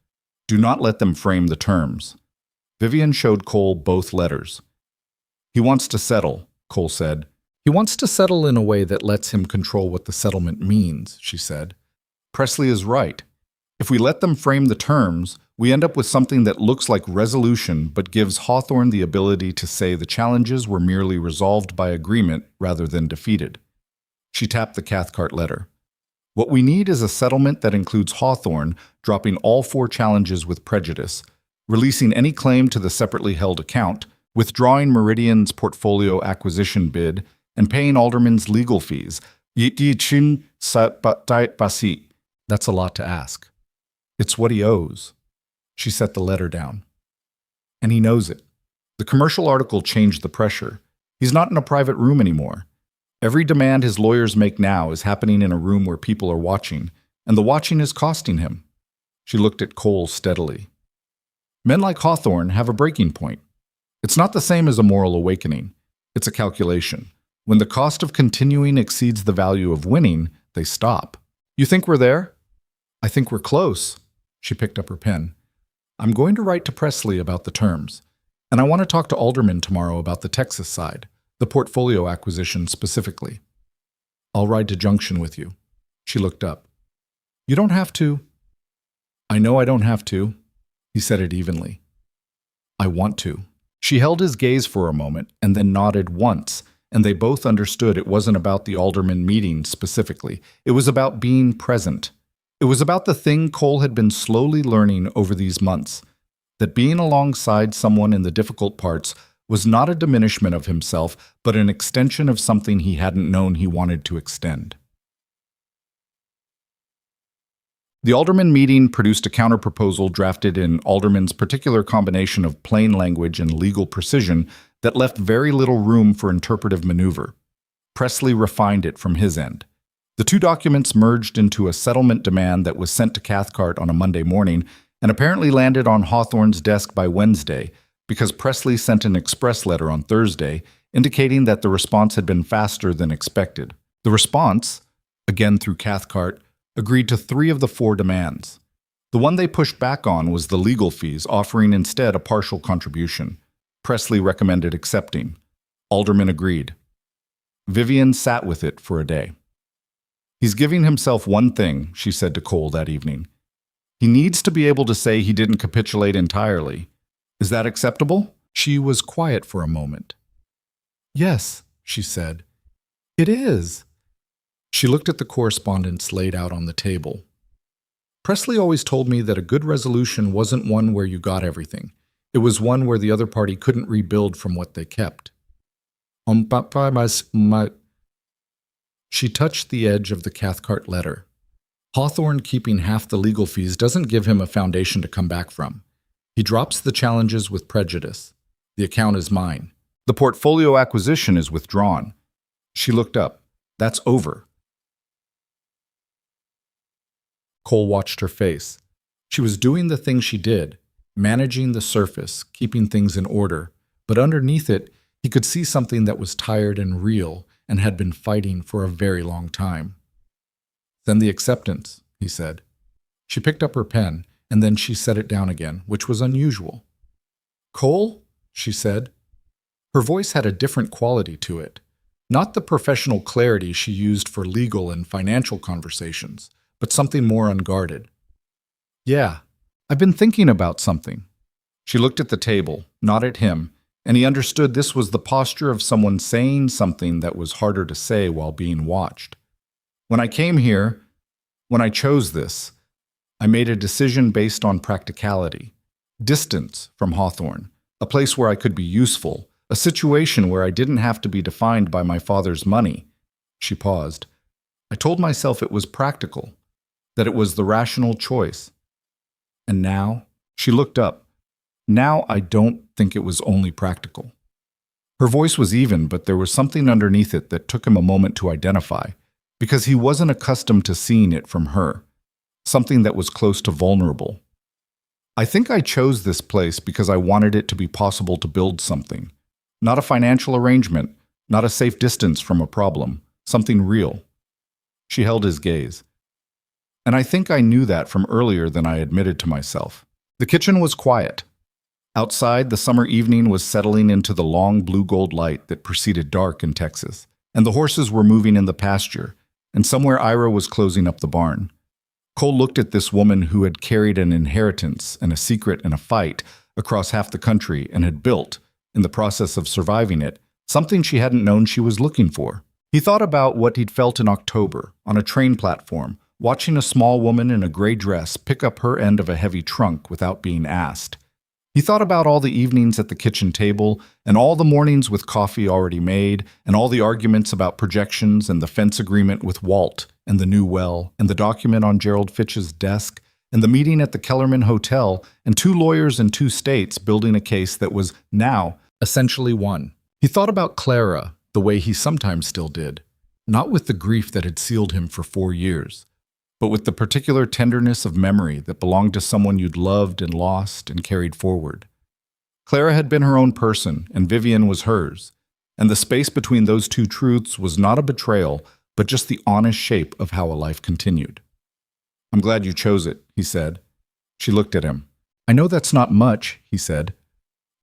Do not let them frame the terms. Vivian showed Cole both letters. He wants to settle, Cole said. He wants to settle in a way that lets him control what the settlement means, she said. Presley is right. If we let them frame the terms, we end up with something that looks like resolution but gives Hawthorne the ability to say the challenges were merely resolved by agreement rather than defeated. She tapped the Cathcart letter. What we need is a settlement that includes Hawthorne dropping all 4 challenges with prejudice, releasing any claim to the separately held account, withdrawing Meridian's portfolio acquisition bid, and paying aldermen's legal fees. That's a lot to ask. It's what he owes. She set the letter down. And he knows it. The commercial article changed the pressure. He's not in a private room anymore. Every demand his lawyers make now is happening in a room where people are watching, and the watching is costing him. She looked at Cole steadily. Men like Hawthorne have a breaking point. It's not the same as a moral awakening. It's a calculation. When the cost of continuing exceeds the value of winning, they stop. You think we're there? I think we're close. She picked up her pen. I'm going to write to Presley about the terms, and I want to talk to aldermen tomorrow about the Texas side, the portfolio acquisition specifically. I'll ride to Junction with you. She looked up. You don't have to. I know I don't have to. He said it evenly. I want to. She held his gaze for a moment and then nodded once, and they both understood it wasn't about the alderman meeting specifically. It was about being present. It was about the thing Cole had been slowly learning over these months, that being alongside someone in the difficult parts was not a diminishment of himself, but an extension of something he hadn't known he wanted to extend. The alderman meeting produced a counterproposal drafted in alderman's particular combination of plain language and legal precision that left very little room for interpretive maneuver. Presley refined it from his end. The 2 documents merged into a settlement demand that was sent to Cathcart on a Monday morning and apparently landed on Hawthorne's desk by Wednesday because Presley sent an express letter on Thursday indicating that the response had been faster than expected. The response, again through Cathcart, agreed to 3 of the 4 demands. The one they pushed back on was the legal fees, offering instead a partial contribution. Presley recommended accepting. Alderman agreed. Vivian sat with it for a day. He's giving himself one thing, she said to Cole that evening. He needs to be able to say he didn't capitulate entirely. Is that acceptable? She was quiet for a moment. Yes, she said. It is. She looked at the correspondence laid out on the table. Presley always told me that a good resolution wasn't one where you got everything. It was one where the other party couldn't rebuild from what they kept. She touched the edge of the Cathcart letter. Hawthorne keeping half the legal fees doesn't give him a foundation to come back from. He drops the challenges with prejudice. The account is mine. The portfolio acquisition is withdrawn. She looked up. That's over. Cole watched her face. She was doing the thing she did, managing the surface, keeping things in order, but underneath it, he could see something that was tired and real and had been fighting for a very long time. Then the acceptance, he said. She picked up her pen, and then she set it down again, which was unusual. Cole, she said. Her voice had a different quality to it. Not the professional clarity she used for legal and financial conversations, but something more unguarded. Yeah, I've been thinking about something. She looked at the table, not at him, and he understood this was the posture of someone saying something that was harder to say while being watched. When I came here, when I chose this, I made a decision based on practicality, distance from Hawthorne, a place where I could be useful, a situation where I didn't have to be defined by my father's money. She paused. I told myself it was practical. that it was the rational choice. And now, she looked up. Now I don't think it was only practical. Her voice was even, but there was something underneath it that took him a moment to identify, because he wasn't accustomed to seeing it from her, something that was close to vulnerable. I think I chose this place because I wanted it to be possible to build something. Not a financial arrangement, not a safe distance from a problem, something real. She held his gaze. And I think I knew that from earlier than I admitted to myself. The kitchen was quiet. Outside, the summer evening was settling into the long blue-gold light that preceded dark in Texas, and the horses were moving in the pasture, and somewhere Ira was closing up the barn. Cole looked at this woman who had carried an inheritance and a secret and a fight across half the country and had built, in the process of surviving it, something she hadn't known she was looking for. He thought about what he'd felt in October, on a train platform, watching a small woman in a gray dress pick up her end of a heavy trunk without being asked. He thought about all the evenings at the kitchen table, and all the mornings with coffee already made, and all the arguments about projections and the fence agreement with Walt, and the new well, and the document on Gerald Fitch's desk, and the meeting at the Kellerman Hotel, and 2 lawyers in 2 states building a case that was now essentially won. He thought about Clara the way he sometimes still did, not with the grief that had sealed him for 4 years, but with the particular tenderness of memory that belonged to someone you'd loved and lost and carried forward. Clara had been her own person, and Vivian was hers, and the space between those 2 truths was not a betrayal, but just the honest shape of how a life continued. "I'm glad you chose it," he said. She looked at him. "I know that's not much," he said.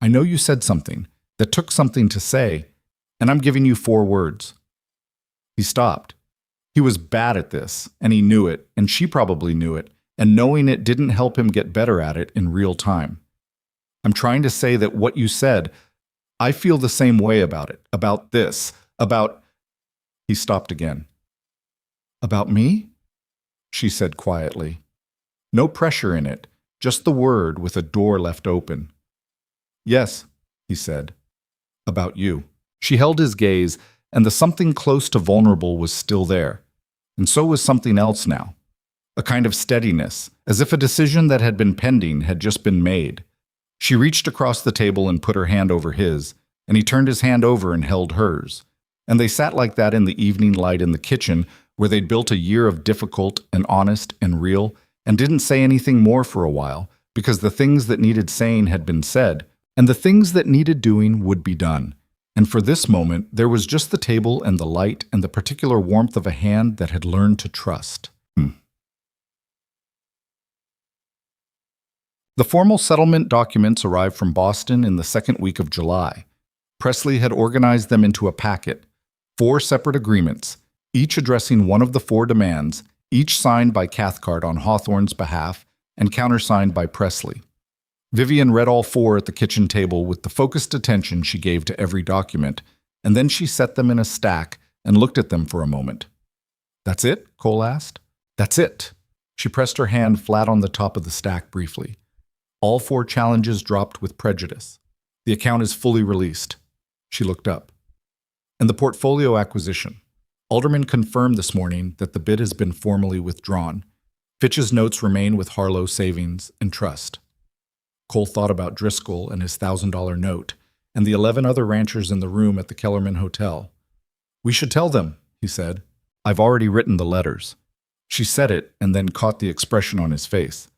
"I know you said something, that took something to say, and I'm giving you 4 words." He stopped. He was bad at this, and he knew it, and she probably knew it, and knowing it didn't help him get better at it in real time. "I'm trying to say that what you said, I feel the same way about it, about this, about—" He stopped again. "About me?" she said quietly. No pressure in it, just the word with a door left open. "Yes," he said. "About you." She held his gaze, and the something close to vulnerable was still there. And so was something else now. A kind of steadiness, as if a decision that had been pending had just been made. She reached across the table and put her hand over his, and he turned his hand over and held hers. And they sat like that in the evening light in the kitchen, where they'd built a year of difficult and honest and real, and didn't say anything more for a while, because the things that needed saying had been said, and the things that needed doing would be done. And for this moment, there was just the table and the light and the particular warmth of a hand that had learned to trust. The formal settlement documents arrived from Boston in the second week of July. Presley had organized them into a packet, 4 separate agreements, each addressing one of the 4 demands, each signed by Cathcart on Hawthorne's behalf and countersigned by Presley. Vivian read all 4 at the kitchen table with the focused attention she gave to every document, and then she set them in a stack and looked at them for a moment. "That's it?" Cole asked. "That's it." She pressed her hand flat on the top of the stack briefly. All 4 challenges dropped with prejudice. "The account is fully released." She looked up. "And the portfolio acquisition. Alderman confirmed this morning that the bid has been formally withdrawn. Fitch's notes remain with Harlow Savings and Trust." Cole thought about Driscoll and his $1,000 note, and the 11 other ranchers in the room at the Kellerman Hotel. "We should tell them," he said. "I've already written the letters." She said it and then caught the expression on his face.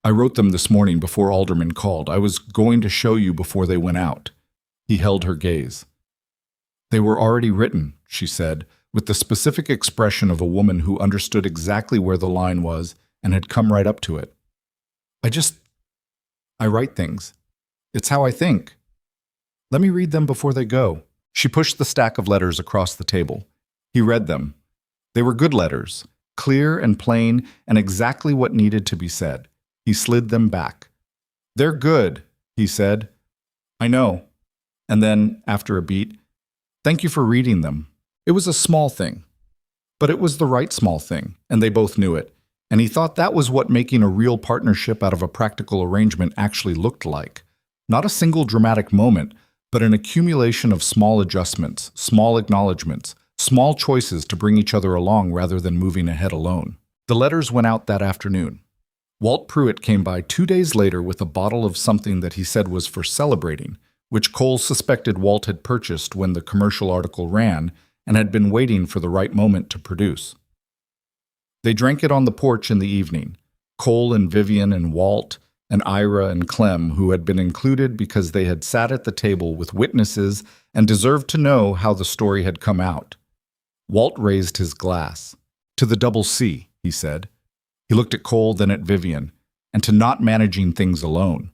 "I wrote them this morning before Alderman called. I was going to show you before they went out." He held her gaze. "They were already written," she said, with the specific expression of a woman who understood exactly where the line was and had come right up to it. I write things. It's how I think. Let me read them before they go." She pushed the stack of letters across the table. He read them. They were good letters, clear and plain and exactly what needed to be said. He slid them back. "They're good," he said. "I know." And then, after a beat, "Thank you for reading them." It was a small thing, but it was the right small thing, and they both knew it. And he thought that was what making a real partnership out of a practical arrangement actually looked like. Not a single dramatic moment, but an accumulation of small adjustments, small acknowledgments, small choices to bring each other along rather than moving ahead alone. The letters went out that afternoon. Walt Pruitt came by 2 days later with a bottle of something that he said was for celebrating, which Cole suspected Walt had purchased when the commercial article ran and had been waiting for the right moment to produce. They drank it on the porch in the evening, Cole and Vivian and Walt and Ira and Clem, who had been included because they had sat at the table with witnesses and deserved to know how the story had come out. Walt raised his glass. "To the double C," he said. He looked at Cole, then at Vivian, and to not managing things alone.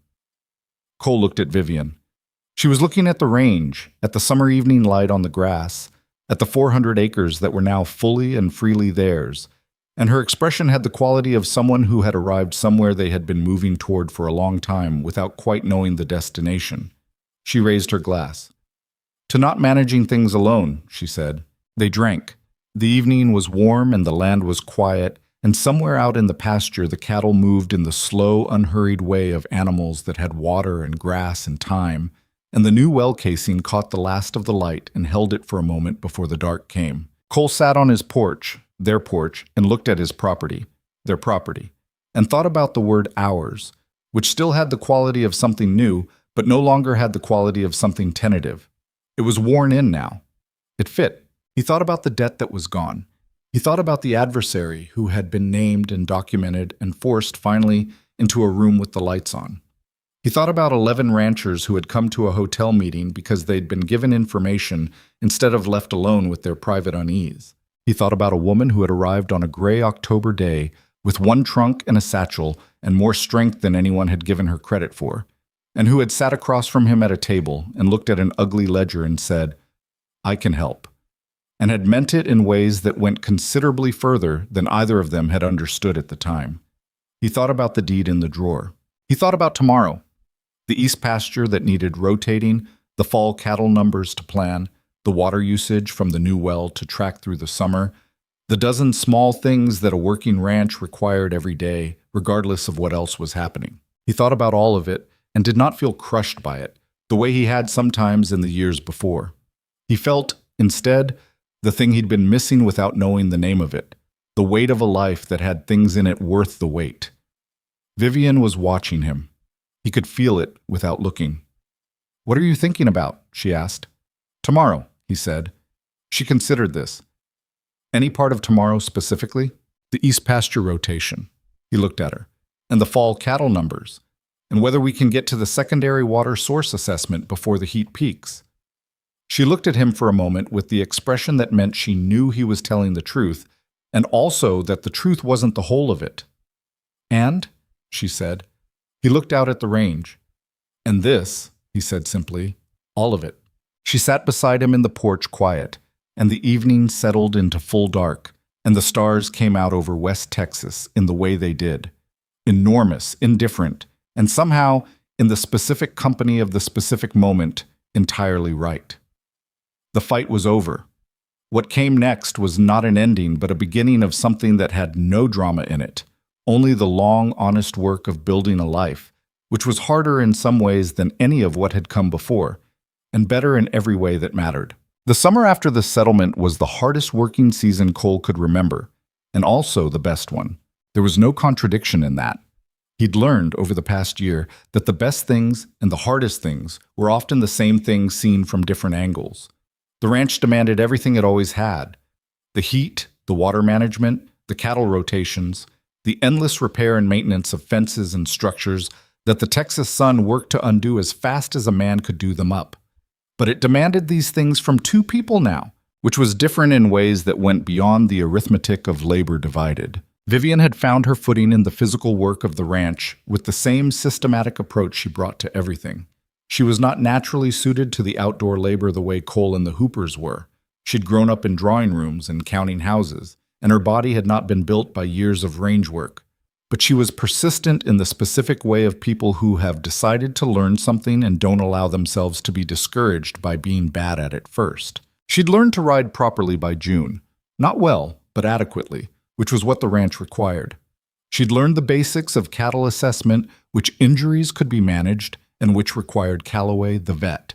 Cole looked at Vivian. She was looking at the range, at the summer evening light on the grass, at the 400 acres that were now fully and freely theirs, and her expression had the quality of someone who had arrived somewhere they had been moving toward for a long time without quite knowing the destination. She raised her glass. "To not managing things alone," she said. They drank. The evening was warm and the land was quiet, and somewhere out in the pasture the cattle moved in the slow, unhurried way of animals that had water and grass and time, and the new well casing caught the last of the light and held it for a moment before the dark came. Cole sat on his porch, their porch, and looked at his property, their property, and thought about the word ours, which still had the quality of something new, but no longer had the quality of something tentative. It was worn in now. It fit. He thought about the debt that was gone. He thought about the adversary who had been named and documented and forced finally into a room with the lights on. He thought about 11 ranchers who had come to a hotel meeting because they'd been given information instead of left alone with their private unease. He thought about a woman who had arrived on a gray October day with one trunk and a satchel and more strength than anyone had given her credit for, and who had sat across from him at a table and looked at an ugly ledger and said, "I can help," and had meant it in ways that went considerably further than either of them had understood at the time. He thought about the deed in the drawer. He thought about tomorrow, the east pasture that needed rotating, the fall cattle numbers to plan, the water usage from the new well to track through the summer, the dozen small things that a working ranch required every day, regardless of what else was happening. He thought about all of it and did not feel crushed by it, the way he had sometimes in the years before. He felt, instead, the thing he'd been missing without knowing the name of it, the weight of a life that had things in it worth the weight. Vivian was watching him. He could feel it without looking. "What are you thinking about?" she asked. "Tomorrow," he said. She considered this. "Any part of tomorrow specifically?" "The east pasture rotation." He looked at her. "And the fall cattle numbers. And whether we can get to the secondary water source assessment before the heat peaks." She looked at him for a moment with the expression that meant she knew he was telling the truth, and also that the truth wasn't the whole of it. "And?" she said. He looked out at the range. "And this," he said simply, "all of it." She sat beside him in the porch quiet, and the evening settled into full dark, and the stars came out over West Texas in the way they did. Enormous, indifferent, and somehow, in the specific company of the specific moment, entirely right. The fight was over. What came next was not an ending, but a beginning of something that had no drama in it, only the long, honest work of building a life, which was harder in some ways than any of what had come before, and better in every way that mattered. The summer after the settlement was the hardest working season Cole could remember, and also the best one. There was no contradiction in that. He'd learned over the past year that the best things and the hardest things were often the same things seen from different angles. The ranch demanded everything it always had: the heat, the water management, the cattle rotations, the endless repair and maintenance of fences and structures that the Texas sun worked to undo as fast as a man could do them up. But it demanded these things from two people now, which was different in ways that went beyond the arithmetic of labor divided. Vivian had found her footing in the physical work of the ranch with the same systematic approach she brought to everything. She was not naturally suited to the outdoor labor the way Cole and the Hoopers were. She'd grown up in drawing rooms and counting houses, and her body had not been built by years of range work. But she was persistent in the specific way of people who have decided to learn something and don't allow themselves to be discouraged by being bad at it first. She'd learned to ride properly by June. Not well, but adequately, which was what the ranch required. She'd learned the basics of cattle assessment, which injuries could be managed, and which required Calloway, the vet.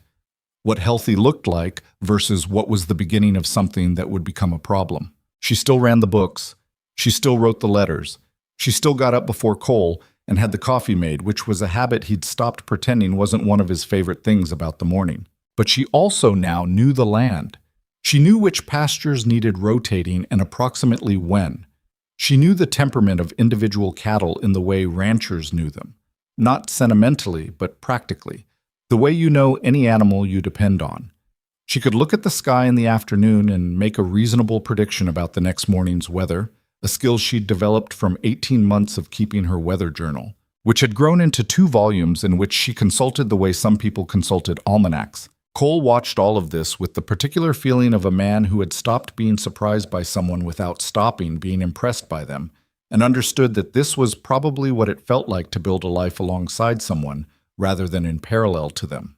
What healthy looked like versus what was the beginning of something that would become a problem. She still ran the books. She still wrote the letters. She still got up before Cole and had the coffee made, which was a habit he'd stopped pretending wasn't one of his favorite things about the morning. But she also now knew the land. She knew which pastures needed rotating and approximately when. She knew the temperament of individual cattle in the way ranchers knew them. Not sentimentally, but practically. The way you know any animal you depend on. She could look at the sky in the afternoon and make a reasonable prediction about the next morning's weather, a skill she'd developed from 18 months of keeping her weather journal, which had grown into 2 volumes in which she consulted the way some people consulted almanacs. Cole watched all of this with the particular feeling of a man who had stopped being surprised by someone without stopping being impressed by them, and understood that this was probably what it felt like to build a life alongside someone, rather than in parallel to them.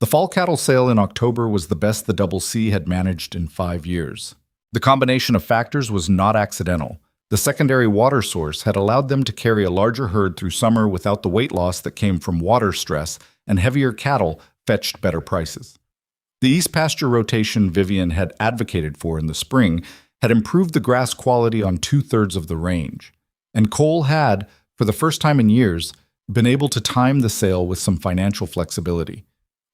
The fall cattle sale in October was the best the Double C had managed in 5 years. The combination of factors was not accidental. The secondary water source had allowed them to carry a larger herd through summer without the weight loss that came from water stress, and heavier cattle fetched better prices. The east pasture rotation Vivian had advocated for in the spring had improved the grass quality on 2/3 of the range, and Cole had, for the first time in years, been able to time the sale with some financial flexibility.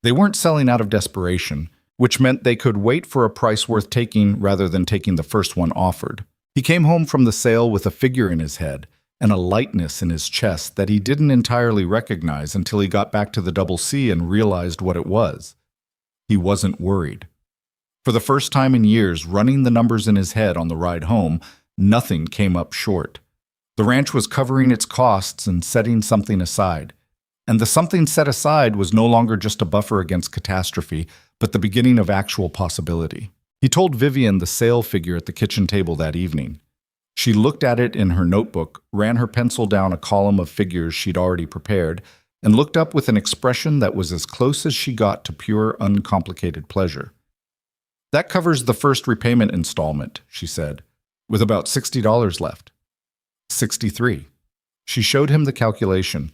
They weren't selling out of desperation, which meant they could wait for a price worth taking rather than taking the first one offered. He came home from the sale with a figure in his head and a lightness in his chest that he didn't entirely recognize until he got back to the Double C and realized what it was. He wasn't worried. For the first time in years, running the numbers in his head on the ride home, nothing came up short. The ranch was covering its costs and setting something aside. And the something set aside was no longer just a buffer against catastrophe, but the beginning of actual possibility. He told Vivian the sale figure at the kitchen table that evening. She looked at it in her notebook, ran her pencil down a column of figures she'd already prepared, and looked up with an expression that was as close as she got to pure, uncomplicated pleasure. "That covers the first repayment installment," she said, "with about $60 left." 63. She showed him the calculation.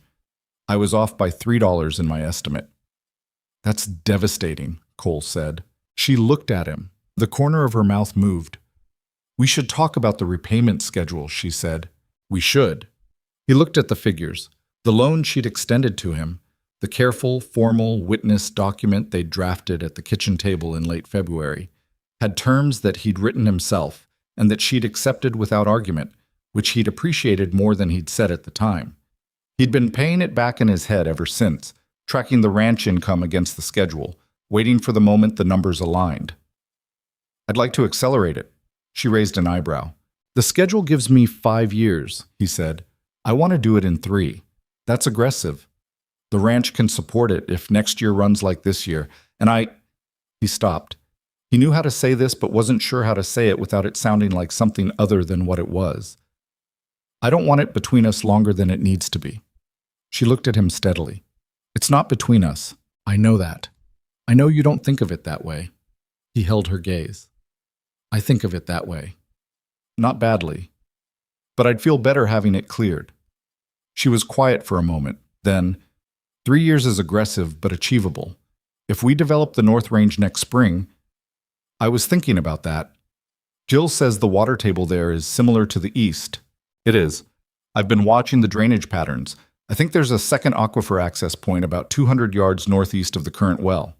"I was off by $3 in my estimate." "That's devastating," Cole said. She looked at him. The corner of her mouth moved. "We should talk about the repayment schedule," she said. "We should." He looked at the figures. The loan she'd extended to him, the careful, formal witness document they'd drafted at the kitchen table in late February, had terms that he'd written himself and that she'd accepted without argument, which he'd appreciated more than he'd said at the time. He'd been paying it back in his head ever since, tracking the ranch income against the schedule, waiting for the moment the numbers aligned. "I'd like to accelerate it." She raised an eyebrow. "The schedule gives me 5 years," he said. "I want to do it in 3. That's aggressive. The ranch can support it if next year runs like this year, and He stopped. He knew how to say this but wasn't sure how to say it without it sounding like something other than what it was. "I don't want it between us longer than it needs to be." She looked at him steadily. "It's not between us. I know that. I know you don't think of it that way." He held her gaze. "I think of it that way. Not badly. But I'd feel better having it cleared." She was quiet for a moment. Then, 3 years is aggressive but achievable. If we develop the North Range next spring, I was thinking about that. Jill says the water table there is similar to the east. It is. I've been watching the drainage patterns. I think there's a second aquifer access point about 200 yards northeast of the current well.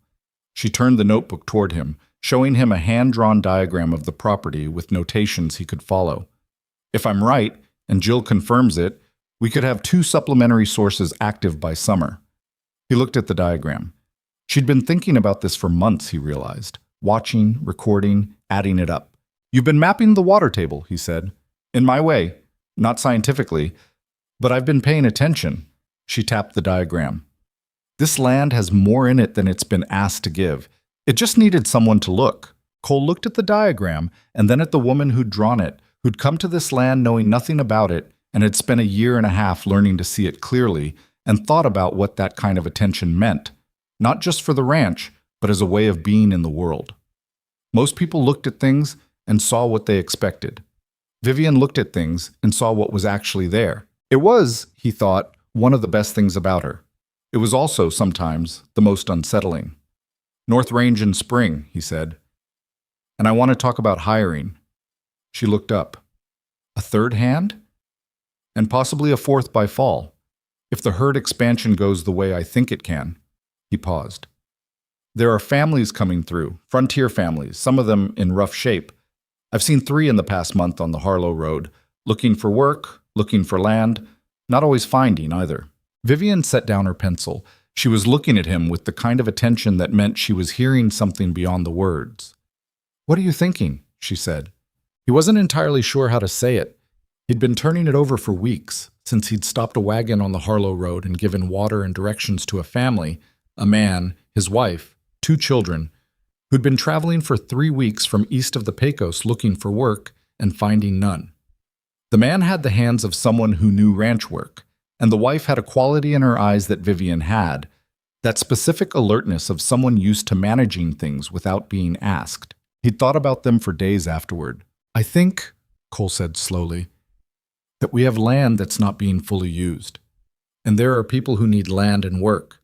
She turned the notebook toward him, showing him a hand-drawn diagram of the property with notations he could follow. If I'm right, and Jill confirms it, we could have 2 supplementary sources active by summer. He looked at the diagram. She'd been thinking about this for months, he realized, watching, recording, adding it up. "You've been mapping the water table," he said. "In my way, not scientifically, but I've been paying attention." She tapped the diagram. "This land has more in it than it's been asked to give. It just needed someone to look." Cole looked at the diagram and then at the woman who'd drawn it, who'd come to this land knowing nothing about it and had spent a year and a half learning to see it clearly, and thought about what that kind of attention meant, not just for the ranch, but as a way of being in the world. Most people looked at things and saw what they expected. Vivian looked at things and saw what was actually there. It was, he thought, one of the best things about her. It was also, sometimes, the most unsettling. "North Range in spring," he said. "And I want to talk about hiring." She looked up. A third hand? And possibly a fourth by fall, if the herd expansion goes the way I think it can. He paused. There are families coming through, frontier families, some of them in rough shape. I've seen 3 in the past month on the Harlow Road, looking for work, looking for land, not always finding either. Vivian set down her pencil. She was looking at him with the kind of attention that meant she was hearing something beyond the words. "What are you thinking?" she said. He wasn't entirely sure how to say it. He'd been turning it over for weeks, since he'd stopped a wagon on the Harlow Road and given water and directions to a family, a man, his wife, 2 children, who'd been traveling for 3 weeks from east of the Pecos looking for work and finding none. The man had the hands of someone who knew ranch work, and the wife had a quality in her eyes that Vivian had, that specific alertness of someone used to managing things without being asked. He'd thought about them for days afterward. "I think," Cole said slowly, "that we have land that's not being fully used. And there are people who need land and work.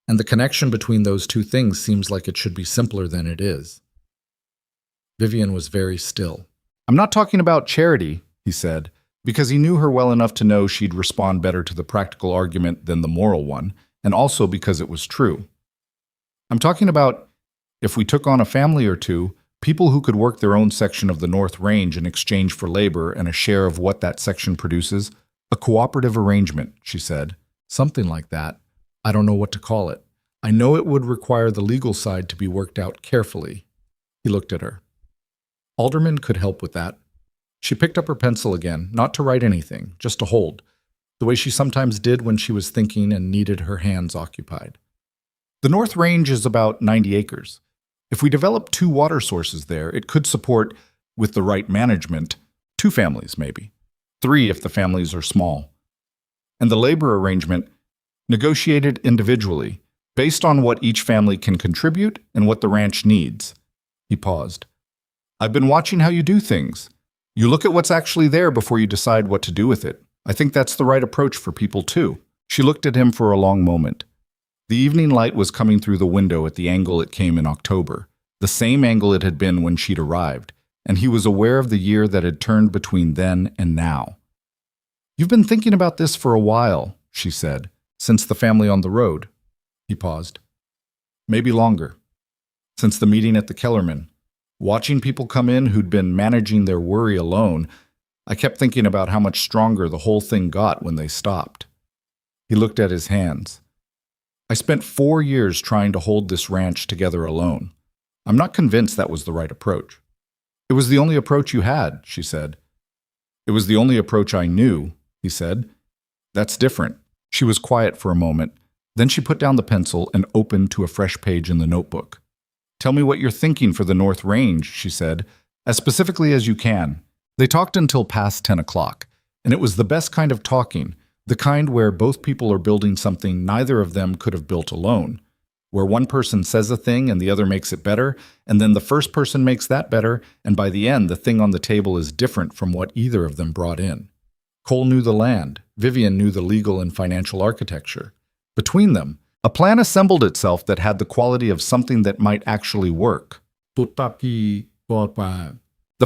And the connection between those two things seems like it should be simpler than it is." Vivian was very still. "I'm not talking about charity," he said, because he knew her well enough to know she'd respond better to the practical argument than the moral one, and also because it was true. "I'm talking about, if we took on a family or two, people who could work their own section of the North Range in exchange for labor and a share of what that section produces. A cooperative arrangement," she said. "Something like that. I don't know what to call it. I know it would require the legal side to be worked out carefully." He looked at her. "Alderman could help with that." She picked up her pencil again, not to write anything, just to hold, the way she sometimes did when she was thinking and needed her hands occupied. "The North Range is about 90 acres. If we develop 2 water sources there, it could support, with the right management, 2 families maybe. 3 if the families are small. And the labor arrangement, negotiated individually, based on what each family can contribute and what the ranch needs." He paused. "I've been watching how you do things. You look at what's actually there before you decide what to do with it. I think that's the right approach for people too." She looked at him for a long moment. The evening light was coming through the window at the angle it came in October, the same angle it had been when she'd arrived, and he was aware of the year that had turned between then and now. "You've been thinking about this for a while," she said, "since the family on the road." He paused. "Maybe longer. Since the meeting at the Kellerman. Watching people come in who'd been managing their worry alone, I kept thinking about how much stronger the whole thing got when they stopped." He looked at his hands. "I spent 4 years trying to hold this ranch together alone. I'm not convinced that was the right approach." "It was the only approach you had," she said. "It was the only approach I knew," he said. "That's different." She was quiet for a moment. Then she put down the pencil and opened to a fresh page in the notebook. "Tell me what you're thinking for the North Range," she said, "as specifically as you can." They talked until past 10 o'clock, and it was the best kind of talking, the kind where both people are building something neither of them could have built alone, where one person says a thing and the other makes it better, and then the first person makes that better, and by the end the thing on the table is different from what either of them brought in. Cole knew the land, Vivian knew the legal and financial architecture. Between them, a plan assembled itself that had the quality of something that might actually work. The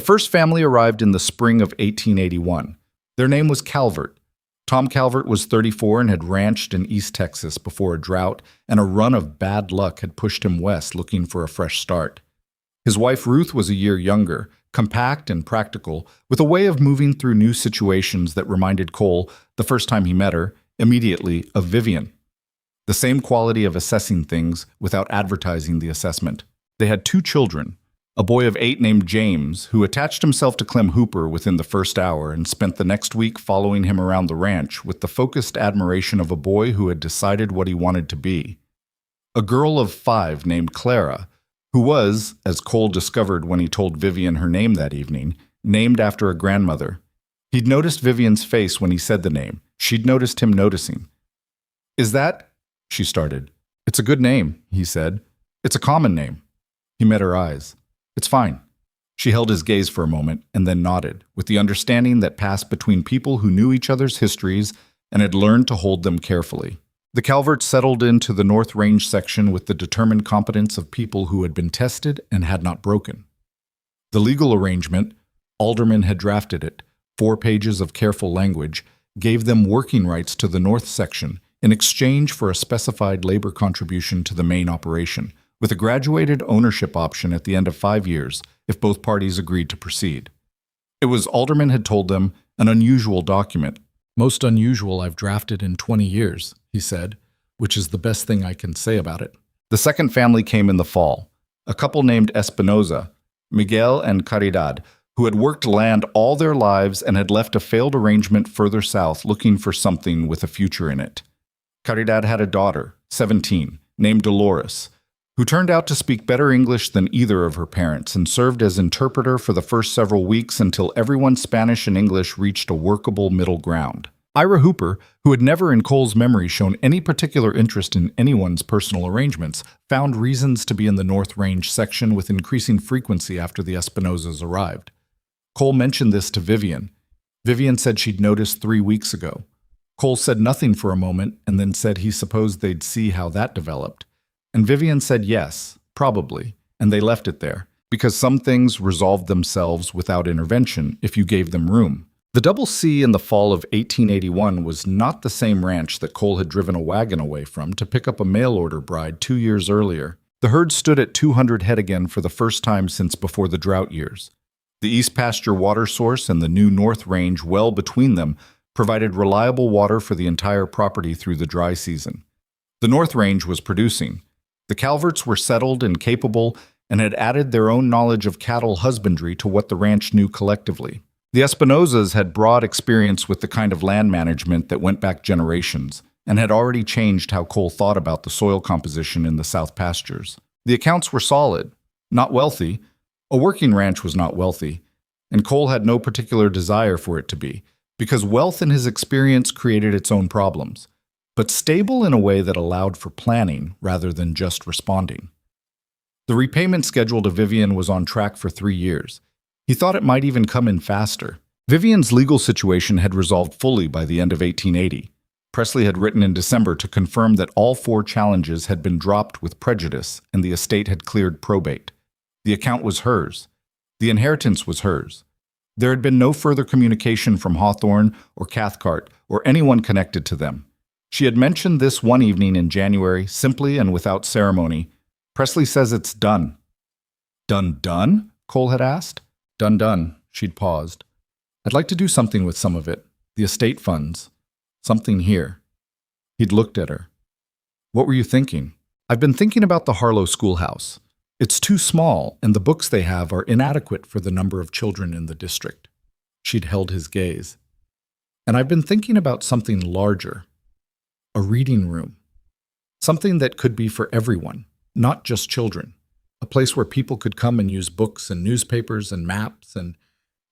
first family arrived in the spring of 1881. Their name was Calvert. Tom Calvert was 34 and had ranched in East Texas before a drought, and a run of bad luck had pushed him west looking for a fresh start. His wife Ruth was a year younger, compact and practical, with a way of moving through new situations that reminded Cole, the first time he met her, immediately of Vivian. The same quality of assessing things without advertising the assessment. They had 2 children, a boy of 8 named James, who attached himself to Clem Hooper within the first hour and spent the next week following him around the ranch with the focused admiration of a boy who had decided what he wanted to be. A girl of 5 named Clara, who was, as Cole discovered when he told Vivian her name that evening, named after a grandmother. He'd noticed Vivian's face when he said the name. She'd noticed him noticing. "Is that?" she started. "It's a good name," he said. "It's a common name." He met her eyes. "It's fine." She held his gaze for a moment and then nodded, with the understanding that passed between people who knew each other's histories and had learned to hold them carefully. The Calverts settled into the North Range section with the determined competence of people who had been tested and had not broken. The legal arrangement, Alderman had drafted it, 4 pages of careful language, gave them working rights to the north section in exchange for a specified labor contribution to the main operation, with a graduated ownership option at the end of 5 years if both parties agreed to proceed. It was, Alderman had told them, an unusual document. "Most unusual I've drafted in 20 years, he said, which is the best thing I can say about it. The second family came in the fall, a couple named Espinoza, Miguel and Caridad, who had worked land all their lives and had left a failed arrangement further south looking for something with a future in it. Caridad had a daughter, 17, named Dolores, who turned out to speak better English than either of her parents and served as interpreter for the first several weeks until everyone's Spanish and English reached a workable middle ground. Ira Hooper, who had never in Cole's memory shown any particular interest in anyone's personal arrangements, found reasons to be in the North Range section with increasing frequency after the Espinozas arrived. Cole mentioned this to Vivian. Vivian said she'd noticed 3 weeks ago. Cole said nothing for a moment and then said he supposed they'd see how that developed. And Vivian said yes, probably, and they left it there, because some things resolved themselves without intervention if you gave them room. The Double C in the fall of 1881 was not the same ranch that Cole had driven a wagon away from to pick up a mail-order bride 2 years earlier. The herd stood at 200 head again for the first time since before the drought years. The East Pasture water source and the new North Range well between them provided reliable water for the entire property through the dry season. The North Range was producing. The Calverts were settled and capable and had added their own knowledge of cattle husbandry to what the ranch knew collectively. The Espinozas had broad experience with the kind of land management that went back generations and had already changed how Cole thought about the soil composition in the South Pastures. The accounts were solid, not wealthy. A working ranch was not wealthy, and Cole had no particular desire for it to be, because wealth in his experience created its own problems, but stable in a way that allowed for planning rather than just responding. The repayment schedule to Vivian was on track for 3 years. He thought it might even come in faster. Vivian's legal situation had resolved fully by the end of 1880. Presley had written in December to confirm that all 4 challenges had been dropped with prejudice and the estate had cleared probate. The account was hers. The inheritance was hers. There had been no further communication from Hawthorne or Cathcart or anyone connected to them. She had mentioned this one evening in January, simply and without ceremony. "Presley says it's done." Done? Cole had asked. Done, she'd paused. "I'd like to do something with some of it. The estate funds. Something here." He'd looked at her. "What were you thinking?" "I've been thinking about the Harlow schoolhouse. It's too small, and the books they have are inadequate for the number of children in the district." She'd held his gaze. "And I've been thinking about something larger. A reading room. Something that could be for everyone, not just children. A place where people could come and use books and newspapers and maps, and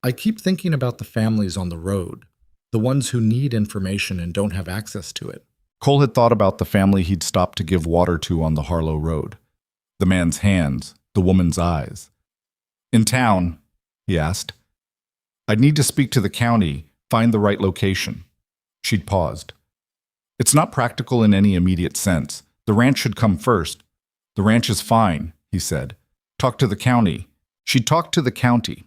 I keep thinking about the families on the road, the ones who need information and don't have access to it." Cole had thought about the family he'd stopped to give water to on the Harlow Road. The man's hands, the woman's eyes. "In town?" he asked. "I'd need to speak to the county, find the right location." She'd paused. "It's not practical in any immediate sense. The ranch should come first." "The ranch is fine," he said. "Talk to the county." She talked to the county.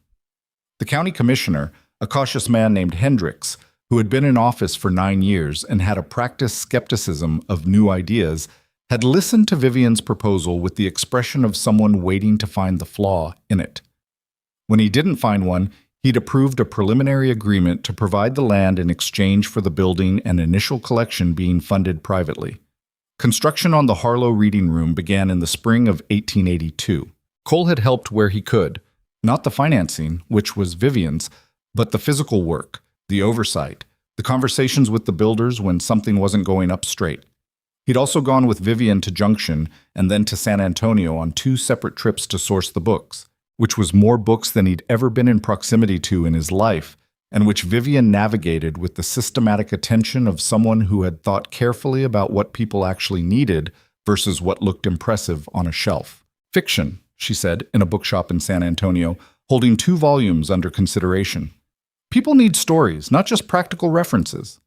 The county commissioner, a cautious man named Hendricks, who had been in office for 9 years and had a practiced skepticism of new ideas, had listened to Vivian's proposal with the expression of someone waiting to find the flaw in it. When he didn't find one, he'd approved a preliminary agreement to provide the land in exchange for the building and initial collection being funded privately. Construction on the Harlow Reading Room began in the spring of 1882. Cole had helped where he could, not the financing, which was Vivian's, but the physical work, the oversight, the conversations with the builders when something wasn't going up straight. He'd also gone with Vivian to Junction and then to San Antonio on 2 separate trips to source the books, which was more books than he'd ever been in proximity to in his life, and which Vivian navigated with the systematic attention of someone who had thought carefully about what people actually needed versus what looked impressive on a shelf. "Fiction," she said, in a bookshop in San Antonio, holding 2 volumes under consideration. "People need stories, not just practical references."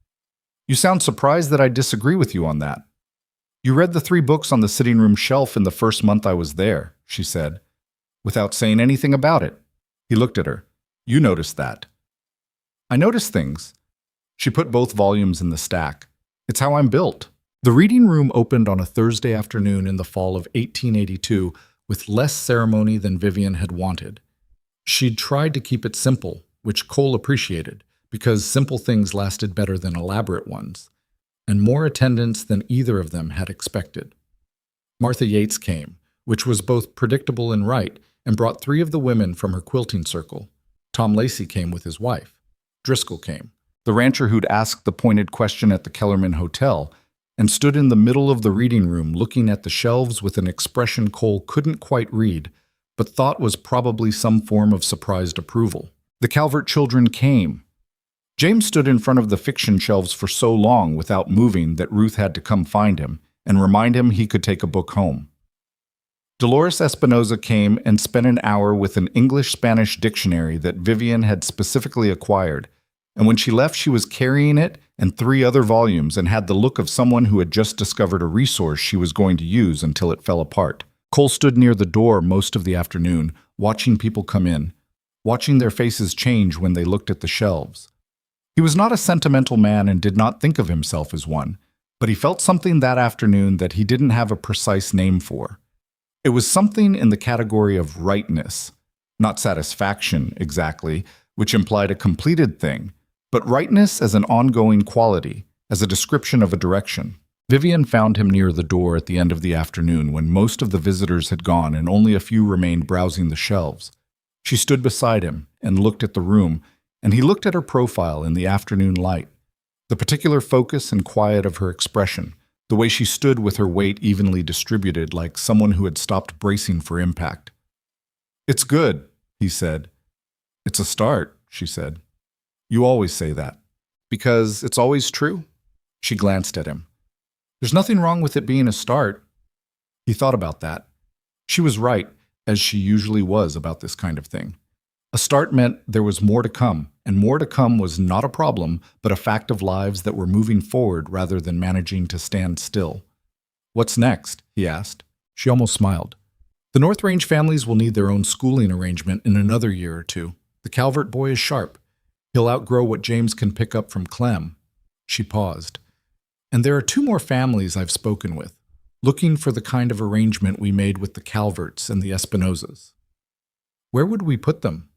"You sound surprised that I disagree with you on that." "You read the 3 books on the sitting room shelf in the first month I was there," she said, without saying anything about it. He looked at her. "You noticed that." I notice things. She put both volumes in the stack. It's how I'm built. The reading room opened on a Thursday afternoon in the fall of 1882 with less ceremony than Vivian had wanted. She'd tried to keep it simple, which Cole appreciated, because simple things lasted better than elaborate ones, and more attendance than either of them had expected. Martha Yates came, which was both predictable and right, and brought 3 of the women from her quilting circle. Tom Lacey came with his wife. Driscoll came, the rancher who'd asked the pointed question at the Kellerman Hotel, and stood in the middle of the reading room looking at the shelves with an expression Cole couldn't quite read, but thought was probably some form of surprised approval. The Calvert children came. James stood in front of the fiction shelves for so long without moving that Ruth had to come find him and remind him he could take a book home. Dolores Espinosa came and spent an hour with an English-Spanish dictionary that Vivian had specifically acquired, and when she left she was carrying it and 3 other volumes and had the look of someone who had just discovered a resource she was going to use until it fell apart. Cole stood near the door most of the afternoon, watching people come in, watching their faces change when they looked at the shelves. He was not a sentimental man and did not think of himself as one, but he felt something that afternoon that he didn't have a precise name for. It was something in the category of rightness, not satisfaction exactly, which implied a completed thing, but rightness as an ongoing quality, as a description of a direction. Vivian found him near the door at the end of the afternoon when most of the visitors had gone and only a few remained browsing the shelves. She stood beside him and looked at the room, and he looked at her profile in the afternoon light, the particular focus and quiet of her expression, the way she stood with her weight evenly distributed like someone who had stopped bracing for impact. "It's good," he said. "It's a start," she said. "You always say that." "Because it's always true?" She glanced at him. "There's nothing wrong with it being a start." He thought about that. She was right, as she usually was about this kind of thing. A start meant there was more to come, and more to come was not a problem, but a fact of lives that were moving forward rather than managing to stand still. "What's next?" he asked. She almost smiled. "The North Range families will need their own schooling arrangement in another year or 2. The Calvert boy is sharp. He'll outgrow what James can pick up from Clem." She paused. "And there are 2 more families I've spoken with, looking for the kind of arrangement we made with the Calverts and the Espinosas." "Where would we put them?"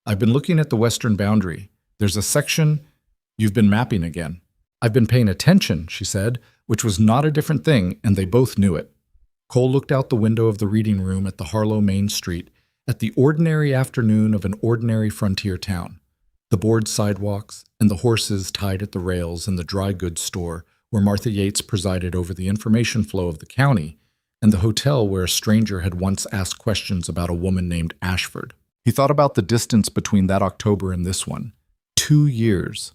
"I've been looking at the western boundary. There's a section—" "You've been mapping again." "I've been paying attention," she said, which was not a different thing, and they both knew it. Cole looked out the window of the reading room at the Harlow Main Street, at the ordinary afternoon of an ordinary frontier town. The board sidewalks, and the horses tied at the rails in the dry goods store where Martha Yates presided over the information flow of the county, and the hotel where a stranger had once asked questions about a woman named Ashford. He thought about the distance between that October and this one. 2 years.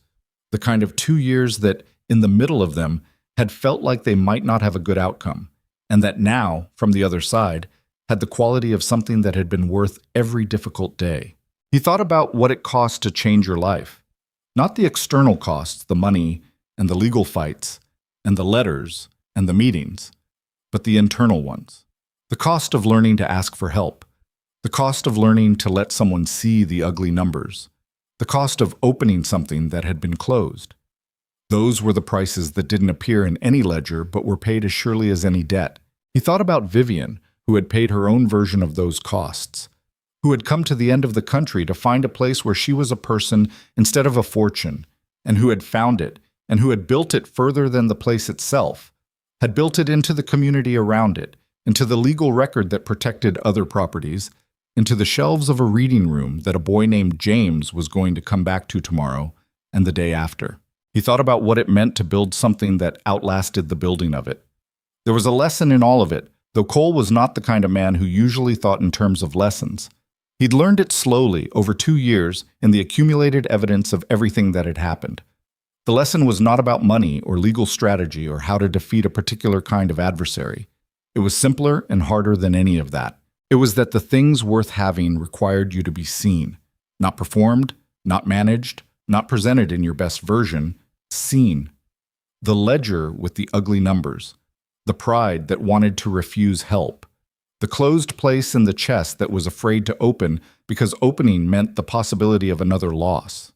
The kind of 2 years that, in the middle of them, had felt like they might not have a good outcome, and that now, from the other side, had the quality of something that had been worth every difficult day. He thought about what it cost to change your life. Not the external costs, the money, and the legal fights, and the letters, and the meetings, but the internal ones. The cost of learning to ask for help. The cost of learning to let someone see the ugly numbers. The cost of opening something that had been closed. Those were the prices that didn't appear in any ledger but were paid as surely as any debt. He thought about Vivian, who had paid her own version of those costs, who had come to the end of the country to find a place where she was a person instead of a fortune, and who had found it, and who had built it further than the place itself, had built it into the community around it, into the legal record that protected other properties, into the shelves of a reading room that a boy named James was going to come back to tomorrow and the day after. He thought about what it meant to build something that outlasted the building of it. There was a lesson in all of it, though Cole was not the kind of man who usually thought in terms of lessons. He'd learned it slowly, over 2 years, in the accumulated evidence of everything that had happened. The lesson was not about money or legal strategy or how to defeat a particular kind of adversary. It was simpler and harder than any of that. It was that the things worth having required you to be seen, not performed, not managed, not presented in your best version, seen. The ledger with the ugly numbers, the pride that wanted to refuse help, the closed place in the chest that was afraid to open because opening meant the possibility of another loss.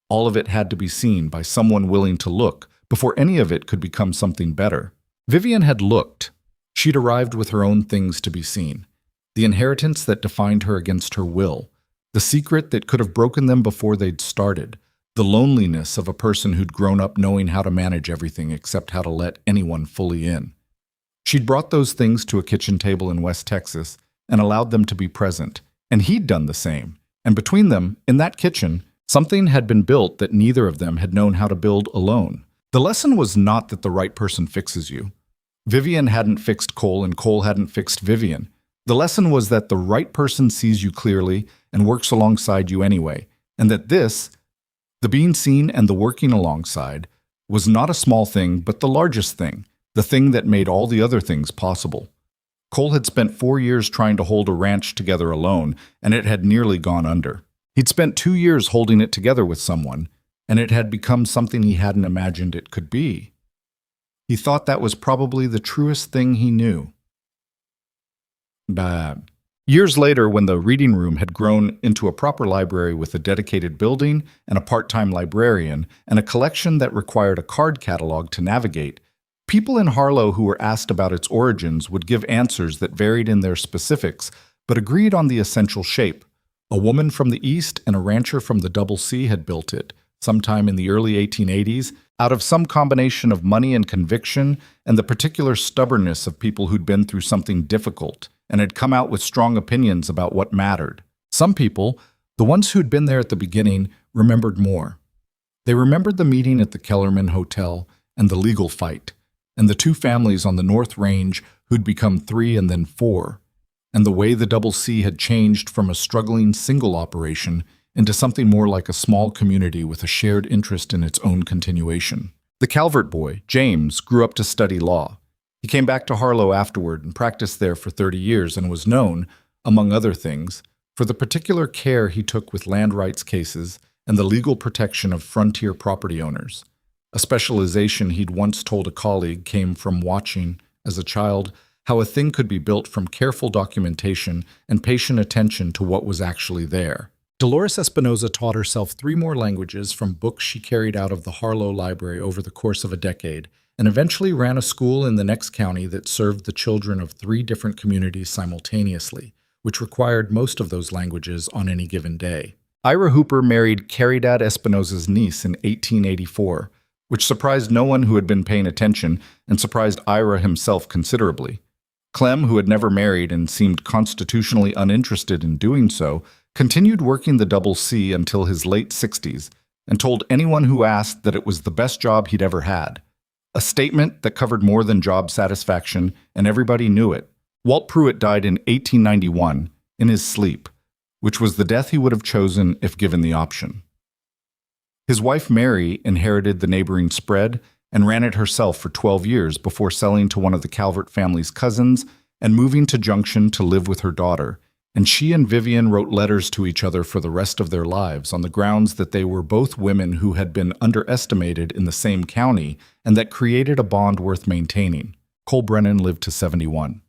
All of it had to be seen by someone willing to look before any of it could become something better. Vivian had looked. She'd arrived with her own things to be seen. The inheritance that defined her against her will. The secret that could have broken them before they'd started. The loneliness of a person who'd grown up knowing how to manage everything except how to let anyone fully in. She'd brought those things to a kitchen table in West Texas and allowed them to be present, and he'd done the same. And between them, in that kitchen, something had been built that neither of them had known how to build alone. The lesson was not that the right person fixes you. Vivian hadn't fixed Cole, and Cole hadn't fixed Vivian. The lesson was that the right person sees you clearly and works alongside you anyway, and that this, the being seen and the working alongside, was not a small thing but the largest thing, the thing that made all the other things possible. Cole had spent 4 years trying to hold a ranch together alone, and it had nearly gone under. He'd spent 2 years holding it together with someone, and it had become something he hadn't imagined it could be. He thought that was probably the truest thing he knew. Bad. Years later, when the reading room had grown into a proper library with a dedicated building and a part-time librarian and a collection that required a card catalog to navigate, people in Harlow who were asked about its origins would give answers that varied in their specifics, but agreed on the essential shape. A woman from the East and a rancher from the Double C had built it, sometime in the early 1880s, out of some combination of money and conviction and the particular stubbornness of people who'd been through something difficult and had come out with strong opinions about what mattered. Some people, the ones who'd been there at the beginning, remembered more. They remembered the meeting at the Kellerman Hotel and the legal fight, and the 2 families on the North Range who'd become 3 and then 4, and the way the Double C had changed from a struggling single operation into something more like a small community with a shared interest in its own continuation. The Calvert boy, James, grew up to study law. He came back to Harlow afterward and practiced there for 30 years and was known, among other things, for the particular care he took with land rights cases and the legal protection of frontier property owners. A specialization he'd once told a colleague came from watching, as a child, how a thing could be built from careful documentation and patient attention to what was actually there. Dolores Espinosa taught herself 3 more languages from books she carried out of the Harlow Library over the course of a decade, and eventually ran a school in the next county that served the children of 3 different communities simultaneously, which required most of those languages on any given day. Ira Hooper married Caridad Espinosa's niece in 1884, which surprised no one who had been paying attention and surprised Ira himself considerably. Clem, who had never married and seemed constitutionally uninterested in doing so, continued working the Double C until his late 60s and told anyone who asked that it was the best job he'd ever had. A statement that covered more than job satisfaction, and everybody knew it. Walt Pruitt died in 1891, in his sleep, which was the death he would have chosen if given the option. His wife Mary inherited the neighboring spread and ran it herself for 12 years before selling to one of the Calvert family's cousins and moving to Junction to live with her daughter, and she and Vivian wrote letters to each other for the rest of their lives on the grounds that they were both women who had been underestimated in the same county and that created a bond worth maintaining. Cole Brennan lived to 71.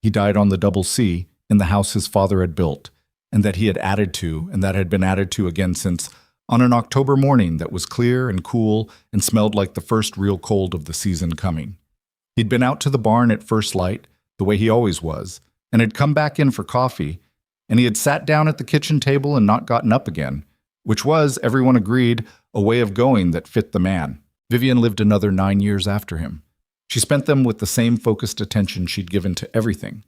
He died on the Double C in the house his father had built, and that he had added to, and that had been added to again since, on an October morning that was clear and cool and smelled like the first real cold of the season coming. He'd been out to the barn at first light, the way he always was, and had come back in for coffee, and he had sat down at the kitchen table and not gotten up again, which was, everyone agreed, a way of going that fit the man. Vivian lived another 9 years after him. She spent them with the same focused attention she'd given to everything: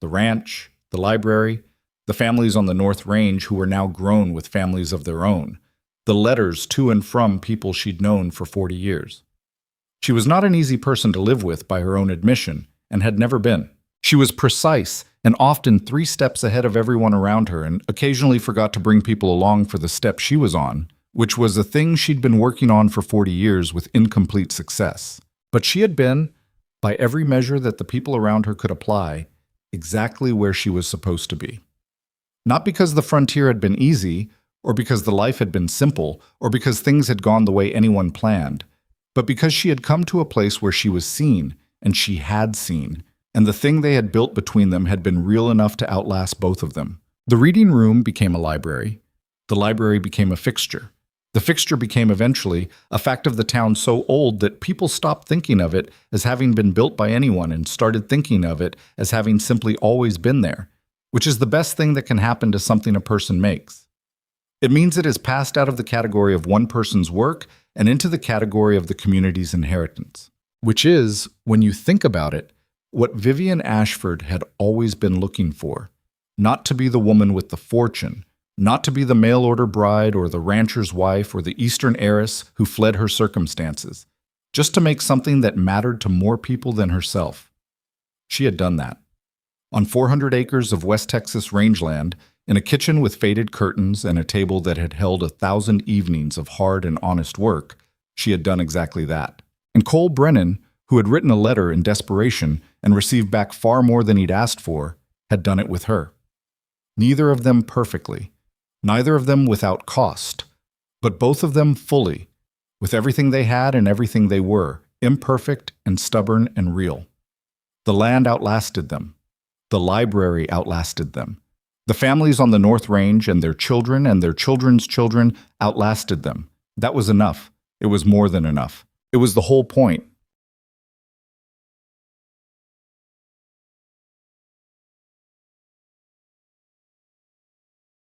the ranch, the library, the families on the North Range who were now grown with families of their own, the letters to and from people she'd known for 40 years. She was not an easy person to live with by her own admission, and had never been. She was precise and often 3 steps ahead of everyone around her, and occasionally forgot to bring people along for the step she was on, which was a thing she'd been working on for 40 years with incomplete success. But she had been, by every measure that the people around her could apply, exactly where she was supposed to be. Not because the frontier had been easy, or because the life had been simple, or because things had gone the way anyone planned, but because she had come to a place where she was seen, and she had seen, and the thing they had built between them had been real enough to outlast both of them. The reading room became a library. The library became a fixture. The fixture became eventually a fact of the town so old that people stopped thinking of it as having been built by anyone and started thinking of it as having simply always been there, which is the best thing that can happen to something a person makes. It means it has passed out of the category of one person's work and into the category of the community's inheritance, which is, when you think about it, what Vivian Ashford had always been looking for. Not to be the woman with the fortune, not to be the mail-order bride or the rancher's wife or the Eastern heiress who fled her circumstances, just to make something that mattered to more people than herself. She had done that. On 400 acres of West Texas rangeland, in a kitchen with faded curtains and a table that had held 1,000 evenings of hard and honest work, she had done exactly that. And Cole Brennan, who had written a letter in desperation and received back far more than he'd asked for, had done it with her. Neither of them perfectly, neither of them without cost, but both of them fully, with everything they had and everything they were, imperfect and stubborn and real. The land outlasted them. The library outlasted them. The families on the North Range and their children's children outlasted them. That was enough. It was more than enough. It was the whole point.